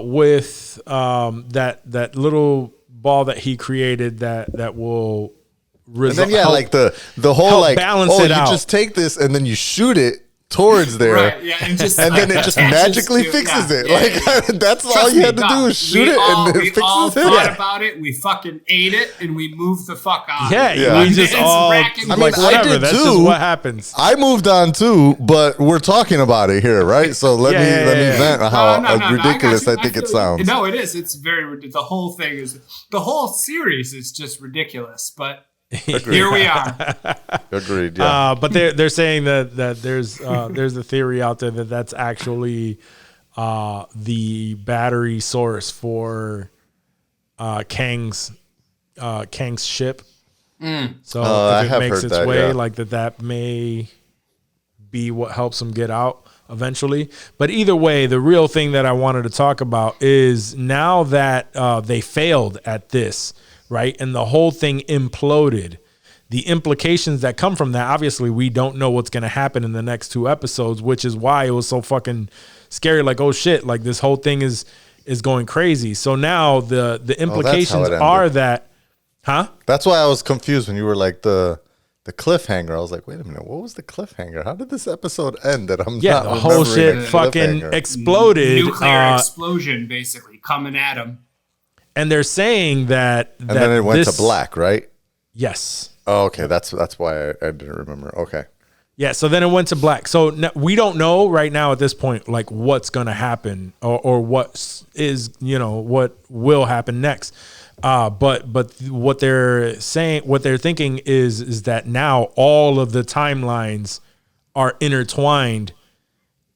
D: with that little ball that he created that will.
E: And then like the whole like
D: balance it out.
E: You just take this and then you shoot it towards there,
F: right? Yeah, and
E: then it just magically fixes it. Like that's all you had to do is shoot it and it fixes it. We all
F: thought about it. We fucking ate it and we moved the fuck on.
D: Yeah. We just all.
E: I mean,
D: whatever.
E: I did
D: That's
E: too.
D: just what happens.
E: I moved on too, but we're talking about it here, right? So let me vent how ridiculous I think it sounds.
F: No, it is. It's very. The whole thing is the whole series is just ridiculous, but. Here we are.
E: Agreed. Yeah.
D: But they're saying that there's a theory out there that's actually the battery source for Kang's ship. So if it makes its way, like that may be what helps him get out eventually. But either way, the real thing that I wanted to talk about is now that they failed at this. Right. And the whole thing imploded. The implications that come from that, obviously, we don't know what's going to happen in the next 2 episodes, which is why it was so fucking scary. Like, oh, shit, like this whole thing is going crazy. So now the implications are that. Huh?
E: That's why I was confused when you were like the cliffhanger. I was like, wait a minute. What was the cliffhanger? How did this episode end that I'm not
D: the whole shit fucking exploded.
F: Nuclear explosion, basically, coming at him.
D: And they're saying that
E: and then it went to black, right?
D: Yes.
E: Oh, okay. That's why I didn't remember. Okay.
D: Yeah, so then it went to black. So we don't know right now at this point, like what's going to happen or what is, what will happen next. But what they're saying, what they're thinking is that now all of the timelines are intertwined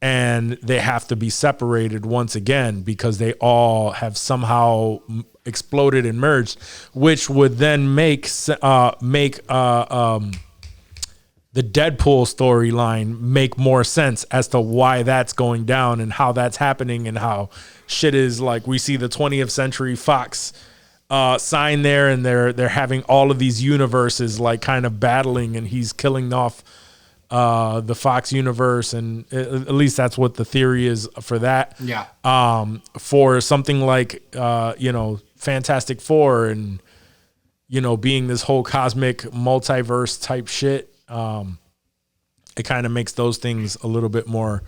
D: and they have to be separated once again because they all have somehow exploded and merged, which would then make the Deadpool storyline make more sense as to why that's going down and how that's happening and how shit is like we see the 20th Century Fox sign there and they're having all of these universes like kind of battling and he's killing off the Fox universe and at least that's what the theory is for that.
F: Yeah.
D: For something like Fantastic Four and being this whole cosmic multiverse type shit. It kind of makes those things a little bit more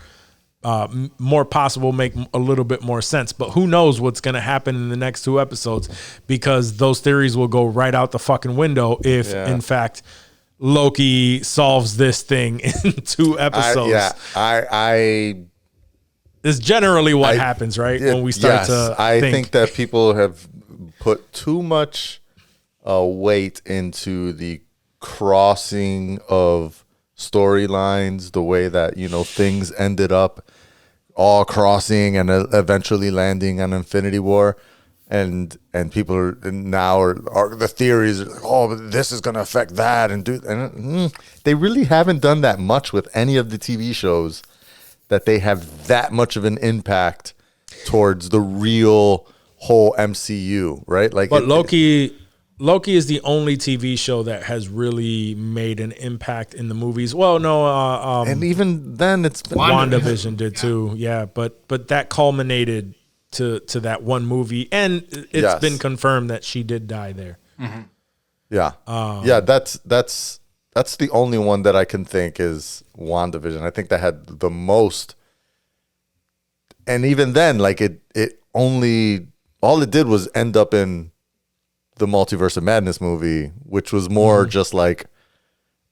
D: possible, make a little bit more sense. But who knows what's going to happen in the next 2 episodes because those theories will go right out the fucking window if, in fact, Loki solves this thing in 2 episodes. It's generally what happens, right? When we start to
E: I think that people have put too much weight into the crossing of storylines, the way that things ended up all crossing and eventually landing on Infinity War, and people are the theories are, oh, this is going to affect that they really haven't done that much with any of the TV shows that they have that much of an impact towards the real whole MCU, right? Like,
D: but Loki is the only TV show that has really made an impact in the movies. Well, no,
E: and even then, it's been
D: WandaVision did too. Yeah, but that culminated to that one movie, and it's been confirmed that she did die there.
F: Mm-hmm.
E: Yeah, that's the only one that I can think is WandaVision. I think that had the most, and even then, like all it did was end up in the Multiverse of Madness movie, which was more just like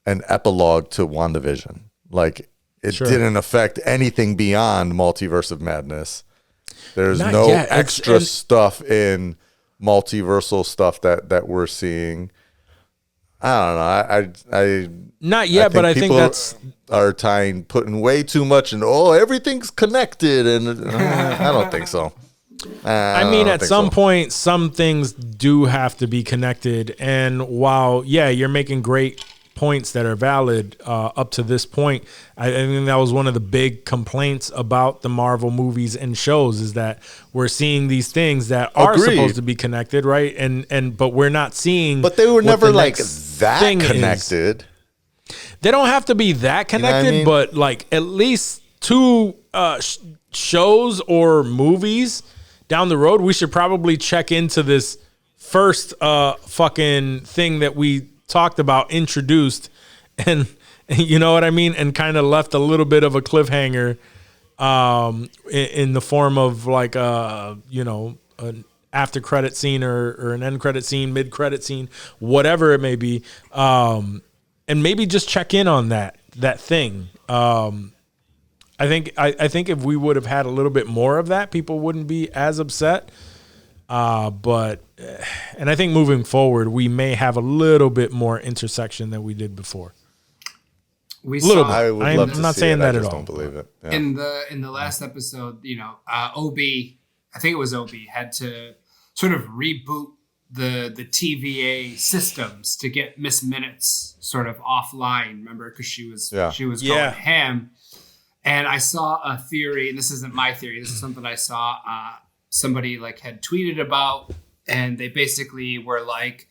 E: an epilogue to WandaVision. Like it didn't affect anything beyond Multiverse of Madness. There's no extra stuff in multiversal stuff that we're seeing. I don't know. I
D: not yet, but I think that's
E: are putting way too much in. Oh, everything's connected, and I don't think so.
D: I mean, at some point, some things do have to be connected. And while, you're making great points that are valid up to this point, I think that was one of the big complaints about the Marvel movies and shows is that we're seeing these things that are supposed to be connected, right? But we're not seeing.
E: But they were never like that connected.
D: They don't have to be that connected, but like at least 2 shows or movies down the road, we should probably check into this first fucking thing that we talked about, introduced, and you know what I mean, and kind of left a little bit of a cliffhanger in the form of like an after credit scene or an end credit scene, mid credit scene, whatever it may be, and maybe just check in on that thing. I think if we would have had a little bit more of that, people wouldn't be as upset. And I think moving forward, we may have a little bit more intersection than we did before. I'm not saying that at all.
E: Don't believe it. Yeah.
F: In the last episode, OB, I think it was OB, had to sort of reboot the TVA systems to get Miss Minutes sort of offline. Remember, because she was going ham. And I saw a theory, and this isn't my theory. This is something I saw somebody like had tweeted about, and they basically were like,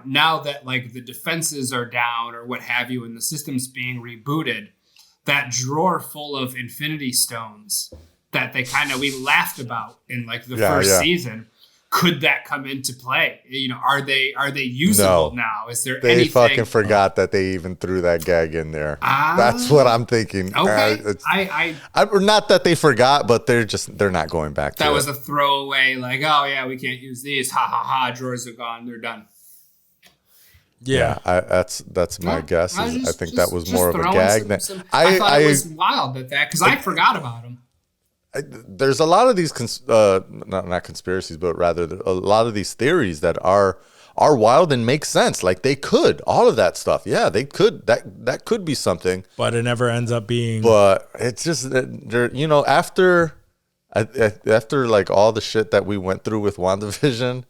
F: now that like the defenses are down or what have you, and the system's being rebooted, that drawer full of Infinity Stones that we laughed about in like the first season. Could that come into play? Are they usable now? Is there anything? They
E: fucking forgot that they even threw that gag in there. That's what I'm thinking.
F: Okay.
E: Not that they forgot, but they're not going back to it.
F: That was a throwaway, like, oh yeah, we can't use these. Ha ha ha, drawers are gone. They're done.
E: Yeah, that's my guess. I think that was more of a gag.
F: I thought it was wild that because I forgot about him.
E: There's a lot of these not conspiracies, but rather a lot of these theories that are wild and make sense. Like they could, all of that stuff. Yeah, they could. That could be something.
D: But it never ends up being.
E: But it's just after like all the shit that we went through with WandaVision,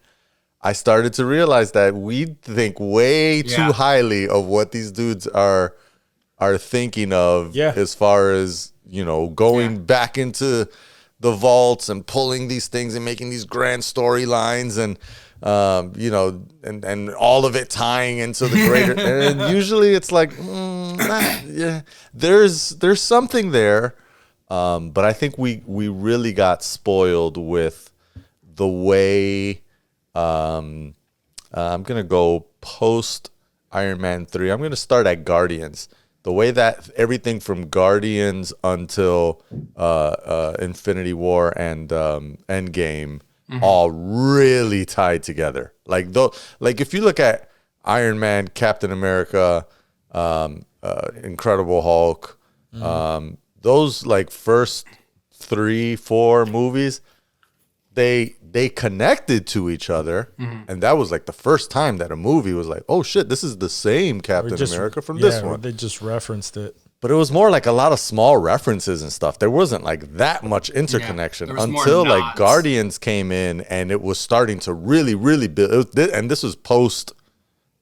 E: I started to realize that we think way too highly of what these dudes are thinking of as far as, going back into the vaults and pulling these things and making these grand storylines and, and all of it tying into the greater. And usually it's like, there's something there. But I think we really got spoiled with the way. I'm gonna go post Iron Man 3. I'm gonna start at Guardians. The way that everything from Guardians until Infinity War and Endgame all really tied together. Like if you look at Iron Man, Captain America, Incredible Hulk, those like first 3-4 movies, they connected to each other, and that was like the first time that a movie was like, oh shit, this is the same Captain America from this one.
D: They just referenced it.
E: But it was more like a lot of small references and stuff. There wasn't like that much interconnection until like Guardians came in, and it was starting to really, really build. And this was post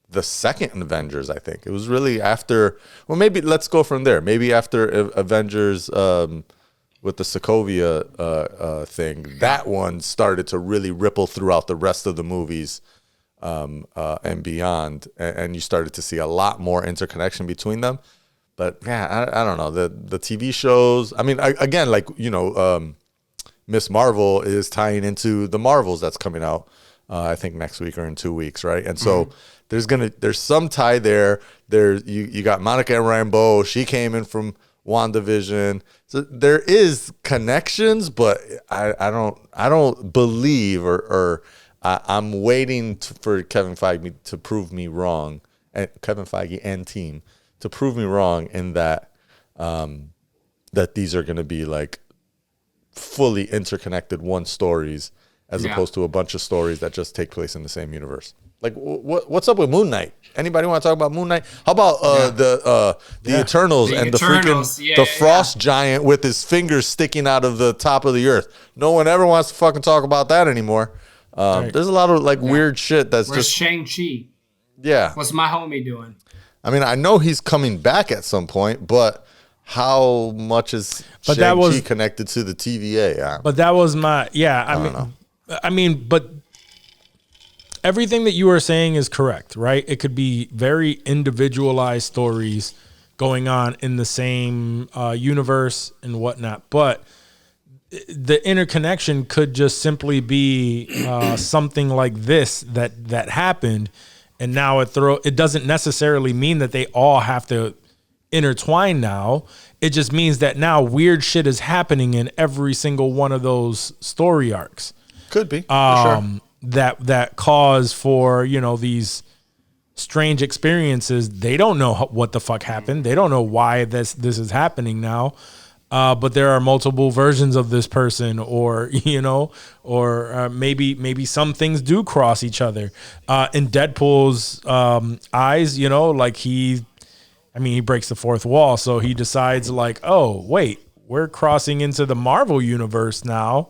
E: the second Avengers, I think. It was really after, well, maybe let's go from there. Maybe after Avengers, with the Sokovia thing, that one started to really ripple throughout the rest of the movies and beyond, and you started to see a lot more interconnection between them. But yeah, I don't know, the TV shows. I mean, again, like Miss Marvel is tying into the Marvels that's coming out. I think next week or in 2 weeks, right? And so there's some tie there. You got Monica Rambeau. She came in from WandaVision. So there is connections, but I don't believe or I'm waiting for Kevin Feige to prove me wrong, and Kevin Feige and team to prove me wrong in that that these are going to be like fully interconnected one stories as opposed to a bunch of stories that just take place in the same universe. Like what's up with Moon Knight? Anybody want to talk about Moon Knight? How about the Eternals and the freaking the Frost Giant with his fingers sticking out of the top of the earth? No one ever wants to fucking talk about that anymore. There's a lot of like weird shit that's
F: Where's
E: just
F: Shang-Chi?
E: Yeah.
F: What's my homie doing?
E: I mean, I know he's coming back at some point, but how much is Shang-Chi connected to the TVA?
D: But that was my I mean, but everything that you are saying is correct, right? It could be very individualized stories going on in the same universe and whatnot, but the interconnection could just simply be something like this that happened, and now it doesn't necessarily mean that they all have to intertwine now. It just means that now weird shit is happening in every single one of those story arcs.
E: Could be, for sure.
D: That cause for, these strange experiences. They don't know what the fuck happened. They don't know why this is happening now. But there are multiple versions of this person, or maybe some things do cross each other. In Deadpool's eyes, like he breaks the fourth wall, so he decides like, oh wait, we're crossing into the Marvel universe now.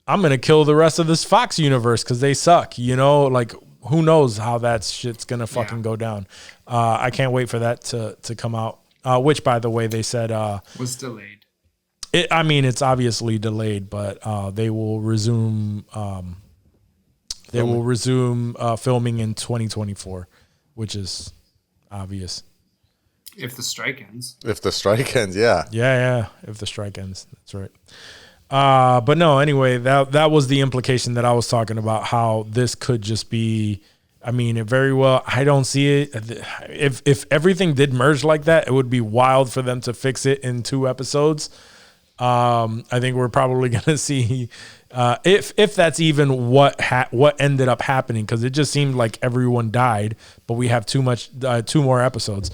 D: I'm going to kill the rest of this Fox universe because they suck, like who knows how that shit's going to fucking go down. I can't wait for that to come out, which by the way, they said
F: was delayed.
D: It's obviously delayed, but they will resume filming in 2024, which is obvious.
F: If the strike ends.
E: Yeah. If the strike ends. That's right.
D: But no, anyway, that was the implication that I was talking about, how this could just be, it very well, I don't see it. If everything did merge like that, it would be wild for them to fix it in 2 episodes. I think we're probably going to see If that's even what ended up happening, because it just seemed like everyone died, but we have two more episodes.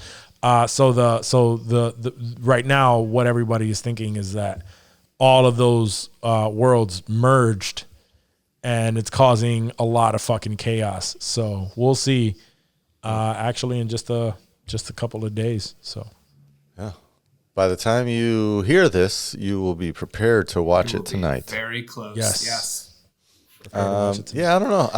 D: So the right now what everybody is thinking is that all of those worlds merged, and it's causing a lot of fucking chaos. So we'll see. Actually, in just a couple of days. So
E: yeah. By the time you hear this, you will be prepared to watch it tonight.
F: Very close.
D: Yes.
E: Yeah, I don't know.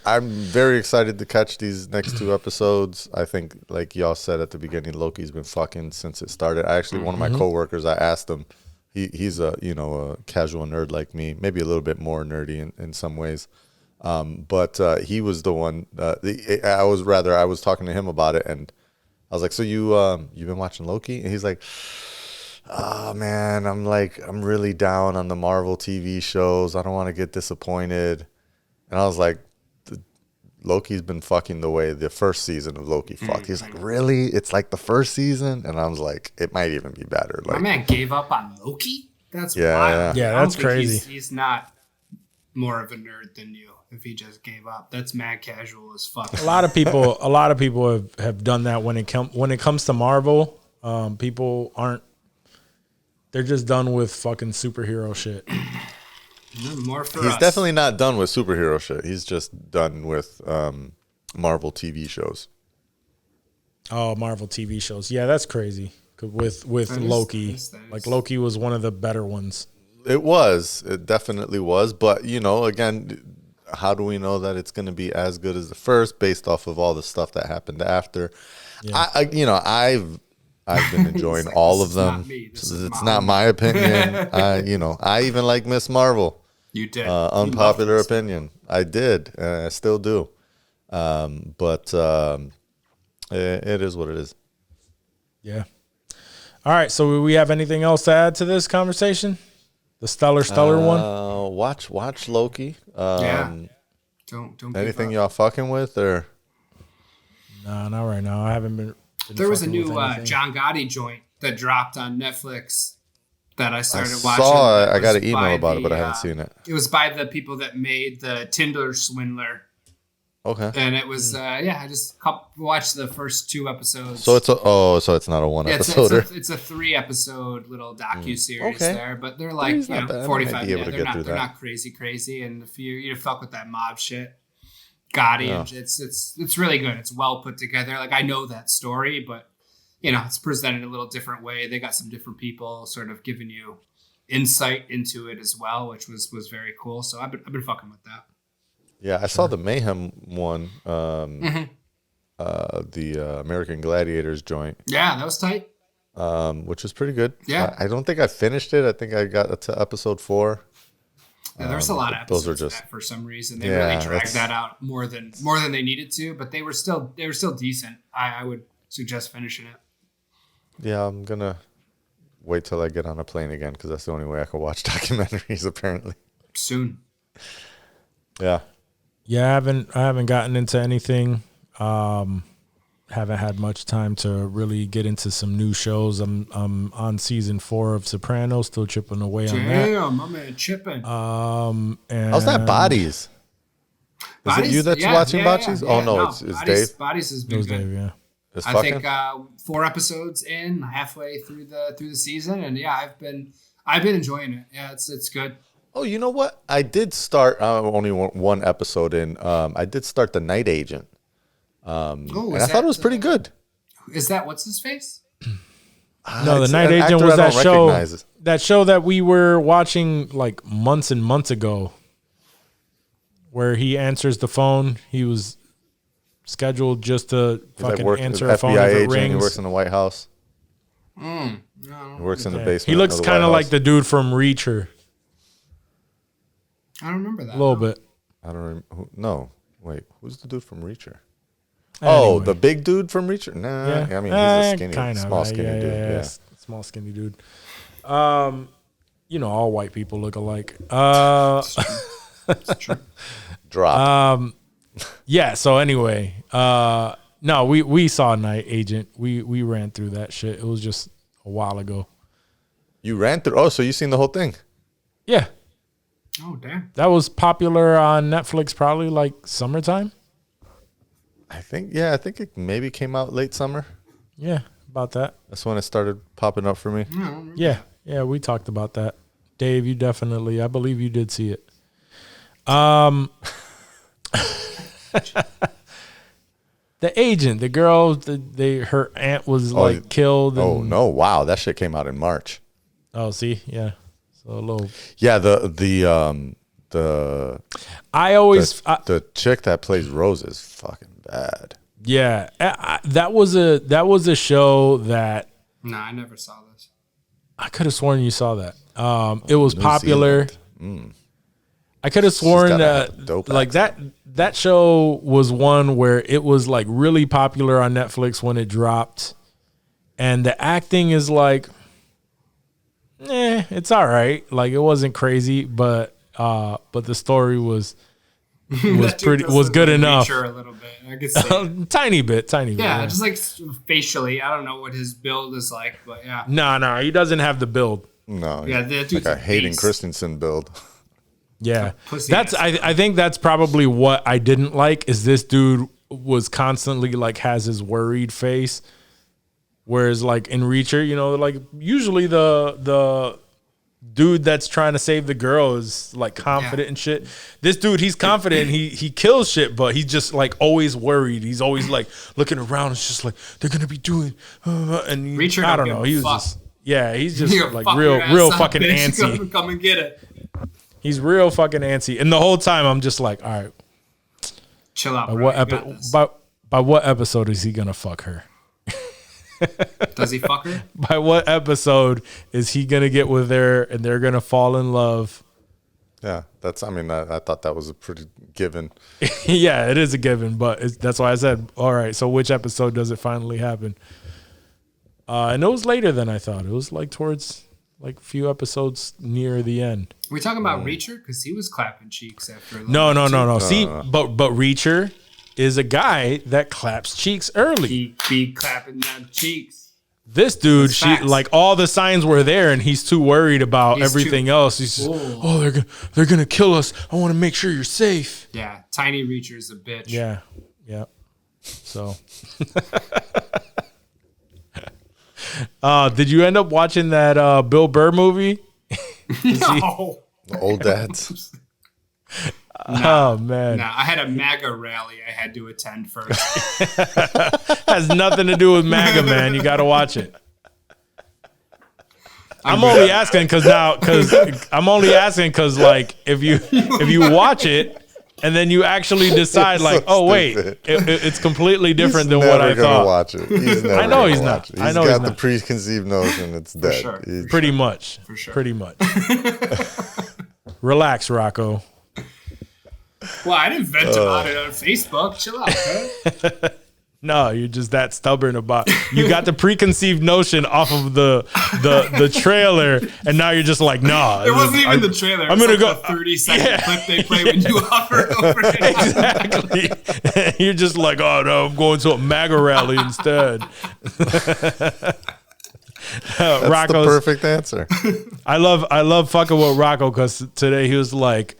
E: I'm very excited to catch these next 2 episodes. I think, like y'all said at the beginning, Loki's been fucking since it started. One of my coworkers, I asked him. He's a casual nerd like me, maybe a little bit more nerdy in some ways. But he was the one. I was talking to him about it, and I was like, "So you've been watching Loki?" And he's like, "Oh man, I'm really down on the Marvel TV shows. I don't want to get disappointed." And I was like, "Loki's been fucking the way the first season of Loki fucked." He's like, "Really? It's like the first season?" And I was like, "It might even be better."
F: My man gave up on Loki? That's wild.
D: Yeah, that's crazy.
F: He's not more of a nerd than you. If he just gave up, that's mad casual as fuck.
D: A lot of people have done that when it comes to Marvel. People aren't. They're just done with fucking superhero shit.
F: More for
E: He's
F: us.
E: definitely not done with superhero shit. He's just done with Marvel TV shows.
D: Oh, Marvel TV shows. Yeah, that's crazy. With Loki, like Loki was one of the better ones.
E: It definitely was. But again, how do we know that it's going to be as good as the first based off of all the stuff that happened after? Yeah. I've been enjoying all of them. It's not my opinion. I even like Miss Marvel.
F: You did.
E: Unpopular opinion. I did. I still do. But it is what it is.
D: Yeah. All right. So we have anything else to add to this conversation? The stellar one.
E: Watch Loki.
F: Yeah. Don't.
E: Anything y'all fucking with or?
D: No, not right now. I haven't been.
F: There was a new John Gotti joint that dropped on Netflix that I started watching.
E: I got an email about it, but I haven't seen it.
F: It was by the people that made the Tinder Swindler.
E: Okay.
F: And it was I just watched the first 2 episodes.
E: So it's not a 1 episode.
F: It's a 3 episode little docu-series there, but they're like 45 minutes. They're not crazy, and if you fuck with that mob shit, Gotti, it's really good. It's well put together. Like, I know that story, but it's presented a little different way. They got some different people sort of giving you insight into it as well, which was very cool. So I've been fucking with that.
E: Yeah, I saw the Mayhem one, the American Gladiators joint.
F: Yeah, that was tight.
E: Which was pretty good.
F: Yeah.
E: I don't think I finished it. I think I got to episode 4.
F: Yeah, there's a lot of episodes
E: those are just,
F: of that for some reason. They really dragged that out more than they needed to, but they were still decent. I would suggest finishing it.
E: Yeah, I'm gonna wait till I get on a plane again because that's the only way I can watch documentaries apparently.
F: Soon.
E: Yeah.
D: Yeah, I haven't gotten into anything. Haven't had much time to really get into some new shows. I'm on season 4 of Sopranos, still chipping away on that.
F: Damn, my man chipping.
D: And
E: how's that Bodies? Is it you that's watching Bodies?
F: Yeah,
E: no, it's Dave.
F: Bodies has been good.
D: Dave, yeah.
F: I think 4 episodes in, halfway through the season, and I've been enjoying it. Yeah, it's good.
E: Oh, you know what? I did start only 1 episode in. I did start The Night Agent. And I thought it was pretty good.
F: Is that what's his face?
D: No, The Night Agent was that show that we were watching like months and months ago, where he answers the phone. He was scheduled just to fucking answer a phone if it rings.
E: He works in the White House.
F: No.
E: He works in the basement.
D: He looks kind of like the dude from Reacher.
F: I don't remember that.
D: A little bit.
E: I don't remember. No, wait. Who's the dude from Reacher?
D: Anyway.
E: Oh, the big dude from Reacher? Nah,
D: Yeah.
E: I mean, he's a skinny, small, skinny dude. Yeah.
D: Small, skinny dude. All white people look alike.
F: It's true.
E: Drop.
D: Yeah. So anyway, no, we saw Night Agent. We ran through that shit. It was just a while ago.
E: You ran through. Oh, so you seen the whole thing?
D: Yeah.
F: Oh, damn.
D: That was popular on Netflix probably like summertime.
E: I think it maybe came out late summer.
D: Yeah, about that.
E: That's when it started popping up for me.
D: Yeah, we talked about that. Dave, you definitely, I believe you did see it. The agent, the girl, her aunt was killed.
E: Oh no! Wow, that shit came out in March.
D: Oh, see, yeah. So a little.
E: Yeah, the chick that plays Rose is fucking bad.
D: Yeah, that was a show that.
F: No, I never saw this.
D: I could have sworn you saw that. It was popular. I could have sworn that like that show was one where it was like really popular on Netflix when it dropped, and the acting is like, it's all right. Like it wasn't crazy, but the story was good enough.
F: A little bit. I could see
D: tiny bit.
F: Yeah, just like facially. I don't know what his build is like, but yeah.
D: No, he doesn't have the build.
E: No,
F: yeah, that dude's
E: like a Hayden Christensen build.
D: Yeah, I think that's probably what I didn't like is this dude was constantly like has his worried face, whereas like in Reacher, you know, like usually the dude that's trying to save the girl is like confident and shit. This dude, he's confident, he kills shit, but he's just like always worried. He's always like looking around. It's just like they're gonna be doing, and
F: Reacher,
D: I don't know. He was just he's just like real fucking antsy.
F: Come and get it.
D: He's real fucking antsy, and the whole time I'm just like, all right,
F: chill out.
D: By what episode is he gonna fuck her?
F: Does he fuck her?
D: By what episode is he gonna get with her and they're gonna fall in love?
E: Yeah, that's. I mean, I thought that was a pretty given.
D: Yeah, it is a given, but that's why I said, all right. So which episode does it finally happen? And it was later than I thought. It was like towards like a few episodes near the end.
F: Are we talking about Reacher? Because he was clapping cheeks after.
D: No. See, but Reacher is a guy that claps cheeks early.
F: He be clapping them cheeks.
D: This dude, like all the signs were there, and he's too worried about everything else. He's just, they're gonna kill us. I want to make sure you're safe.
F: Yeah, Tiny Reacher's a bitch.
D: Yeah. So, did you end up watching that Bill Burr movie?
F: No.
E: The old dads.
D: Oh man!
F: Nah, I had a MAGA rally I had to attend first.
D: Has nothing to do with MAGA, man. You got to watch it. I'm only asking because like if you watch it and then you actually decide like, oh wait, it's completely different than what I thought.
E: Watch it. He's never
D: I know he's not.
E: I know he's got the preconceived notion. It's dead.
F: Sure.
D: Pretty much.
F: For sure.
D: Pretty much. Relax, Rocco.
F: Well, I didn't vent about it on Facebook. Chill out, huh?
D: No, you're just that stubborn about. You got the preconceived notion off of the trailer, and now you're just like, nah.
F: It wasn't even the trailer.
D: I'm gonna go.
F: The 30-second clip they play when you hover over it.
D: Exactly. You're just like, oh no, I'm going to a MAGA rally instead.
E: That's the perfect answer.
D: I love fucking with Rocco because today he was like,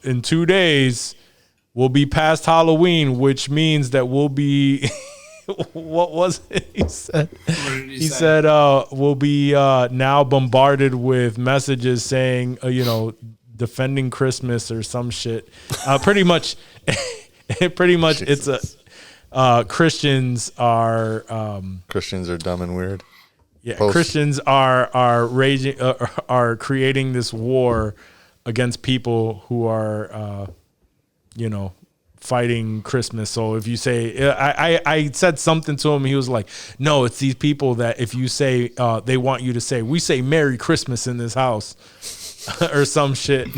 D: in 2 days we'll be past Halloween, which means that we'll be what was it he said? He said we'll be now bombarded with messages saying defending Christmas or some shit. Pretty much it's a Christians are
E: dumb and weird.
D: Yeah, Christians are raging, are creating this war against people who are, fighting Christmas. So if you say, I said something to him, he was like, "No, it's these people that if you say, they want you to say, we say Merry Christmas in this house, or some shit."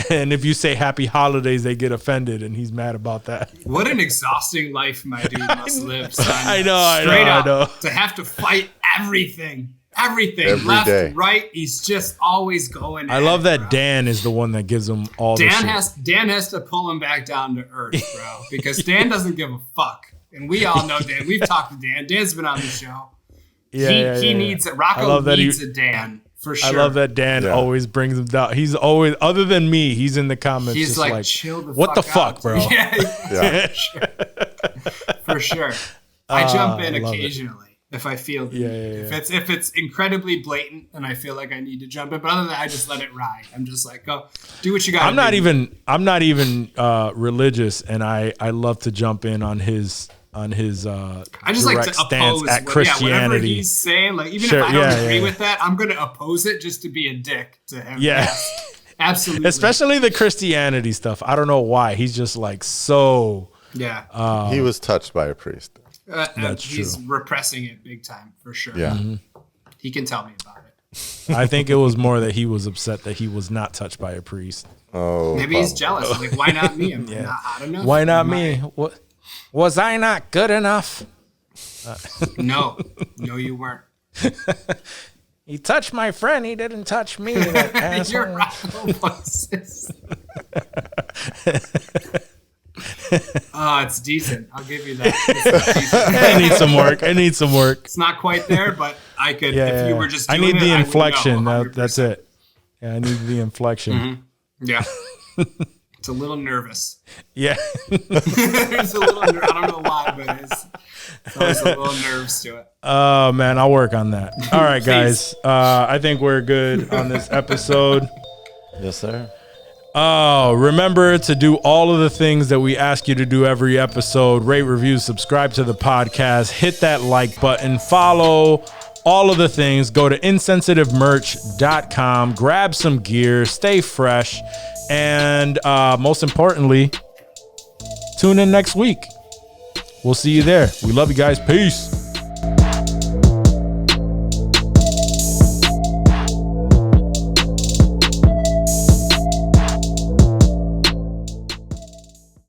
D: And if you say Happy Holidays, they get offended, and he's mad about that.
F: What an exhausting life my dude must live, son.
D: I know.
F: To have to fight everything,
E: every
F: left,
E: day.
F: right. He's just always going.
D: I love that Dan is the one that gives him all the shit.
F: Dan has to pull him back down to earth, bro, because Dan doesn't give a fuck, and we all know Dan. We've talked to Dan. Dan's been on the show. He needs it. Rocco needs a Dan For sure.
D: I love that Dan always brings him down. He's always, other than me, he's in the comments.
F: He's
D: just
F: like, chill the
D: what
F: fuck
D: the fuck,
F: out.
D: bro?
F: Yeah. For sure. I jump in occasionally if I feel the need. If it's incredibly blatant and I feel like I need to jump in, but other than that, I just let it ride. I'm just like, go do what you got.
D: I'm not even religious, and I love to jump in on his I just like to oppose at Christianity.
F: Whatever he's saying, like even if I don't agree with that, I'm gonna oppose it just to be a dick to him.
D: Yeah.
F: Absolutely.
D: Especially the Christianity stuff. I don't know why. He's just like so.
F: Yeah.
E: He was touched by a priest.
D: That's
F: he's
D: true.
F: repressing it big time for sure.
E: Yeah.
F: He can tell me about it.
D: I think it was more that he was upset that he was not touched by a priest.
E: Oh,
F: maybe he's jealous. Like, why not me? I'm not hot enough.
D: Why not me? What? Was I not good enough?
F: No, you weren't.
D: He touched my friend. He didn't touch me. That asshole.
F: You're racist. Oh, it's decent. I'll give you that.
D: I need some work.
F: It's not quite there, but I could. If you were just,
D: I
F: doing
D: need the inflection.
F: I would know,
D: That's it. Yeah, I need the inflection.
F: Mm-hmm. Yeah. It's a little nervous.
D: Yeah.
F: It's a little. I don't know why, but it's always a little nerves to it.
D: Oh man, I'll work on that. All right, guys. I think we're good on this episode.
E: Yes, sir.
D: Oh, remember to do all of the things that we ask you to do every episode. Rate, review, subscribe to the podcast, hit that like button, follow all of the things. Go to insensitivemerch.com, grab some gear, stay fresh, and most importantly, tune in next week. We'll see you there. We love you guys. Peace.